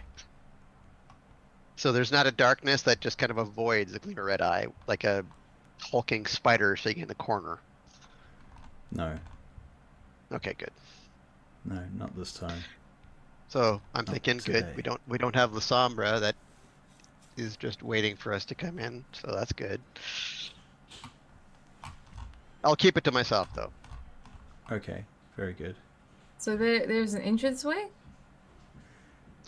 So there's not a darkness that just kind of avoids the Gleam of Red Eye, like a hulking spider sitting in the corner. No, Okay, good. no, not this time. So I'm Not thinking, good. today. We don't have La Sombra that is just waiting for us to come in, so that's good. I'll keep it to myself though. Okay, very good. So there's an entranceway?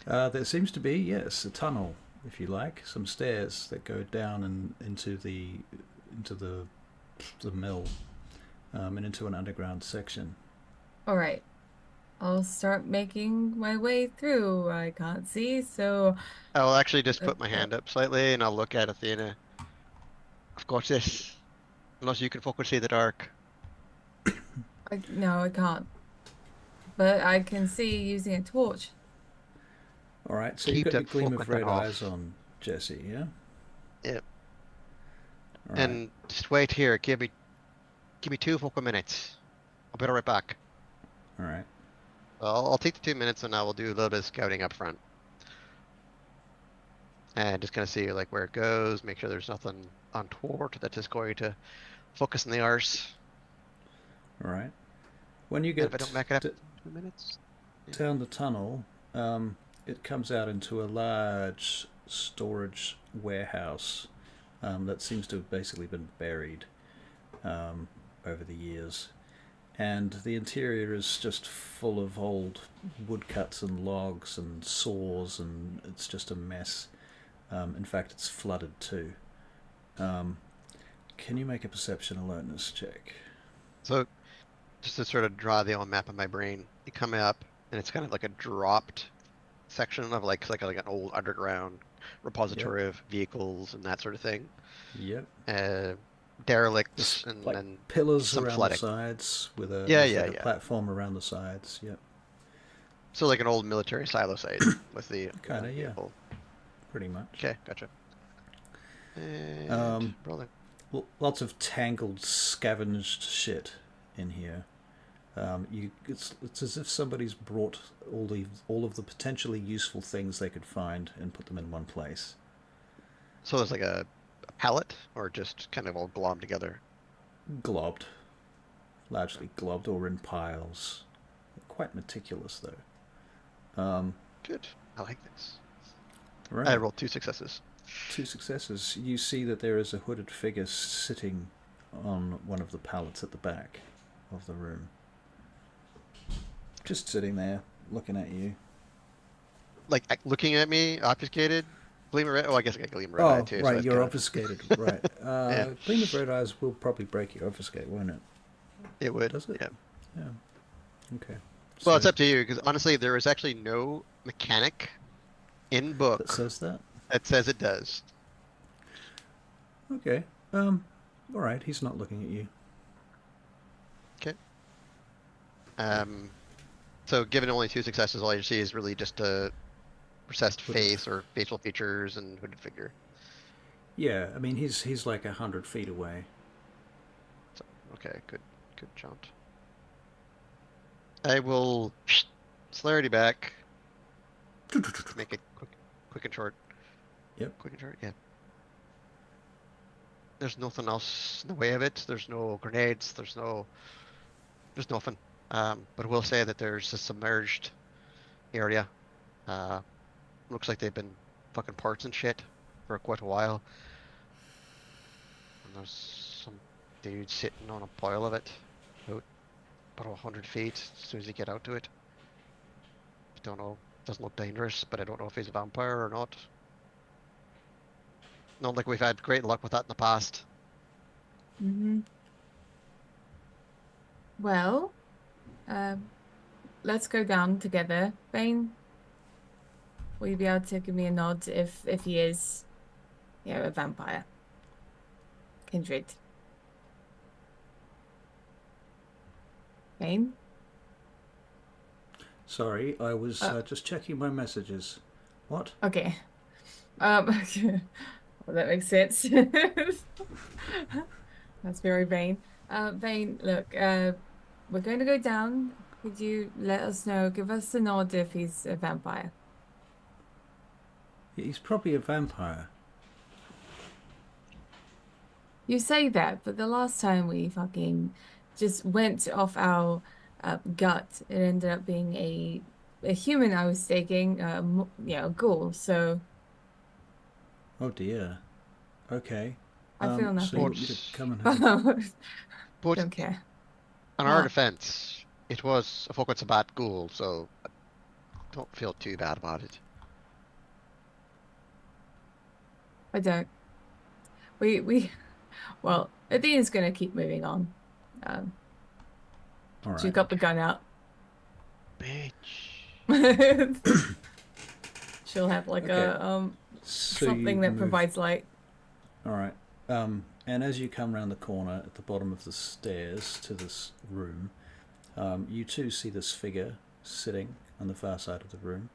There seems to be, yes, a tunnel, if you like, some stairs that go down and into the mill, and into an underground section. All right. I'll start making my way through. I can't see, so I'll actually just put my uh, hand up slightly and I'll look at Athena. I've got this. Unless you can focus see the dark. no, I can't. But I can see using a torch. All right, so Keep you've got your that gleam of fucking red off. eyes on Jesse, yeah? Yep. All right. And just wait here. Give me 2 fucking minutes. I'll be right back. All right. Well, I'll take the 2 minutes and I will do a little bit of scouting up front. And just kind of see like where it goes, make sure there's nothing untoward that is going to focus on the arse. All right. When you And get if I don't make it up in 2 minutes. down the tunnel, it comes out into a large storage warehouse that seems to have basically been buried over the years. And the interior is just full of old woodcuts and logs and saws, and it's just a mess. In fact, it's flooded too. Can you make a perception alertness check? So just to sort of draw the old map in my brain, you come up and it's kind of like a dropped section of like an old underground repository of vehicles and that sort of thing. Yep. Derelicts Just and like then pillars some around flooding. the sides with a Yeah, with yeah, like a yeah. platform around the sides. Yep. So like an old military silo site with the Kinda, yeah. vehicle. Pretty much. Okay, gotcha. And rolling. Lots of tangled, scavenged shit in here. It's as if somebody's brought all of the potentially useful things they could find and put them in one place. So there's like a pallet or just kind of all glommed together. Globbed, largely globbed or in piles. Quite meticulous though. Good. I like this. Right. I rolled 2 successes. 2 successes. You see that there is a hooded figure sitting on one of the pallets at the back of the room. Just sitting there, looking at you. Like looking at me, obfuscated. Gleam of red. Oh, I guess I got gleam of red eye too. Oh, so right, that's you're kinda- obfuscated. Right. Yeah. Gleam of red eyes will probably break your obfuscate, won't it? It would. Does it? Yeah. Yeah. Okay. Well, it's So up to you because honestly, there is actually no mechanic in book that says that. that says it does. Okay. All right. He's not looking at you. Okay. So given only 2 successes, all you see is really just a recessed face or facial features and hooded figure. Yeah. I mean, he's like 100 feet away. So, okay, good jaunt. I will celerity back. Make it quick and short. Yep. Quick and short, yeah. There's nothing else in the way of it. There's no grenades. There's nothing. But I will say that there's a submerged area. Looks like they've been fucking parts and shit for quite a while. And there's some dude sitting on a pile of it. About 100 feet as soon as you get out to it. Don't know. Doesn't look dangerous, but I don't know if he's a vampire or not. Not like we've had great luck with that in the past. Mm-hmm. Well, let's go down together. Bane, will you be able to give me a nod if he is, a vampire? Kindred. Bane? Sorry, I was just checking my messages. What? Okay. Well, that makes sense. That's very Bane. Bane, look, we're going to go down. Could you let us know, give us a nod if he's a vampire? He's probably a vampire. You say that, but the last time we fucking just went off our gut, it ended up being a human I was taking, a ghoul. So Oh dear. Okay. I feel So you nothing. want me to come and have But Don't care. on our What? defense, it was a Focus Sabat ghoul, so I don't feel too bad about it. I don't. Well, Athena's gonna keep moving on. all She's right. got the gun out. Bitch. She'll have like Okay. So something you that move. provides light. All right. And as you come round the corner at the bottom of the stairs to this room, you too see this figure sitting on the far side of the room.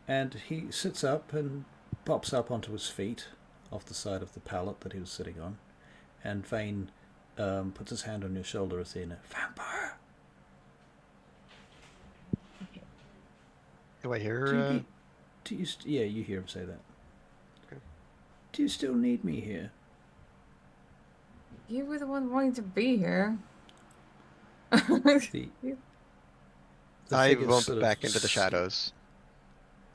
And he sits up and pops up onto his feet off the side of the pallet that he was sitting on. And Vane puts his hand on your shoulder, Athena. Vampire! Do I hear? Do you yeah, you hear him say that. Okay. Do you still need me here? You were the one wanting to be here. The I figure bump sort of back into the shadows.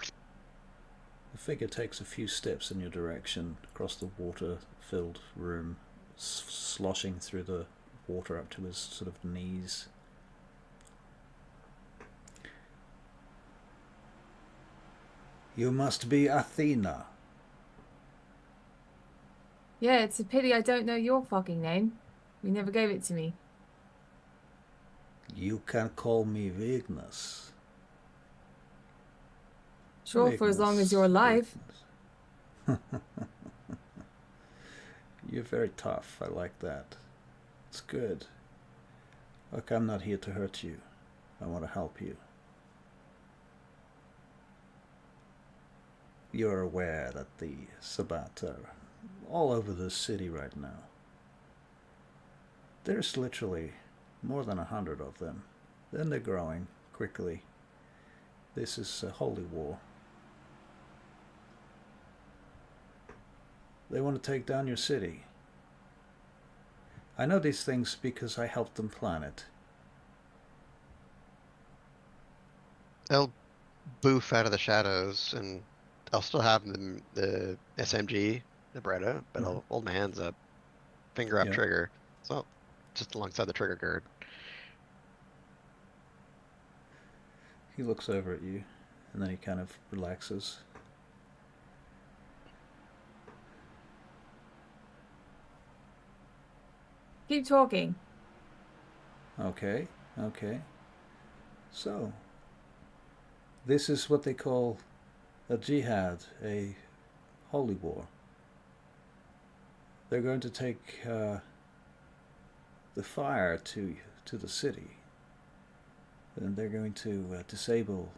The figure takes a few steps in your direction across the water-filled room, sloshing through the water up to his sort of knees. You must be Athena. Yeah, it's a pity I don't know your fucking name. You never gave it to me. You can call me Vignes. Sure, for as long as you're alive. Vignes. You're very tough. I like that. It's good. Look, I'm not here to hurt you. I want to help you. You're aware that the Sabbat are all over the city right now. There's literally more than 100 of them. Then they're growing quickly. This is a holy war. They want to take down your city. I know these things because I helped them plan it. I'll boof out of the shadows, and I'll still have the SMG, the Beretta, but I'll hold my hands up, finger up Yeah. trigger, so just alongside the trigger guard. He looks over at you, and then he kind of relaxes. Keep talking. Okay. So, this is what they call a jihad, a holy war. They're going to take the fire to the city, and they're going to disable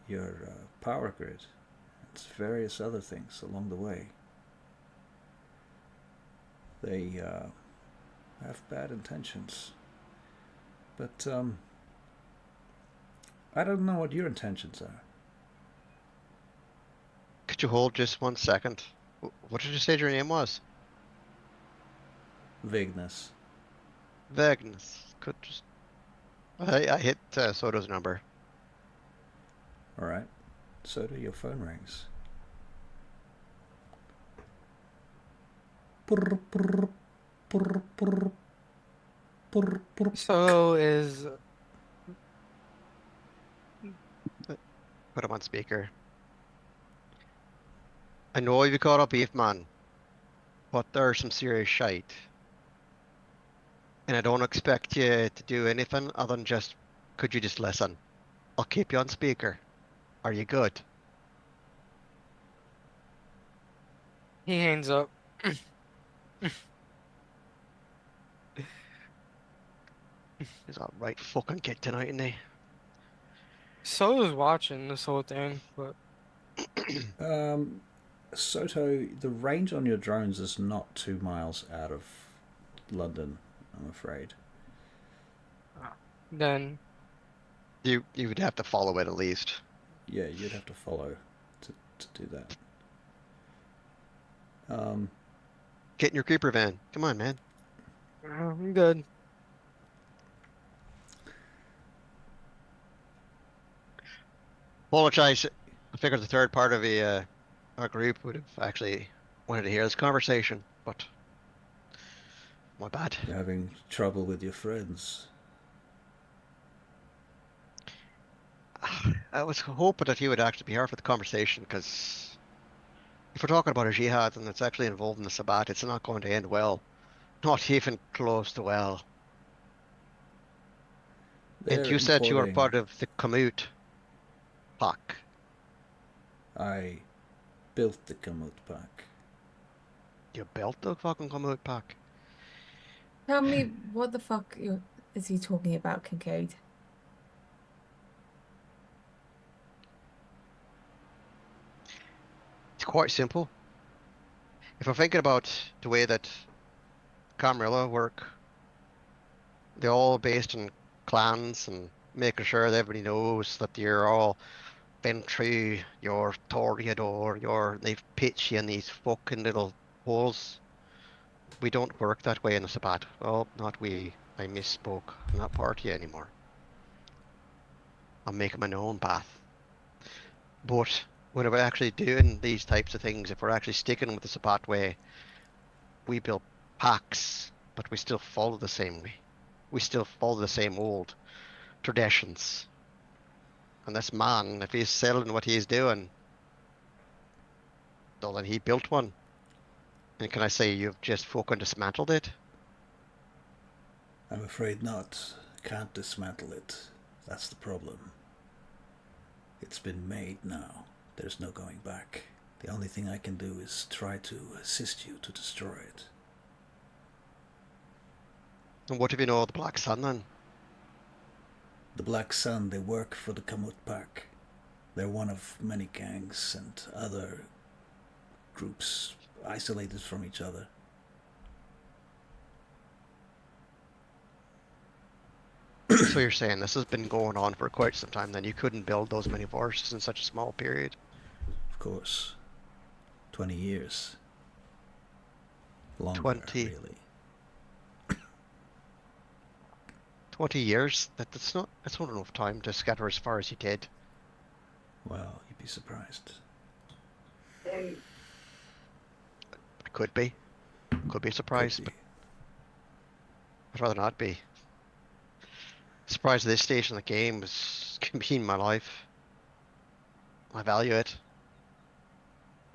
your power grid and various other things along the way. They have bad intentions. But I don't know what your intentions are. Could you hold just 1 second? What did you say your name was? Vagueness. Vagnus. Could just... I hit Soto's number. Alright. Soda, your phone rings. Purr, purr, purr, purr, purr, purr. So is Put him on speaker. I know you caught up beef, man, but there's some serious shite. And I don't expect you to do anything other than just, could you just listen? I'll keep you on speaker. Are you good? He hangs up. He's got right fucking gig tonight, isn't he? So was watching this whole thing, but Soto, the range on your drones is not 2 miles out of London, I'm afraid. then You would have to follow it at least. Yeah, you'd have to follow to do that. Get in your creeper van. Come on, man. I'm good. Apologize. I figured the third part of our group would have actually wanted to hear this conversation, but my bad. You're having trouble with your friends. I was hoping that he would actually be here for the conversation, because if we're talking about a jihad and it's actually involved in the Sabbat, it's not going to end well. Not even close to well. And They're you said you were importing- part of the Kamut pack. I built the Kamut pack. You built the fucking Kamut pack. Tell me, what the fuck is he talking about, Kincaid? It's quite simple. If we're thinking about the way that Camarilla work, they're all based in clans and making sure that everybody knows that you're all been through your toreador, they've pitched you in these fucking little holes. We don't work that way in the Sabbat. Well, not we. I misspoke. I'm not part of you anymore. I'm making my own path. But when we're actually doing these types of things, if we're actually sticking with the Sabbat way, we build packs, but we still follow the same way. We still follow the same old traditions. And this man, if he's selling what he's doing, well, then he built one. And can I say you've just fucking dismantled it? I'm afraid not. Can't dismantle it. That's the problem. It's been made now. There's no going back. The only thing I can do is try to assist you to destroy it. And what if you know the Black Sun then? The Black Sun, they work for the Kamut Pack. They're one of many gangs and other groups isolated from each other. So you're saying this has been going on for quite some time, then you couldn't build those many forces in such a small period? Of course. 20 years. Longer, 20. really. 20 years? That's not enough time to scatter as far as you did. Well, you'd be surprised. It could be. Could be a surprise, Could but be. I'd rather not be. Surprise at this stage in the game can be in my life. I value it.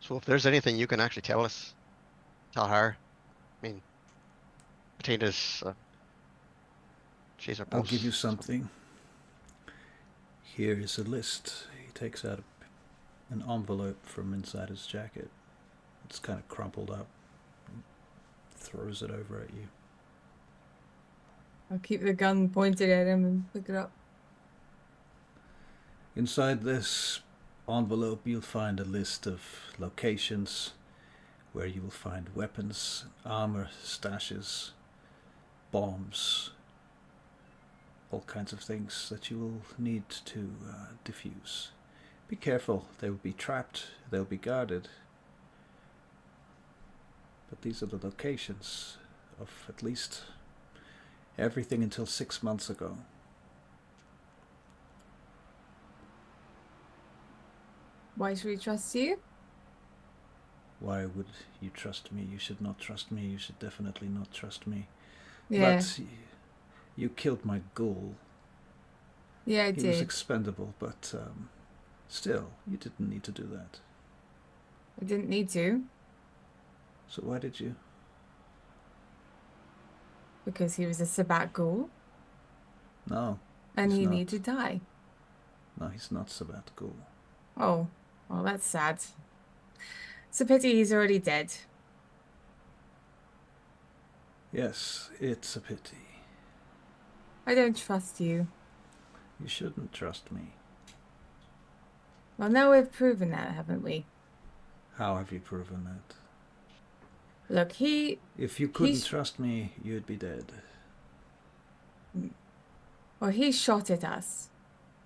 So if there's anything you can actually tell us, tell her. I mean, Martina's, she's our boss. I'll give you something. Here is a list. He takes out an envelope from inside his jacket. It's kind of crumpled up. Throws it over at you. I'll keep the gun pointed at him and pick it up. Inside this envelope, you'll find a list of locations where you will find weapons, armor, stashes, bombs, all kinds of things that you will need to defuse. Be careful, they will be trapped, they'll be guarded. But these are the locations of at least everything until 6 months ago. Why should we trust you? Why would you trust me? You should not trust me. You should definitely not trust me. Yeah. But you killed my ghoul. Yeah, I He was did. expendable, but still, you didn't need to do that. I didn't need to. So why did you? because he was a Sabbat ghoul No, and he's he not. needed to die. No, he's not sabbatical. Oh, well, that's sad. It's a pity he's already dead. Yes, it's a pity. I don't trust you. You shouldn't trust me. Well, now we've proven that, haven't we? How have you proven that? Look, If you couldn't trust me, you'd be dead. well, he shot at us.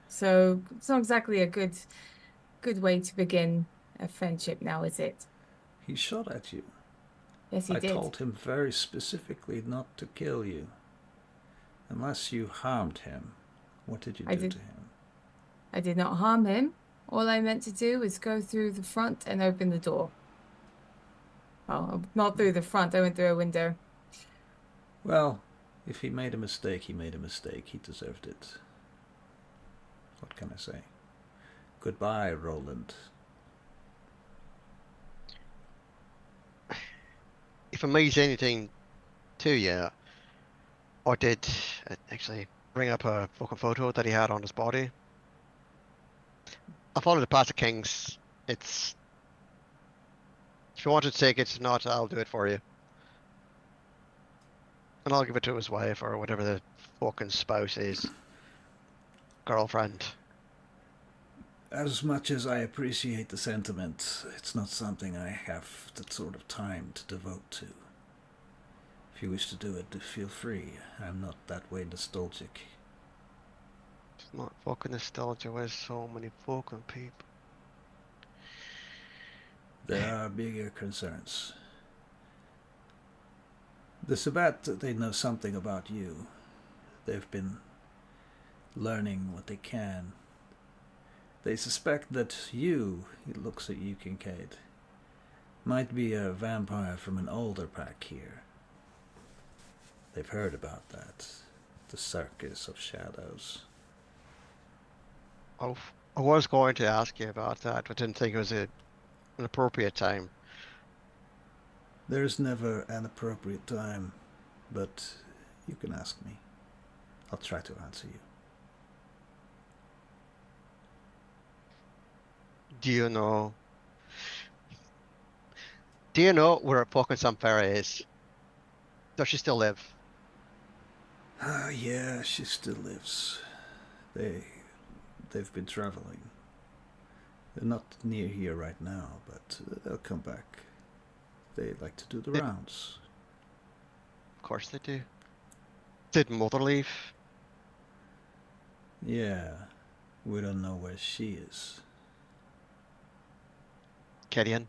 So it's not exactly a good way to begin a friendship now, is it? He shot at you. Yes, he I did. told him very specifically not to kill you. Unless you harmed him. What did you do to him? I did not harm him. All I meant to do was go through the front and open the door. Well, not through the front. I went through a window. Well, if he made a mistake, he made a mistake. He deserved it. What can I say? Goodbye, Roland. If it means anything to you, I did actually bring up a fucking photo that he had on his body. I followed the path of kings. It's... If you want to take it, if not, I'll do it for you. And I'll give it to his wife or whatever the fucking spouse is. Girlfriend. As much as I appreciate the sentiment, it's not something I have that sort of time to devote to. If you wish to do it, feel free. I'm not that way nostalgic. It's not fucking nostalgia with so many fucking people. There are bigger concerns. The Sabbat, they know something about you. They've been learning what they can. They suspect that you, it looks at you, Kincaid, might be a vampire from an older pack here. They've heard about that. The Circus of Shadows. Oh, I was going to ask you about that, but didn't think it was an appropriate time. There's never an appropriate time, but you can ask me. I'll try to answer you. Do you know where fucking Samphira is? Does she still live? Yeah, she still lives. They've been traveling. They're not near here right now, but they'll come back. They like to do the rounds. Of course they do. Did Mother leave? Yeah, we don't know where she is. Gideon?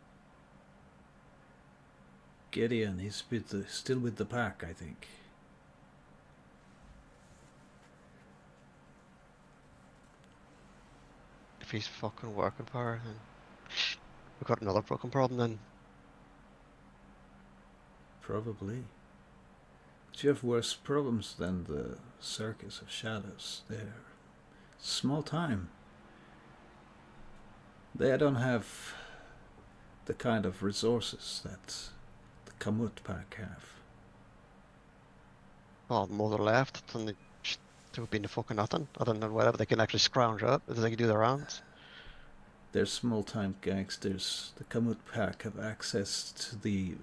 Gideon, he's still with the pack, I think. If he's fucking working for her, then we've got another fucking problem then. Probably. But you have worse problems than the Circus of Shadows. They're small time. They don't have the kind of resources that the Kamut pack have. Well, Mother left, and they would be no fucking nothing, other than whatever they can actually scrounge up, if they can do their rounds. They're small-time gangsters. The Kamut pack have access to the...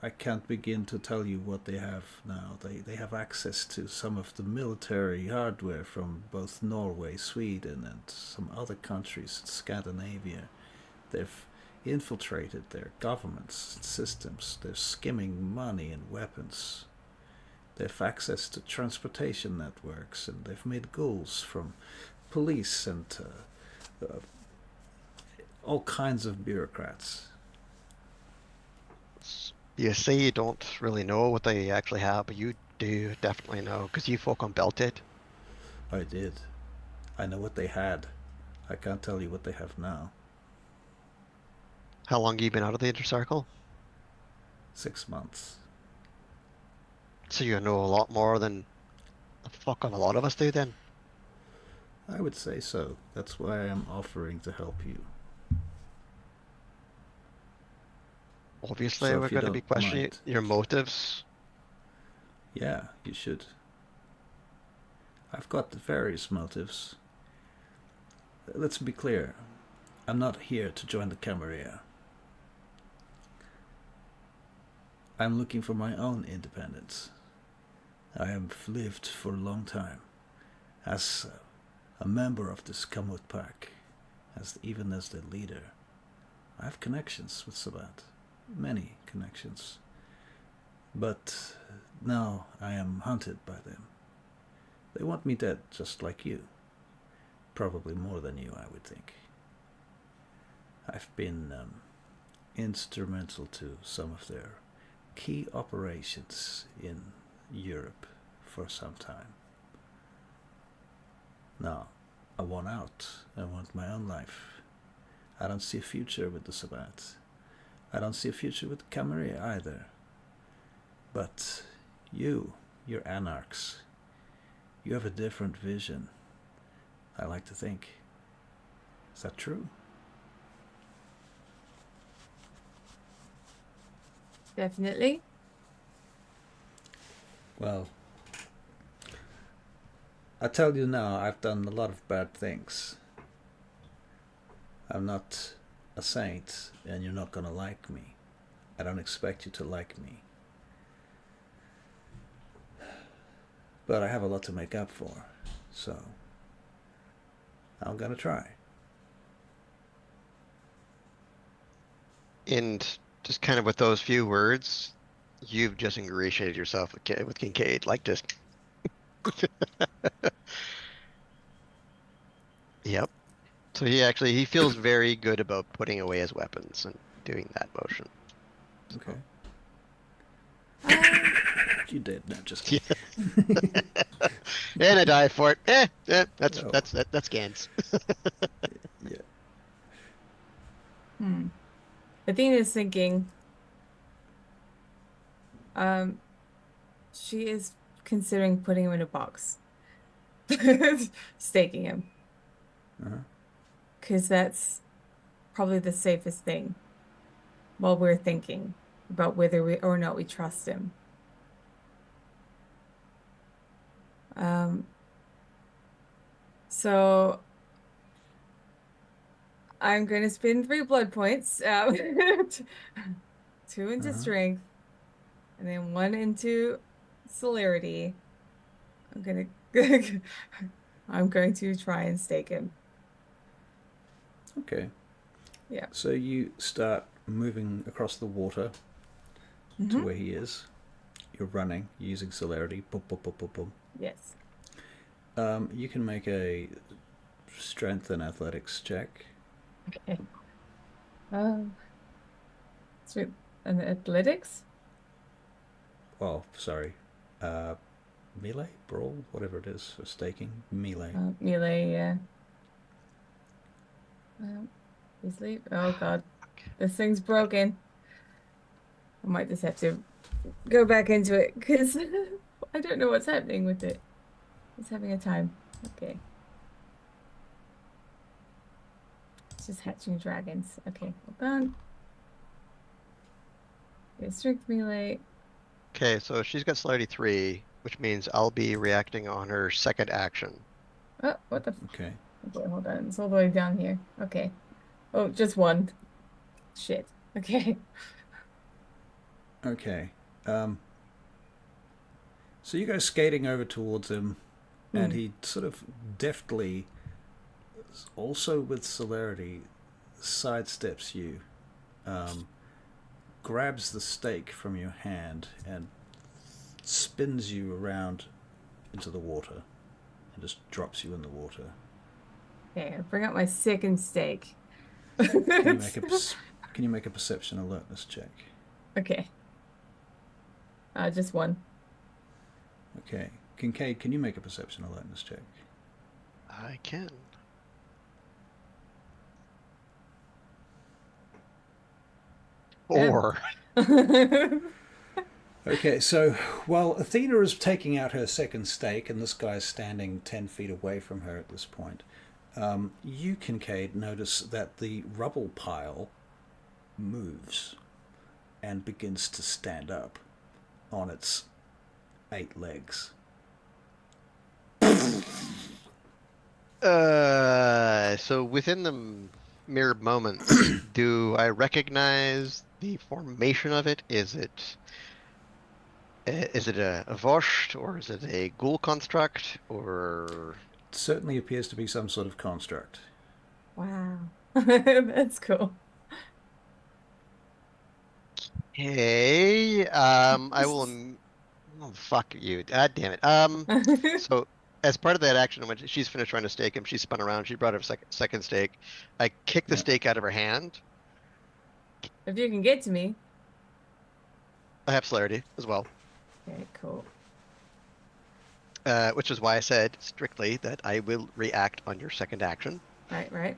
I can't begin to tell you what they have now. They have access to some of the military hardware from both Norway, Sweden, and some other countries in Scandinavia. They've infiltrated their governments and systems. They're skimming money and weapons. They have access to transportation networks, and they've made ghouls from police and all kinds of bureaucrats. You say you don't really know what they actually have, but you do definitely know, because you fucking built it. I did. I know what they had. I can't tell you what they have now. How long have you been out of the Inner Circle? 6 months. So you know a lot more than the fucking a lot of us do then? I would say so. That's why I'm offering to help you. Obviously, So we're if you going to be don't questioning mind. your motives. Yeah, you should. I've got various motives. Let's be clear. I'm not here to join the Camarilla. I'm looking for my own independence. I have lived for a long time as a member of this Kamut pack, even as the leader. I have connections with Sabat, many connections. But now I am hunted by them. They want me dead, just like you. Probably more than you, I would think. I've been instrumental to some of their key operations in Europe for some time. Now, I want out. I want my own life. I don't see a future with the Sabbat. I don't see a future with the Camarilla either. But you're anarchs. You have a different vision, I like to think. Is that true? Definitely. Well, I tell you now, I've done a lot of bad things. I'm not a saint, and you're not gonna like me. I don't expect you to like me. But I have a lot to make up for, so I'm gonna try. And just kind of with those few words, you've just ingratiated yourself with Kincaid, like just. Yep. So he feels very good about putting away his weapons and doing that motion. Okay. Um, You did, no, just kidding. And I die for it. That's Oh. that's Gans. Yeah. Athena's thinking, she is considering putting him in a box. Staking him. Uh-huh. Because that's probably the safest thing while we're thinking about whether or not we trust him. So I'm going to spend 3 blood points, 2 into strength, and then 1 into celerity. I'm going to try and stake him. Okay. Yeah. So you start moving across the water to where he is. You're running, using celerity. Boom, boom, boom, boom, boom. Yes. You can make a strength and athletics check. Okay. So, and athletics? Oh, sorry. Melee? Brawl? Whatever it is for staking. Melee. Melee, yeah. Easily. Oh god, this thing's broken. I might just have to go back into it because I don't know what's happening with it. It's having a time. Okay. It's just hatching dragons. Okay, hold on. Okay, strength melee. Okay, so she's got celerity 3, which means I'll be reacting on her second action. Oh, what the? Okay. Okay, hold on. It's all the way down here. Okay. Oh, just 1. Shit. Okay. Okay. So you go skating over towards him, and he sort of deftly, also with celerity, sidesteps you, grabs the stake from your hand, and spins you around into the water, and just drops you in the water. Okay, I'll bring out my second stake. Can you make a perception alertness check? Okay. Just 1. Okay. Kincaid, can you make a perception alertness check? I can. Or Okay, so while Athena is taking out her second stake, and this guy's standing 10 feet away from her at this point, you, Kincaid, notice that the rubble pile moves and begins to stand up on its 8 legs. So within the mirrored moments, do I recognize the formation of it? Is it a Vosh, or is it a ghoul construct, or It certainly appears to be some sort of construct. Wow. That's cool. hey? I will. Oh, fuck you! God damn it. So as part of that action, when she's finished trying to stake him, she spun around. She brought her second stake. I kicked the Yeah. stake out of her hand. If you can get to me. I have celerity as well. Okay, cool. Which is why I said strictly that I will react on your second action. Right.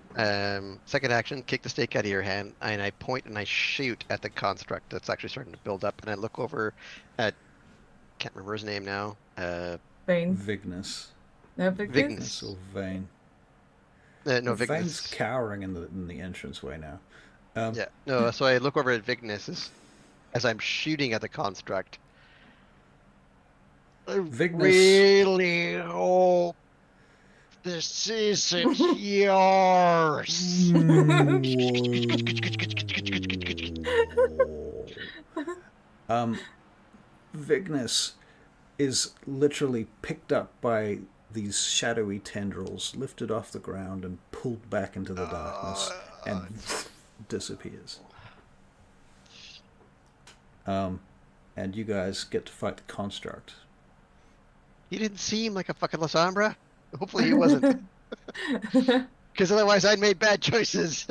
Second action, kick the stake out of your hand, and I point and I shoot at the construct that's actually starting to build up, and I look over at, can't remember his name now. Vane. Vignus. No, Victus? Vignis. Or Vane. No, Vane's Vignis. cowering in the entranceway now. Yeah, no, so I look over at Vignis as I'm shooting at the construct. I Vignis. really hope this isn't yours. Vignus is literally picked up by these shadowy tendrils, lifted off the ground and pulled back into the darkness, and disappears. And you guys get to fight the construct. He didn't seem like a fucking Lasombra. Hopefully he wasn't. Because otherwise I'd made bad choices.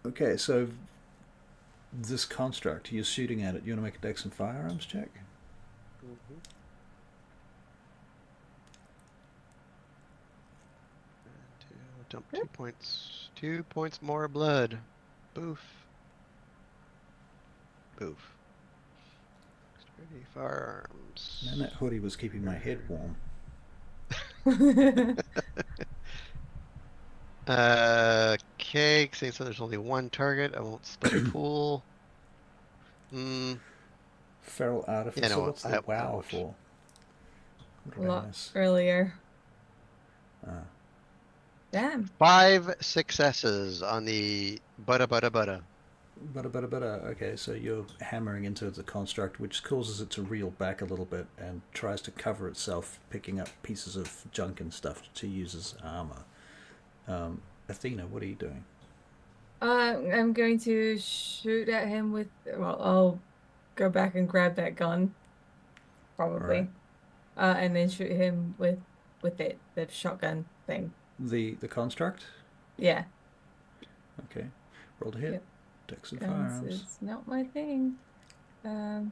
Okay, so this construct, you're shooting at it. You want to make a Dex and Firearms check? Dump 2 points. 2 points more blood. Boof. Boof. Sturdy firearms. Man, that hoodie was keeping my head warm. Okay, seeing so there's only one target, I won't split a pool. Feral Artificer, Yeah, no, what's I the WoW won't. for? What A did I lot miss? earlier. Ah. Damn. 5 successes on the butta. Okay, so you're hammering into the construct, which causes it to reel back a little bit and tries to cover itself, picking up pieces of junk and stuff to use as armor. Athena, what are you doing? I'm going to shoot at him with. Well, I'll go back and grab that gun, probably, and then shoot him with it, the shotgun thing. The construct? Yeah. Okay, roll to hit. Yep. Dex and Guns Firearms. is not my thing. 4.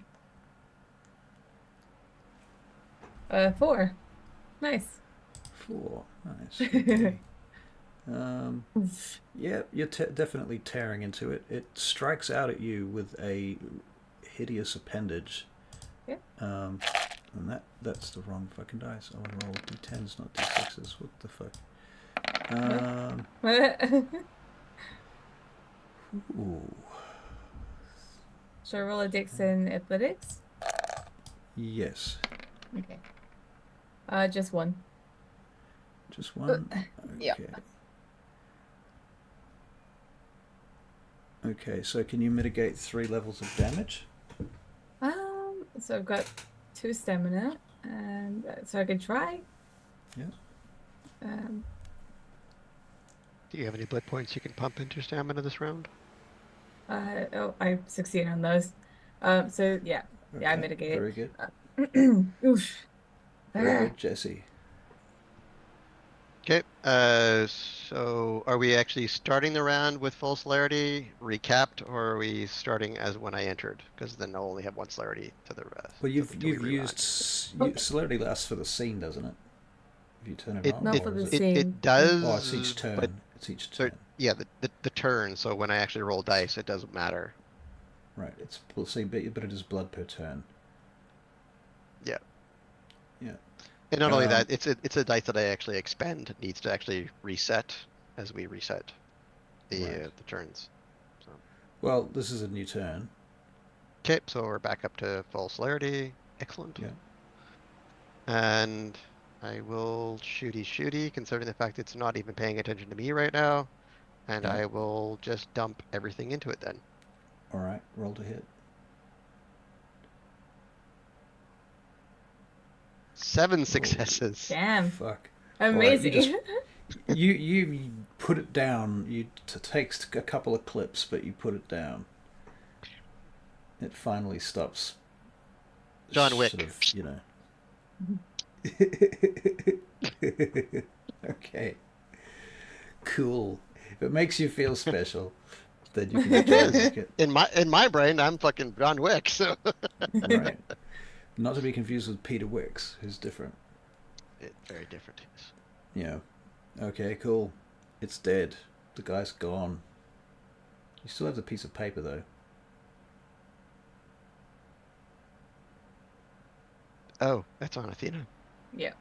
Nice. 4, nice. Okay. Yeah, you're definitely tearing into it. It strikes out at you with a hideous appendage. Yep. And that's the wrong fucking dice. I want to roll d10s, not d6s. What the fuck? Ooh. Should I roll a Dex in athletics? Yes. Okay. Just 1. Just one? Yep. Okay. Okay, so can you mitigate 3 levels of damage? So I've got 2 stamina, and so I can try. Yeah. Do you have any blood points you can pump into your stamina this round? Oh, I succeed on those. So yeah, I Okay, mitigated. very good. Oof. Very good, Jesse. Okay, so are we actually starting the round with full celerity, recapped, or are we starting as when I entered? Because then I'll only have 1 celerity to the rest. Well, you've till we used react. celerity lasts for the scene, doesn't it? If you turn it on. Not or for the is scene. It does. Oh, it's each turn. But It's each so, turn. yeah, the turn. So when I actually roll dice, it doesn't matter. Right. It's we'll see, but it is blood per turn. Yeah. Yeah. And not only that, it's a dice that I actually expend. It needs to actually reset as we reset the Right. the turns. So Well, this is a new turn. Okay, so we're back up to full celerity. Excellent. Yeah. And I will shooty, considering the fact it's not even paying attention to me right now. And Yeah. I will just dump everything into it then. All right, roll to hit. 7 successes. Damn. Fuck. Amazing. All right, you put it down. You takes a couple of clips, but you put it down. It finally stops. John Wick. Sort of, you know. Okay. Cool. If it makes you feel special, then you can make it. In my brain, I'm fucking John Wick, so. Right. Not to be confused with Peter Wicks, who's different. It's very different. Yeah. Okay, cool. It's dead. The guy's gone. You still have the piece of paper, though. Oh, that's on Athena. Yeah.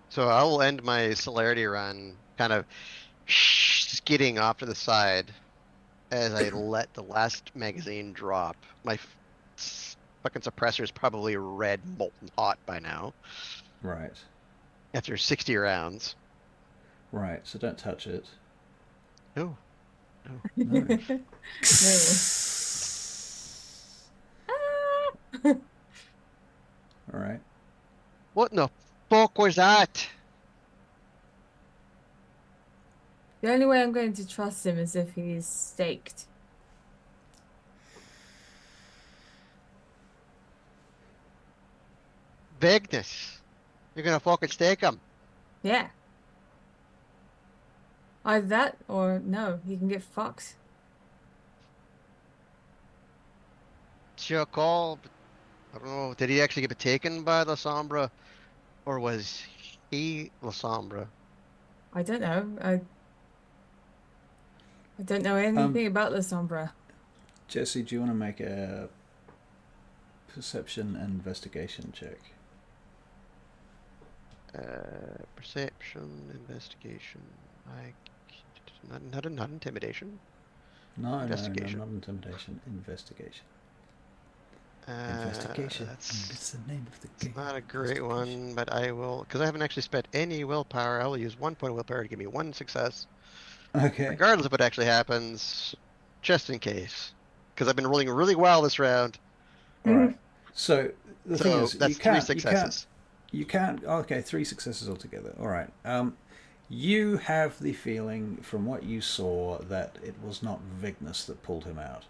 So I will end my celerity run kind of skidding off to the side as I let the last magazine drop. My fucking suppressor is probably red molten hot by now. Right. After 60 rounds. Right, so don't touch it. No. No. No. Ah! All right. What in the fuck was that? The only way I'm going to trust him is if he's staked. Vagueness. You're gonna fucking stake him. Yeah. Either that or no, he can get fucked. It's your call. But I don't know. Did he actually get taken by La Sombra? Or was he La Sombra? I don't know. I don't know anything about La Sombra. Jesse, do you want to make a perception and investigation check? Perception, investigation. Not intimidation. No, Investigation. not intimidation. Investigation. Investigation. That's It's the name of the game. not a great one, but I will, because I haven't actually spent any willpower. I will use 1 point of willpower to give me 1 success, Okay. regardless of what actually happens, just in case. Because I've been rolling really well this round. All right. So the thing So is, that's 3 successes. You can't. Okay, 3 successes altogether. All right. You have the feeling from what you saw that it was not Vignes that pulled him out.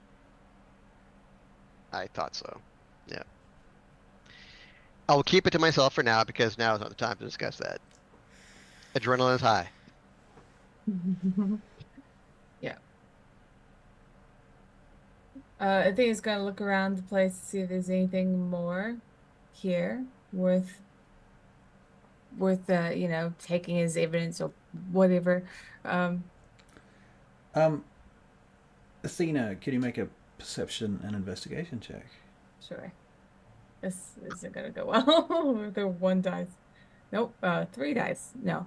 I thought so. Yeah. I'll keep it to myself for now because now is not the time to discuss that. Adrenaline is high. Yeah. I think he's gonna look around the place to see if there's anything more here worth you know, taking as evidence or whatever. Athena, can you make a perception and investigation check? Sure. This isn't gonna go well with the 1 dice. Nope, 3 dice. No.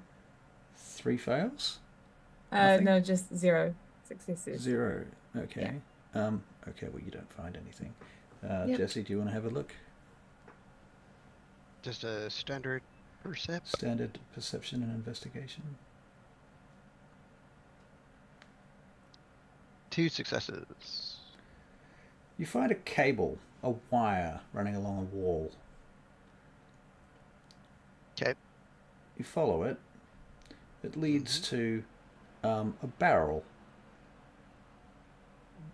3 fails? Nothing? No, just 0 successes. 0. Okay. Okay, well, you don't find anything. Yep. Jesse, do you want to have a look? Just a standard percept. Standard perception and investigation. 2 successes. You find a cable, a wire running along a wall. Okay. You follow it. It leads to a barrel.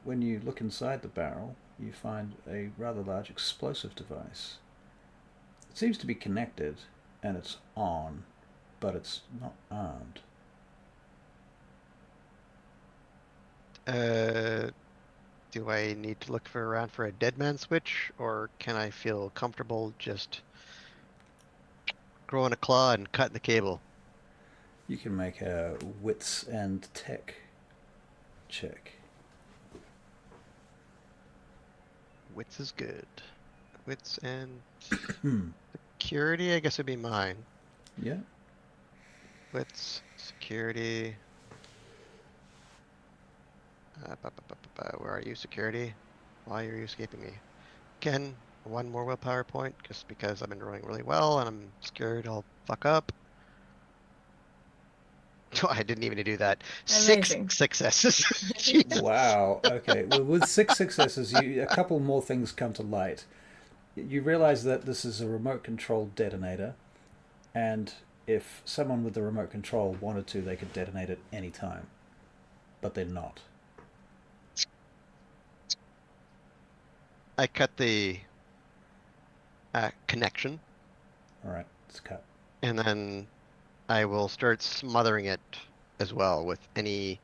When you look inside the barrel, you find a rather large explosive device. It seems to be connected, and it's on, but it's not armed. Do I need to look around for a dead man switch, or can I feel comfortable just growing a claw and cutting the cable? You can make a wits and tech check. Wits is good. Wits and security, I guess would be mine. Yeah. Wits, security. Where are you, security? Why are you escaping me? Again, one more willpower point, just because I've been rolling really well and I'm scared I'll fuck up. I didn't even do that. Amazing. 6 successes. Jesus. Wow. Okay. Well, with 6 successes, a couple more things come to light. You realize that this is a remote control detonator, and if someone with the remote control wanted to, they could detonate at any time, but they're not. I cut the connection, All right, it's cut. and then I will start smothering it as well with any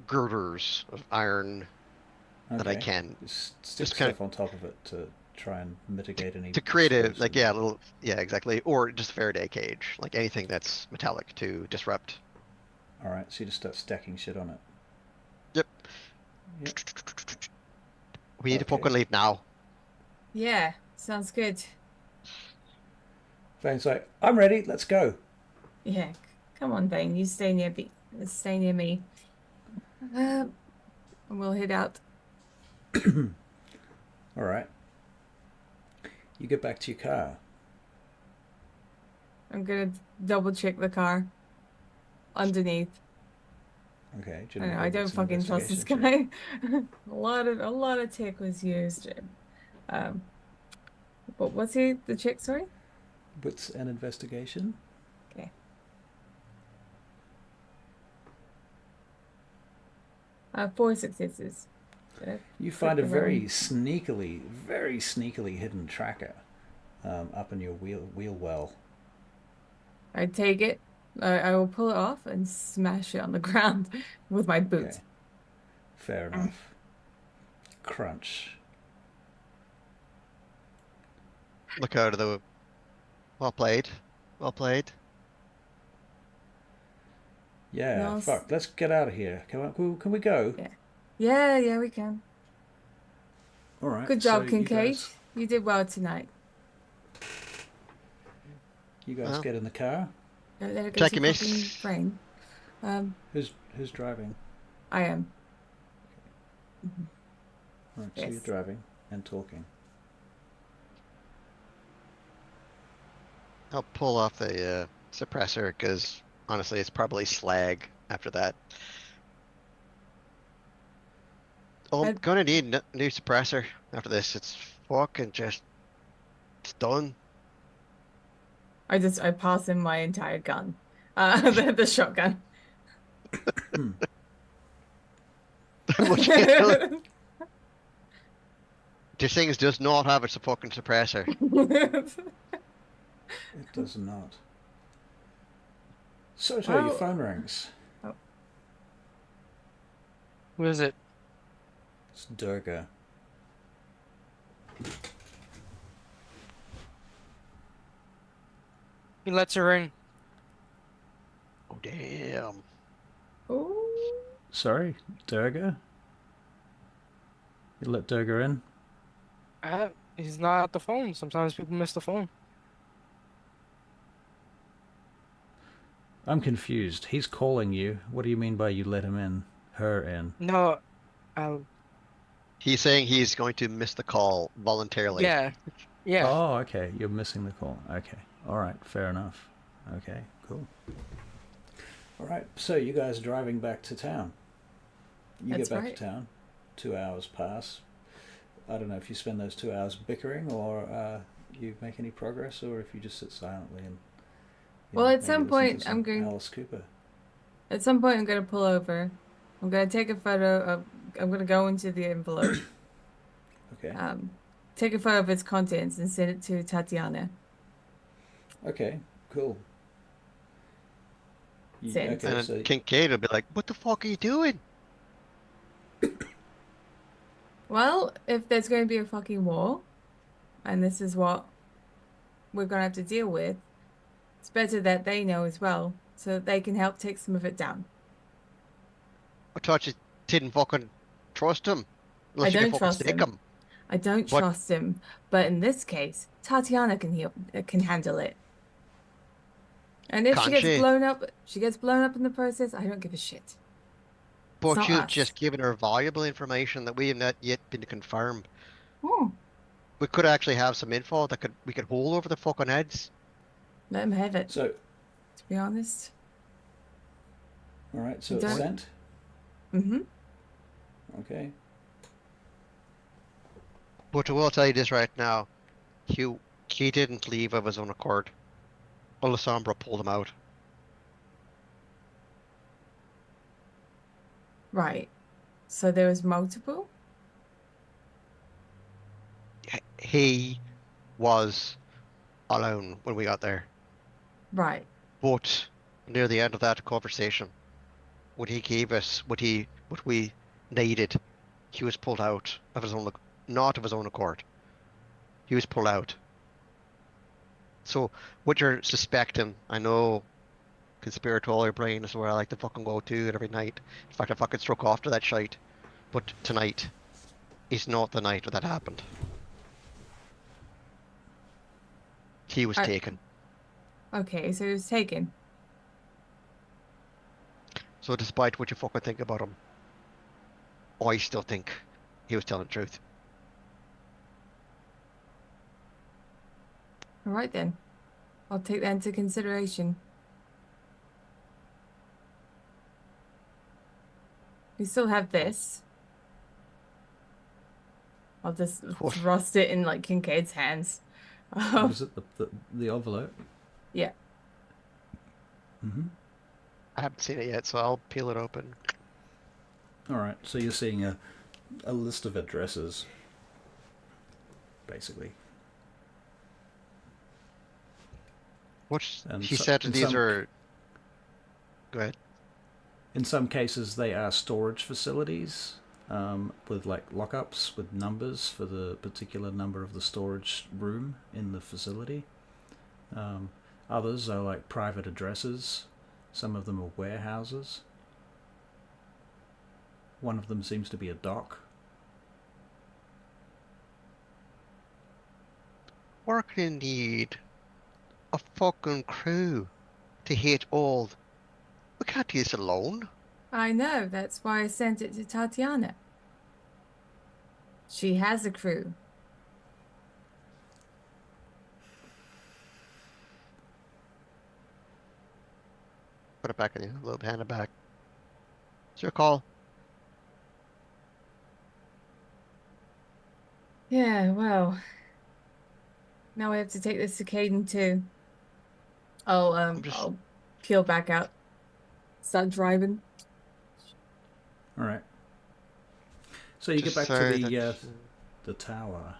girders of iron that I Okay. can Just stick Just kinda- stuff on top of it to try and mitigate any. to create a explosion. a little exactly, or just Faraday cage, like anything that's metallic to disrupt. All right, so you just start stacking shit on it. Yep. Yep. We need to Okay. fucking leave now. Yeah, sounds good. Vane's like, I'm ready. Let's go. Yeah, come on, Vane. You stay near stay near me. And we'll head out. All right. You get back to your car. I'm gonna double check the car underneath. Okay. I know, I don't fucking trust this guy. a lot of tech was used. But what's the check? Sorry. Wits and investigation. Okay. Four successes. You find a Click very around. sneakily hidden tracker up in your wheel well. I take it. I will pull it off and smash it on the ground with my boot. Okay. Fair enough. Crunch. Look out of the. Well played. Well played. Yeah. No, Fuck. Let's get out of here. Can we go? Yeah, we can. All right. Good job, so Kincaid. You did well tonight. You guys Well. get in the car. Don't let it go Check to your miss. fucking brain. Who's driving? I am. All right. So you're Yes. driving and talking. I'll pull off the suppressor because honestly, it's probably slag after that. Oh, I'm I'd- gonna need new suppressor after this. It's fucking just. It's done. I pass him my entire gun. The shotgun. This thing does not have a fucking suppressor. It does not. Soto, Well- your phone rings. Who is it? It's Durga. He lets her ring. Oh damn. Ooh. Sorry, Durga? You let Durga in? He's not at the phone. Sometimes people miss the phone. I'm confused. He's calling you. What do you mean by you let him in? Her in? No, He's saying he's going to miss the call voluntarily. yeah. Oh, okay. You're missing the call. Okay. All right. Fair enough. Okay. Cool. All right. So you guys are driving back to town. You That's get back right. to town. 2 hours pass. I don't know if you spend those 2 hours bickering or you make any progress, or if you just sit silently and. Well, at maybe some listen point, to I'm some going. Alice Cooper. At some point, I'm gonna pull over. I'm gonna take a photo of. I'm gonna go into the envelope. Okay. Take a photo of its contents and send it to Tatiana. Okay. Cool. Send. Okay. And then So Kincaid will be like, "What the fuck are you doing?" Well, if there's going to be a fucking war, and this is what we're gonna have to deal with, it's better that they know as well, so that they can help take some of it down. I thought you didn't fucking trust him. Unless I you can don't fucking trust stick him. him. I don't What- trust him, but in this case, Tatiana can handle it. And if she Can't gets she? blown up, in the process. I don't give a shit. But not you've us. just given her valuable information that we have not yet been confirmed. Oh, We could actually have some info that we could hold over the fucking heads. let him have it. So, To be honest. all right. So You it's don't- sent. Mm-hmm. Okay. But I will tell you this right now. He didn't leave of his own accord. Alessandra pulled him out. Right. So there was multiple? He was alone when we got there. Right. But near the end of that conversation, when he gave us what we needed, he was pulled out of his own, not of his own accord. He was pulled out. So what you're suspecting, I know, conspiratorial brain is where I like to fucking go to every night. In fact, I fucking struck off to that shite. But tonight is not the night that happened. He was taken. Okay, so it was taken. So despite what you fucking think about him, I still think he was telling the truth. All right then. I'll take that into consideration. We still have this. I'll just What? thrust it in like Kincaid's hands. What is it? The envelope. Yeah. Mm-hmm. I haven't seen it yet, so I'll peel it open. All right. So you're seeing a list of addresses, basically. What And he so- said and these some- are. Go ahead. In some cases, they are storage facilities with like lockups with numbers for the particular number of the storage room in the facility. Others are like private addresses. Some of them are warehouses. One of them seems to be a dock. We're gonna need a fucking crew to hit all. We can't do this alone. I know. That's why I sent it to Tatiana. She has a crew. Put it back in the envelope, hand it back. It's your call. Yeah, well. Now we have to take this to Caden too. I'll peel back out. Start driving. All right. So you Just get back to sorry the tower.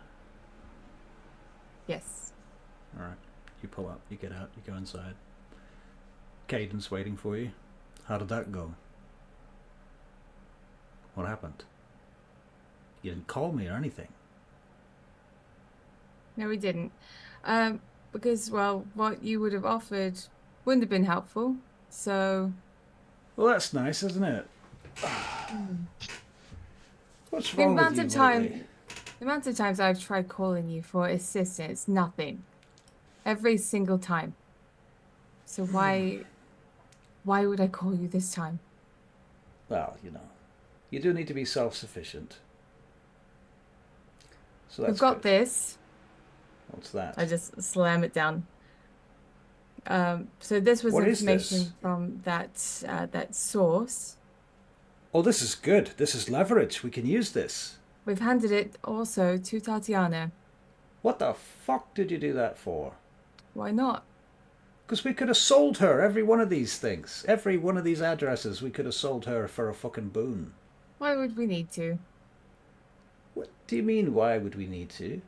Yes. All right. You pull up. You get out. You go inside. Caden's waiting for you. How did that go? What happened? You didn't call me or anything. No, we didn't. Because, well, what you would have offered wouldn't have been helpful. So, Well, that's nice, isn't it? What's the wrong with amount you of time, lately? the amount of times I've tried calling you for assistance, nothing. Every single time. So why would I call you this time? Well, you do need to be self-sufficient. So that's We've got good. this. What's that? I just slam it down. So this was What is information this? from that source. Oh, this is good. This is leverage. We can use this. We've handed it also to Tatiana. What the fuck did you do that for? Why not? Because we could have sold her every one of these things. Every one of these addresses, we could have sold her for a fucking boon. Why would we need to? What do you mean, why would we need to?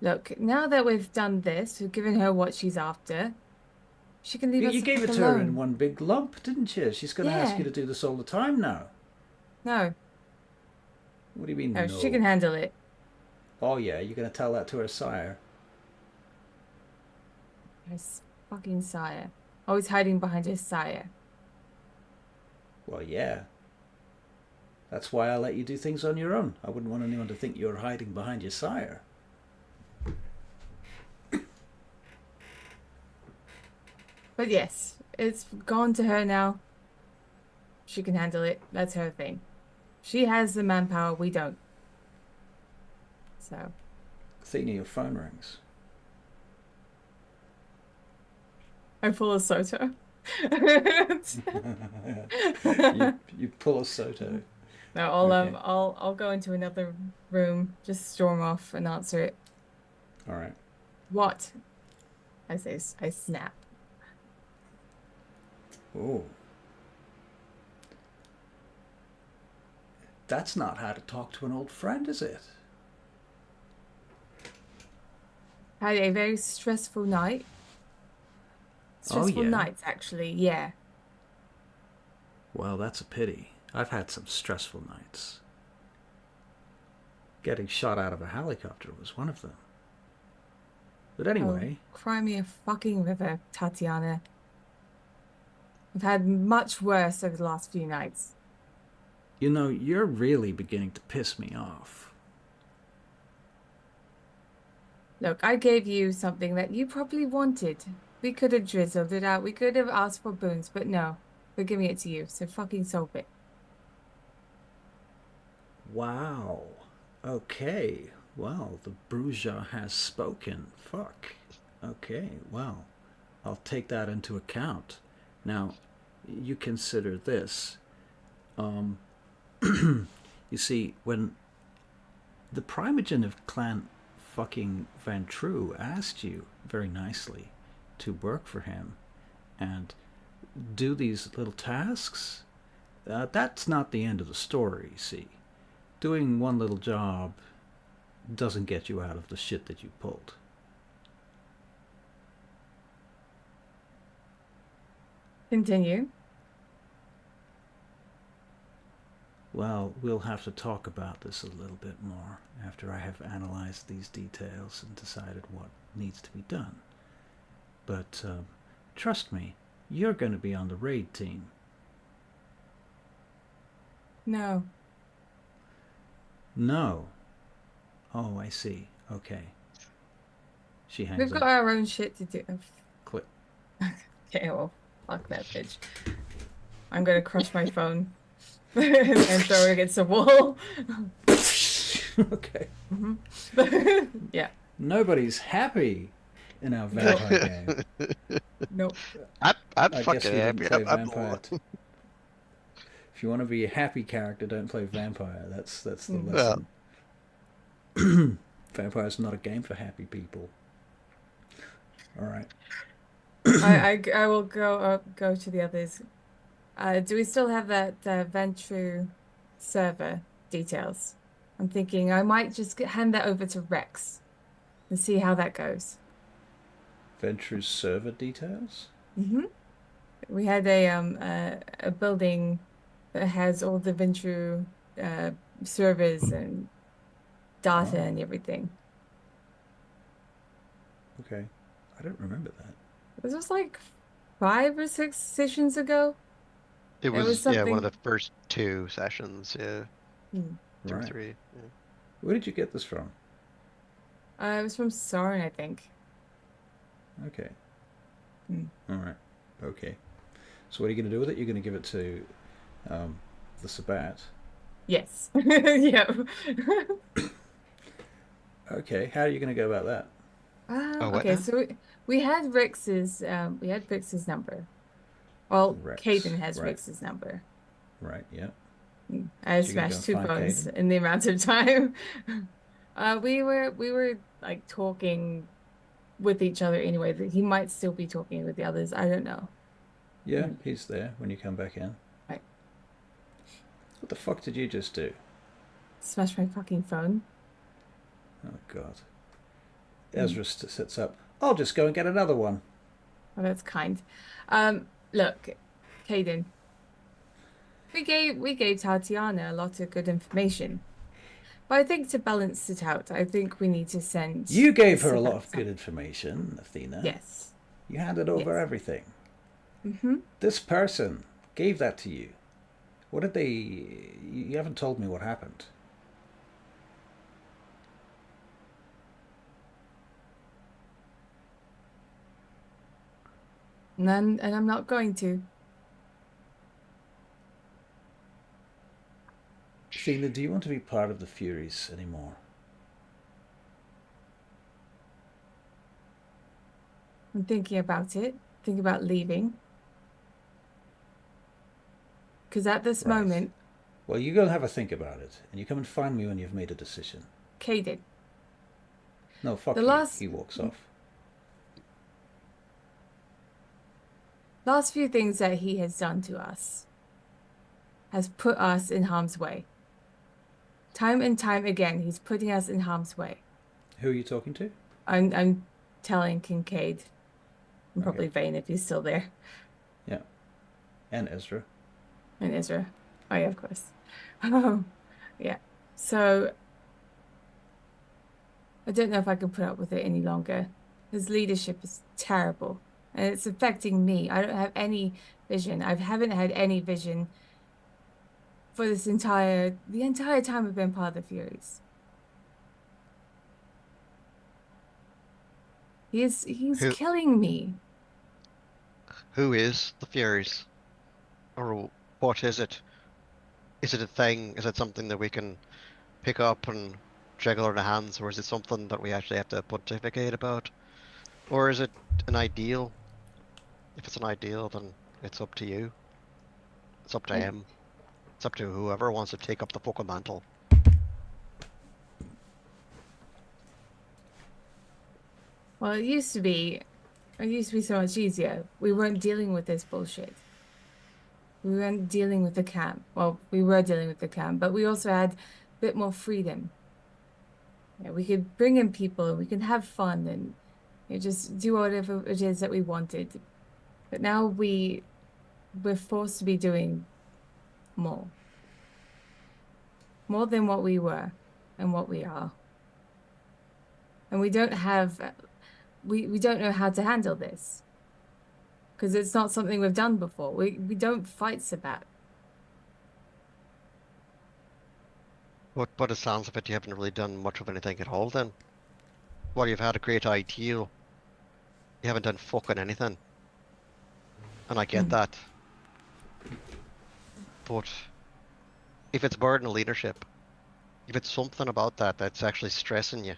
Look, now that we've done this, we've given her what she's after, she can leave us You the gave it fuck to her alone. in one big lump, didn't you? She's going to ask Yeah. you to do this all the time now. No, What do you mean, no, no? she can handle it. Oh, yeah, you're going to tell that to her sire. Her fucking sire. Always hiding behind his sire. Well, yeah. That's why I let you do things on your own. I wouldn't want anyone to think you're hiding behind your sire. But yes, it's gone to her now. She can handle it. That's her thing. She has the manpower, we don't. So. Athena, your phone rings. I pull a Soto. You pull a Soto. No, Okay. I'll go into another room, just storm off and answer it. All right. What? I snap. Oh. That's not how to talk to an old friend, is it? Had a very stressful night. Stressful yeah? nights, actually, yeah. Well, that's a pity. I've had some stressful nights. Getting shot out of a helicopter was one of them. But anyway, Oh, cry me a fucking river, Tatiana. I've had much worse over the last few nights. you know, you're really beginning to piss me off. Look, I gave you something that you probably wanted. We could have drizzled it out. We could have asked for boons, but no. We're giving it to you, so fucking solve it. Wow. Okay. Well, the Bruja has spoken. Fuck. Okay, well, I'll take that into account. Now, you consider this. You see, when the Primogen of Clan fucking Van True asked you very nicely to work for him and do these little tasks, that's not the end of the story, see. Doing one little job doesn't get you out of the shit that you pulled. Continue. Well, we'll have to talk about this a little bit more after I have analyzed these details and decided what needs to be done. But trust me, you're going to be on the raid team. No. No. Oh, I see. Okay. She hangs We've got up. our own shit to do. Click. Okay, well, fuck that bitch. I'm gonna crush my phone and throw it against the wall. Okay. Yeah. Nobody's happy in our vampire game. Nope. I'm I guess fucking we didn't happy. play I'm vampire. If you want to be a happy character, don't play vampire. That's the Well, lesson. Vampire's not a game for happy people. All right. I will go to the others. Do we still have that Ventru server details? I'm thinking I might just hand that over to Rex and see how that goes. Ventru's server details? We had a building that has all the Ventru servers and data and everything. Okay. I don't remember that. This was like 5 or 6 sessions ago. it was was yeah, one of something- the first 2 sessions, yeah. 2 or Right. 3. Yeah. Where did you get this from? It was from Soren, I think. Okay. Hmm. All right. Okay. So what are you going to do with it? You're going to give it to the Sabat. Yes. Yeah. Okay. How are you going to go about that? Oh, what Okay, now? so we had Rex's number. Well, Rex, Caden has right. Rex's number. Right. Yeah. I So you're gonna smashed go 2 find phones Caden? in the amount of time. We were like talking with each other anyway. That he might still be talking with the others. I don't know. Yeah. He's there when you come back in. Right. What the fuck did you just do? Smash my fucking phone. Oh God. Ezra sits up. I'll just go and get another one. Oh, that's kind. Look, Caden. We gave Tatiana a lot of good information. But I think to balance it out, I think we need to send You gave her a Sabat lot of some- good information, Athena. Yes. You handed over Yes. everything. Mm-hmm. This person gave that to you. What did they... You haven't told me what happened. And I'm not going to. Christina, do you want to be part of the Furies anymore? I'm thinking about it, thinking about leaving. Because at this Right. moment, Well, you go and have a think about it, and you come and find me when you've made a decision. Caden, No, fuck the you. last He walks off. last few things that he has done to us has put us in harm's way. Time and time again, he's putting us in harm's way. Who are you talking to? I'm telling Kincaid, and Okay. probably Vane if he's still there, Yeah. And Ezra. and Ezra. Oh yeah, of course. Yeah. So I don't know if I can put up with it any longer. His leadership is terrible, and it's affecting me. I don't have any vision. I haven't had any vision for the entire time I've been part of the Furies. He's Who killing me. who is the Furies? Or what is it? Is it a thing? Is it something that we can pick up and juggle in our hands, or is it something that we actually have to pontificate about? Or is it an ideal? If it's an ideal, then it's up to you. It's up to I- him. It's up to whoever wants to take up the fucking mantle. Well, it used to be so much easier. We weren't dealing with this bullshit. We weren't dealing with the camp. Well, we were dealing with the camp, but we also had a bit more freedom. Yeah, we could bring in people and we could have fun and just do whatever it is that we wanted. But now we're forced to be doing more. More than what we were and what we are. And we don't have we don't know how to handle this. Because it's not something we've done before. We don't fight Sabat. But it sounds of it, you haven't really done much of anything at all then. Well, you've had a great ideal. You haven't done fucking anything. And I get that. But if it's burden of leadership, if it's something about that that's actually stressing you,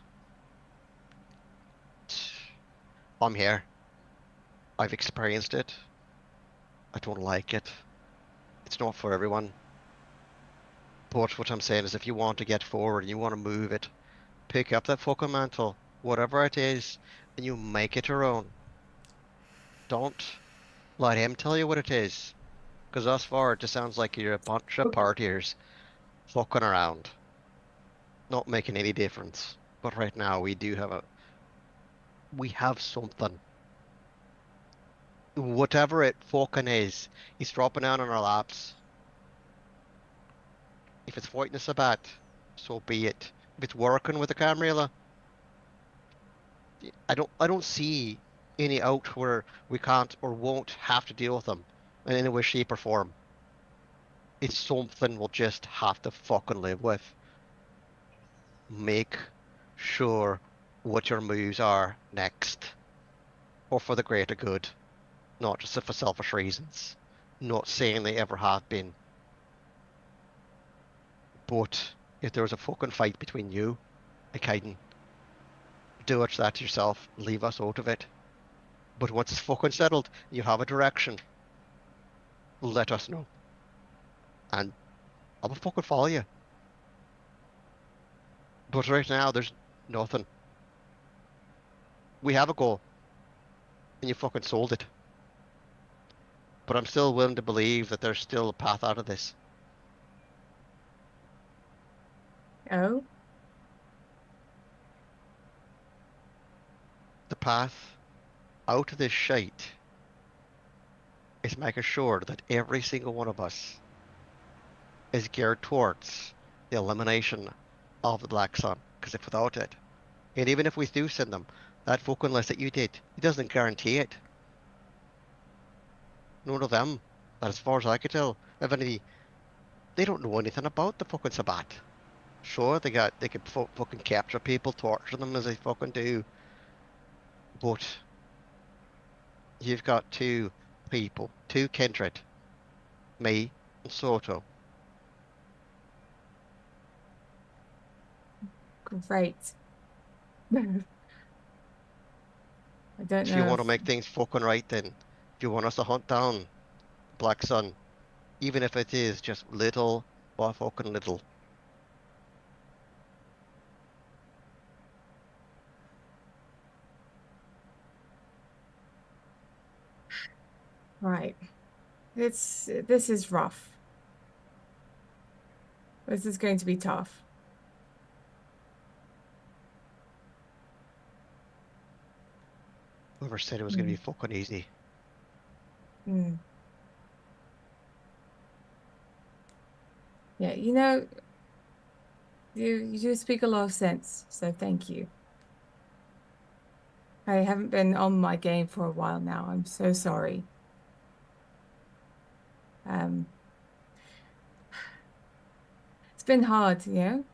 I'm here. I've experienced it. I don't like it. It's not for everyone. But what I'm saying is if you want to get forward and you want to move it, pick up that fucking mantle, whatever it is, and you make it your own. Don't let him tell you what it is. Because thus far it just sounds like you're a bunch of partiers fucking around. Not making any difference. But right now we have something. Whatever it fucking is, he's dropping down on our laps. If it's fighting us a bat, so be it. If it's working with the Camarilla, I don't see any out where we can't or won't have to deal with them in any way, shape, or form. It's something we'll just have to fucking live with. Make sure what your moves are next, or for the greater good, not just for selfish reasons. Not saying they ever have been. But if there was a fucking fight between you and Kaiden, do it that yourself. Leave us out of it. But once it's fucking settled, you have a direction. Let us know. And I will fucking follow you. But right now, there's nothing. We have a goal. And you fucking sold it. But I'm still willing to believe that there's still a path out of this. Oh? The path out of this shite is making sure that every single one of us is geared towards the elimination of the Black Sun. Because if without it, and even if we do send them, that fucking list that you did, it doesn't guarantee it. None of them, as far as I could tell, have any. They don't know anything about the fucking Sabbat. Sure, they can fucking capture people, torture them as they fucking do. But you've got two people, two kindred, me and Soto. Great. I don't If you know want to if make things fucking right, then if you want us to hunt down Black Sun, even if it is just little by fucking little. right. This is rough. This is going to be tough. Whoever said it was going to be fucking easy. Mm. Yeah, you know, you do speak a lot of sense, so thank you. I haven't been on my game for a while now. I'm so sorry. It's been hard, you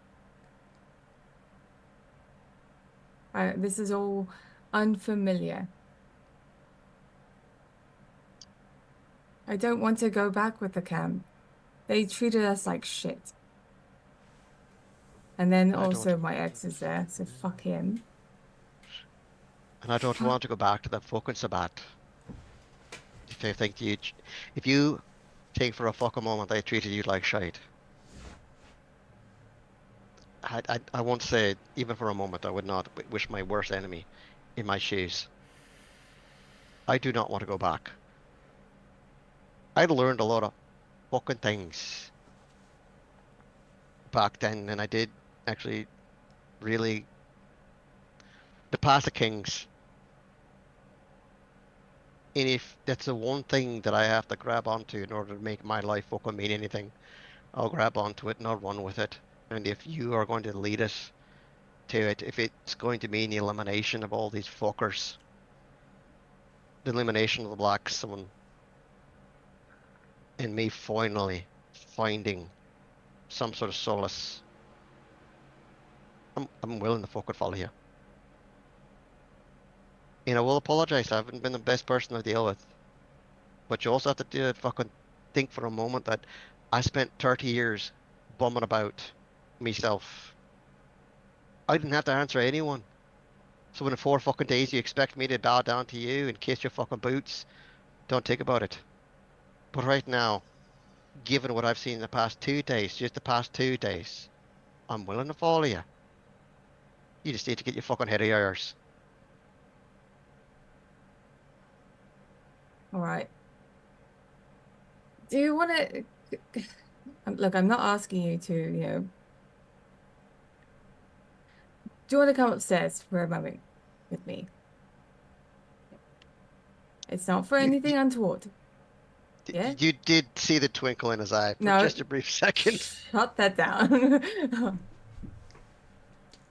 know? This is all unfamiliar. I don't want to go back with the camp. They treated us like shit. And then also my ex is there, so fuck him. And I don't want to go back to that fucking Sabbat. If you think for a fucking moment they treated you like shite, I won't say, even for a moment, I would not wish my worst enemy in my shoes. I do not want to go back. I'd learned a lot of fucking things back then, and I did actually really. The Path of Kings. And if that's the one thing that I have to grab onto in order to make my life fucking mean anything, I'll grab onto it and I'll run with it. And if you are going to lead us to it, if it's going to mean the elimination of all these fuckers, the elimination of the Black Sun, and me finally finding some sort of solace, I'm willing to fucking follow you. And I will apologize, I haven't been the best person to deal with. But you also have to fucking think for a moment that I spent 30 years bumming about myself. I didn't have to answer anyone. So in 4 fucking days you expect me to bow down to you and kiss your fucking boots? Don't think about it. But right now, given what I've seen in the past 2 days, just the past 2 days, I'm willing to follow you. You just need to get your fucking head of yours. All right. Do you want to... Look, I'm not asking you to, you know... Do you want to come upstairs for a moment with me? It's not for anything untoward. Yeah? You did see the twinkle in his eye for No. just a brief second. Shut that down.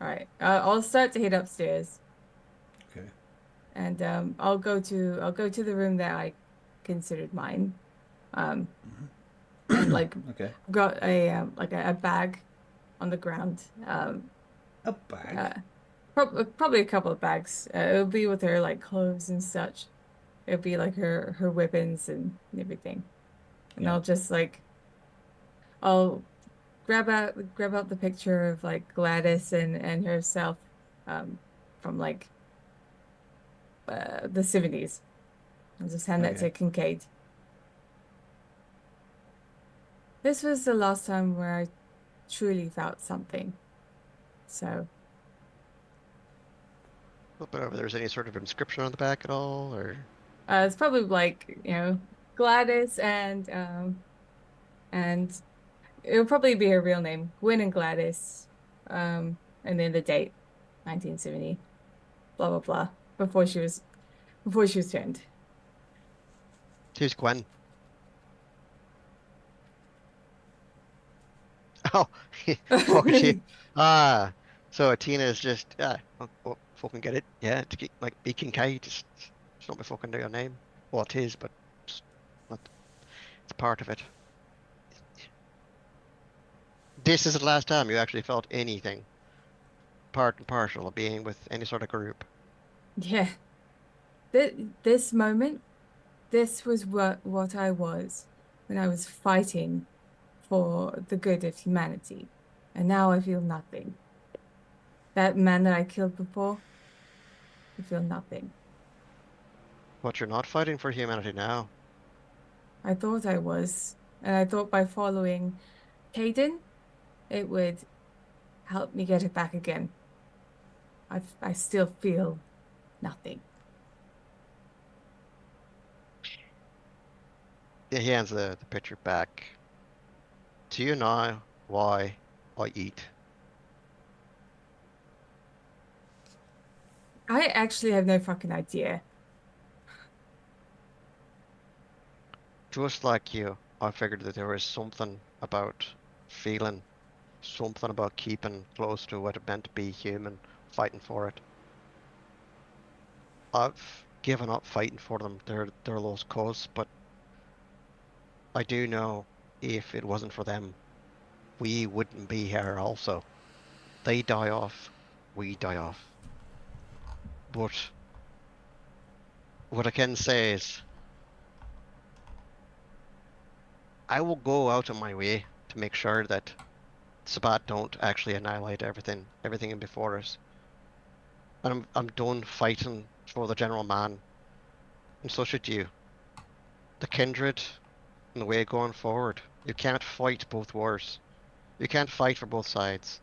All right. I'll start to head upstairs. Okay. And I'll go to the room that I considered mine. And like Okay. I've got a bag on the ground. A bag? Probably a couple of bags. It'll be with her like clothes and such. It'll be like her weapons and everything. And Yeah. I'll just like I'll grab out the picture of like Gladys and herself from like the 70s. I'll just hand that to Kincaid. This was the last time where I truly felt something. So. But if there's any sort of inscription on the back at all, or? It's probably like, you know, Gladys and it'll probably be her real name, Gwen and Gladys, and then the date, 1970, blah blah blah, before she was turned. Who's Gwen? Oh, fucking shit. So Tina is just, fucking get it. Yeah, to get, like, be Kincaid, it's not my fucking real name. Well, it is, but it's not, it's part of it. This is the last time you actually felt anything part and parcel of being with any sort of group. Yeah. This moment, this was what I was when I was fighting for the good of humanity. And now I feel nothing. that man that I killed before, I feel nothing. But you're not fighting for humanity now. I thought I was, and I thought by following Caden, it would help me get it back again. I still feel nothing. Yeah, he hands the picture back. Do you know why I eat? I actually have no fucking idea. Just like you, I figured that there was something about feeling, something about keeping close to what it meant to be human, fighting for it. I've given up fighting for them, their lost cause, but I do know if it wasn't for them, we wouldn't be here also. They die off, we die off. But what I can say is I will go out of my way to make sure that Sabat don't actually annihilate everything in before us. And I'm done fighting for the general man, and so should you. The kindred and the way going forward. You can't fight both wars. You can't fight for both sides.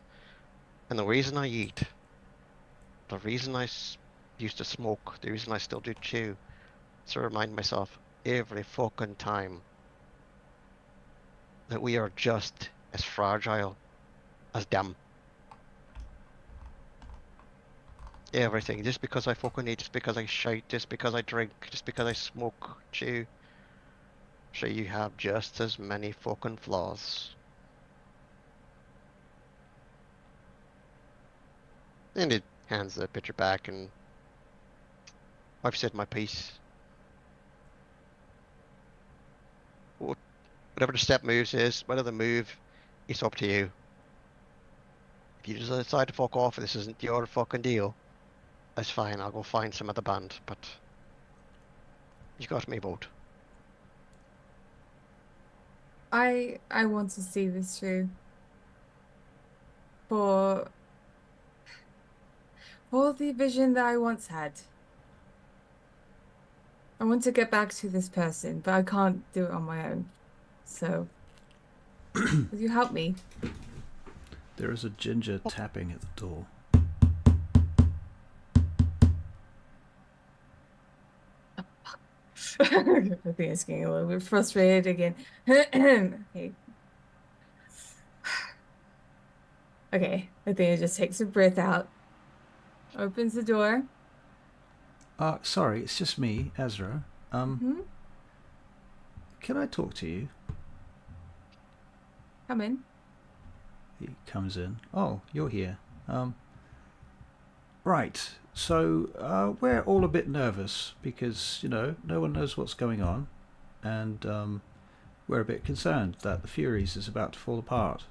And the reason I eat, the reason I used to smoke, the reason I still do chew, is to remind myself every fucking time that we are just as fragile as them. Everything. Just because I fucking eat, just because I shite, just because I drink, just because I smoke, chew. So you have just as many fucking flaws. And it hands the picture back, and I've said my piece. Whatever the step moves is, whether the move, it's up to you. If you just decide to fuck off, this isn't your fucking deal, that's fine, I'll go find some other band, but you got me vote. I want to see this through for the vision that I once had. I want to get back to this person, but I can't do it on my own. So, will you help me? There is a ginger tapping at the door. I think it's getting a little bit frustrated again. Okay. Okay, I think it just takes a breath out, opens the door. Sorry, it's just me, Ezra. Hmm? Can I talk to you? Come in. He comes in. Oh, you're here. Right. So we're all a bit nervous because, no one knows what's going on, and we're a bit concerned that the Furies is about to fall apart.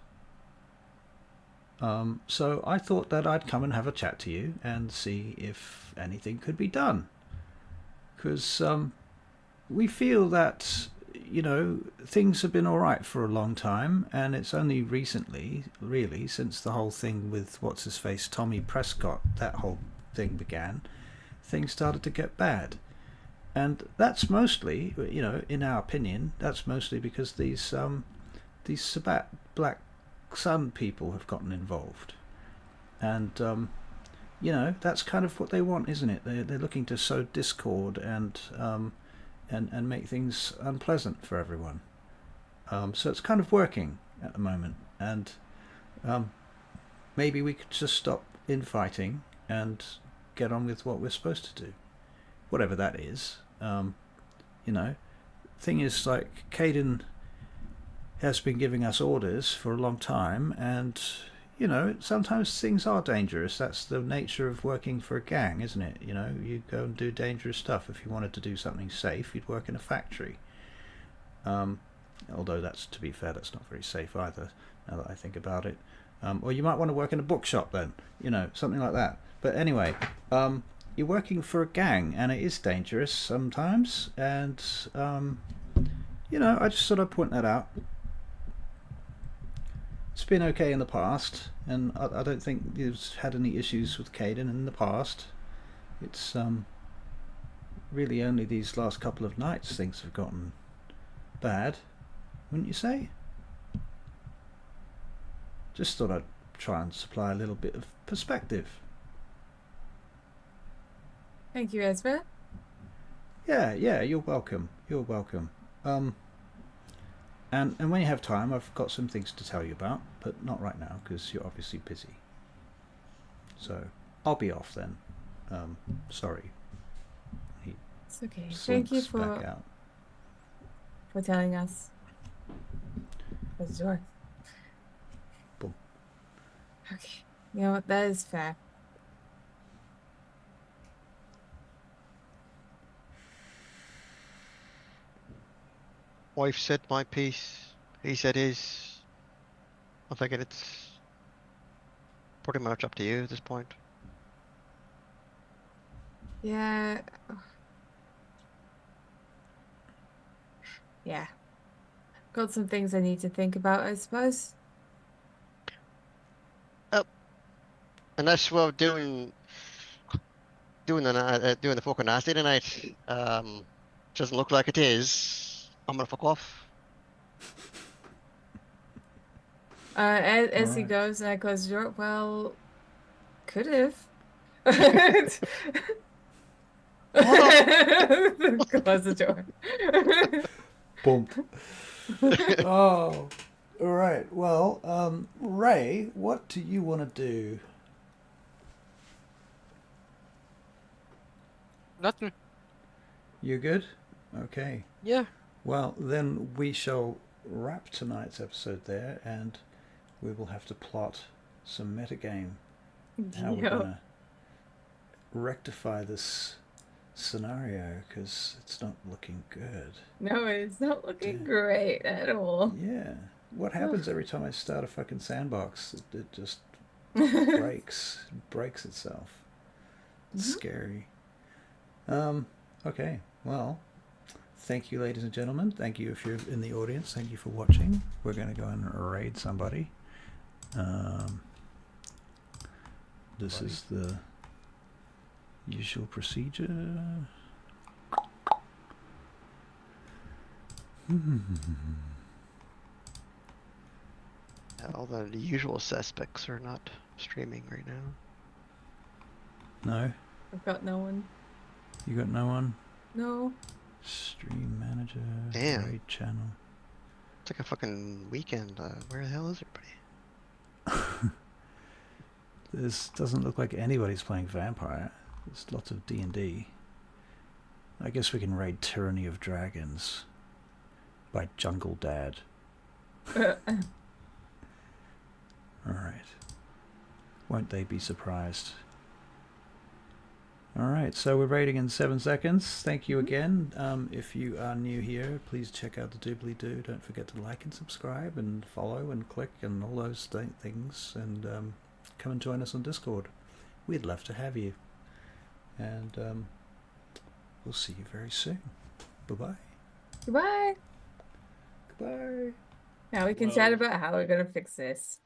So I thought that I'd come and have a chat to you and see if anything could be done. Because we feel that, things have been alright for a long time, and it's only recently, really, since the whole thing with what's-his-face, Tommy Prescott, that whole thing began, things started to get bad. And that's mostly, in our opinion, that's mostly because these Sabbat Black Sun people have gotten involved. And, that's kind of what they want, isn't it? They're looking to sow discord and make things unpleasant for everyone. So it's kind of working at the moment. And maybe we could just stop infighting and get on with what we're supposed to do. Whatever that is. Thing is, like, Caden has been giving us orders for a long time, and sometimes things are dangerous. That's the nature of working for a gang, isn't it? You go and do dangerous stuff. If you wanted to do something safe, you'd work in a factory. Although that's, to be fair, that's not very safe either, now that I think about it. Or you might want to work in a bookshop then, something like that. But anyway, you're working for a gang, and it is dangerous sometimes, and I just thought I'd point that out. it's been okay in the past, and I don't think you've had any issues with Caden in the past. It's really only these last couple of nights things have gotten bad, wouldn't you say? Just thought I'd try and supply a little bit of perspective. Thank you, Ezra. Yeah, you're welcome. You're welcome. And when you have time, I've got some things to tell you about, but not right now because you're obviously busy. So I'll be off then. Sorry. He It's okay. Thank you slinks back out. for telling us. Close the door. Boom. Okay. You know what? That is fair. Wife said my piece. He said his. I'm thinking it's pretty much up to you at this point. Yeah. Yeah. Got some things I need to think about, I suppose. Unless we're doing the fucking nasty tonight. Doesn't look like it is. I'm gonna fuck off. As he Alright. goes, I close the door. Well, could have. Close the door. Bump. Oh. Alright, well, Ray, what do you want to do? Nothing. You good? Okay. Yeah. Well, then we shall wrap tonight's episode there, and we will have to plot some metagame. How we're Yo. gonna rectify this scenario, because it's not looking good. No, it's not looking Yeah. great at all. Yeah. What happens every time I start a fucking sandbox? It just breaks itself. It's Mhm. scary. Okay. Well, thank you, ladies and gentlemen. Thank you if you're in the audience. Thank you for watching. We're going to go and raid somebody. This is the usual procedure. All the usual suspects are not streaming right now. No? I've got no one. You got no one? No. Stream manager. Damn. Raid channel. It's like a fucking weekend. Where the hell is everybody? This doesn't look like anybody's playing Vampire. There's lots of D&D. I guess we can raid Tyranny of Dragons by Jungle Dad. Alright. Won't they be surprised? Alright, so we're raiding in 7 seconds. Thank you again. If you are new here, please check out the doobly-doo. Don't forget to like and subscribe and follow and click and all those things. And come and join us on Discord. We'd love to have you. And we'll see you very soon. Bye-bye. Goodbye. Goodbye. Now we can chat about how we're gonna fix this.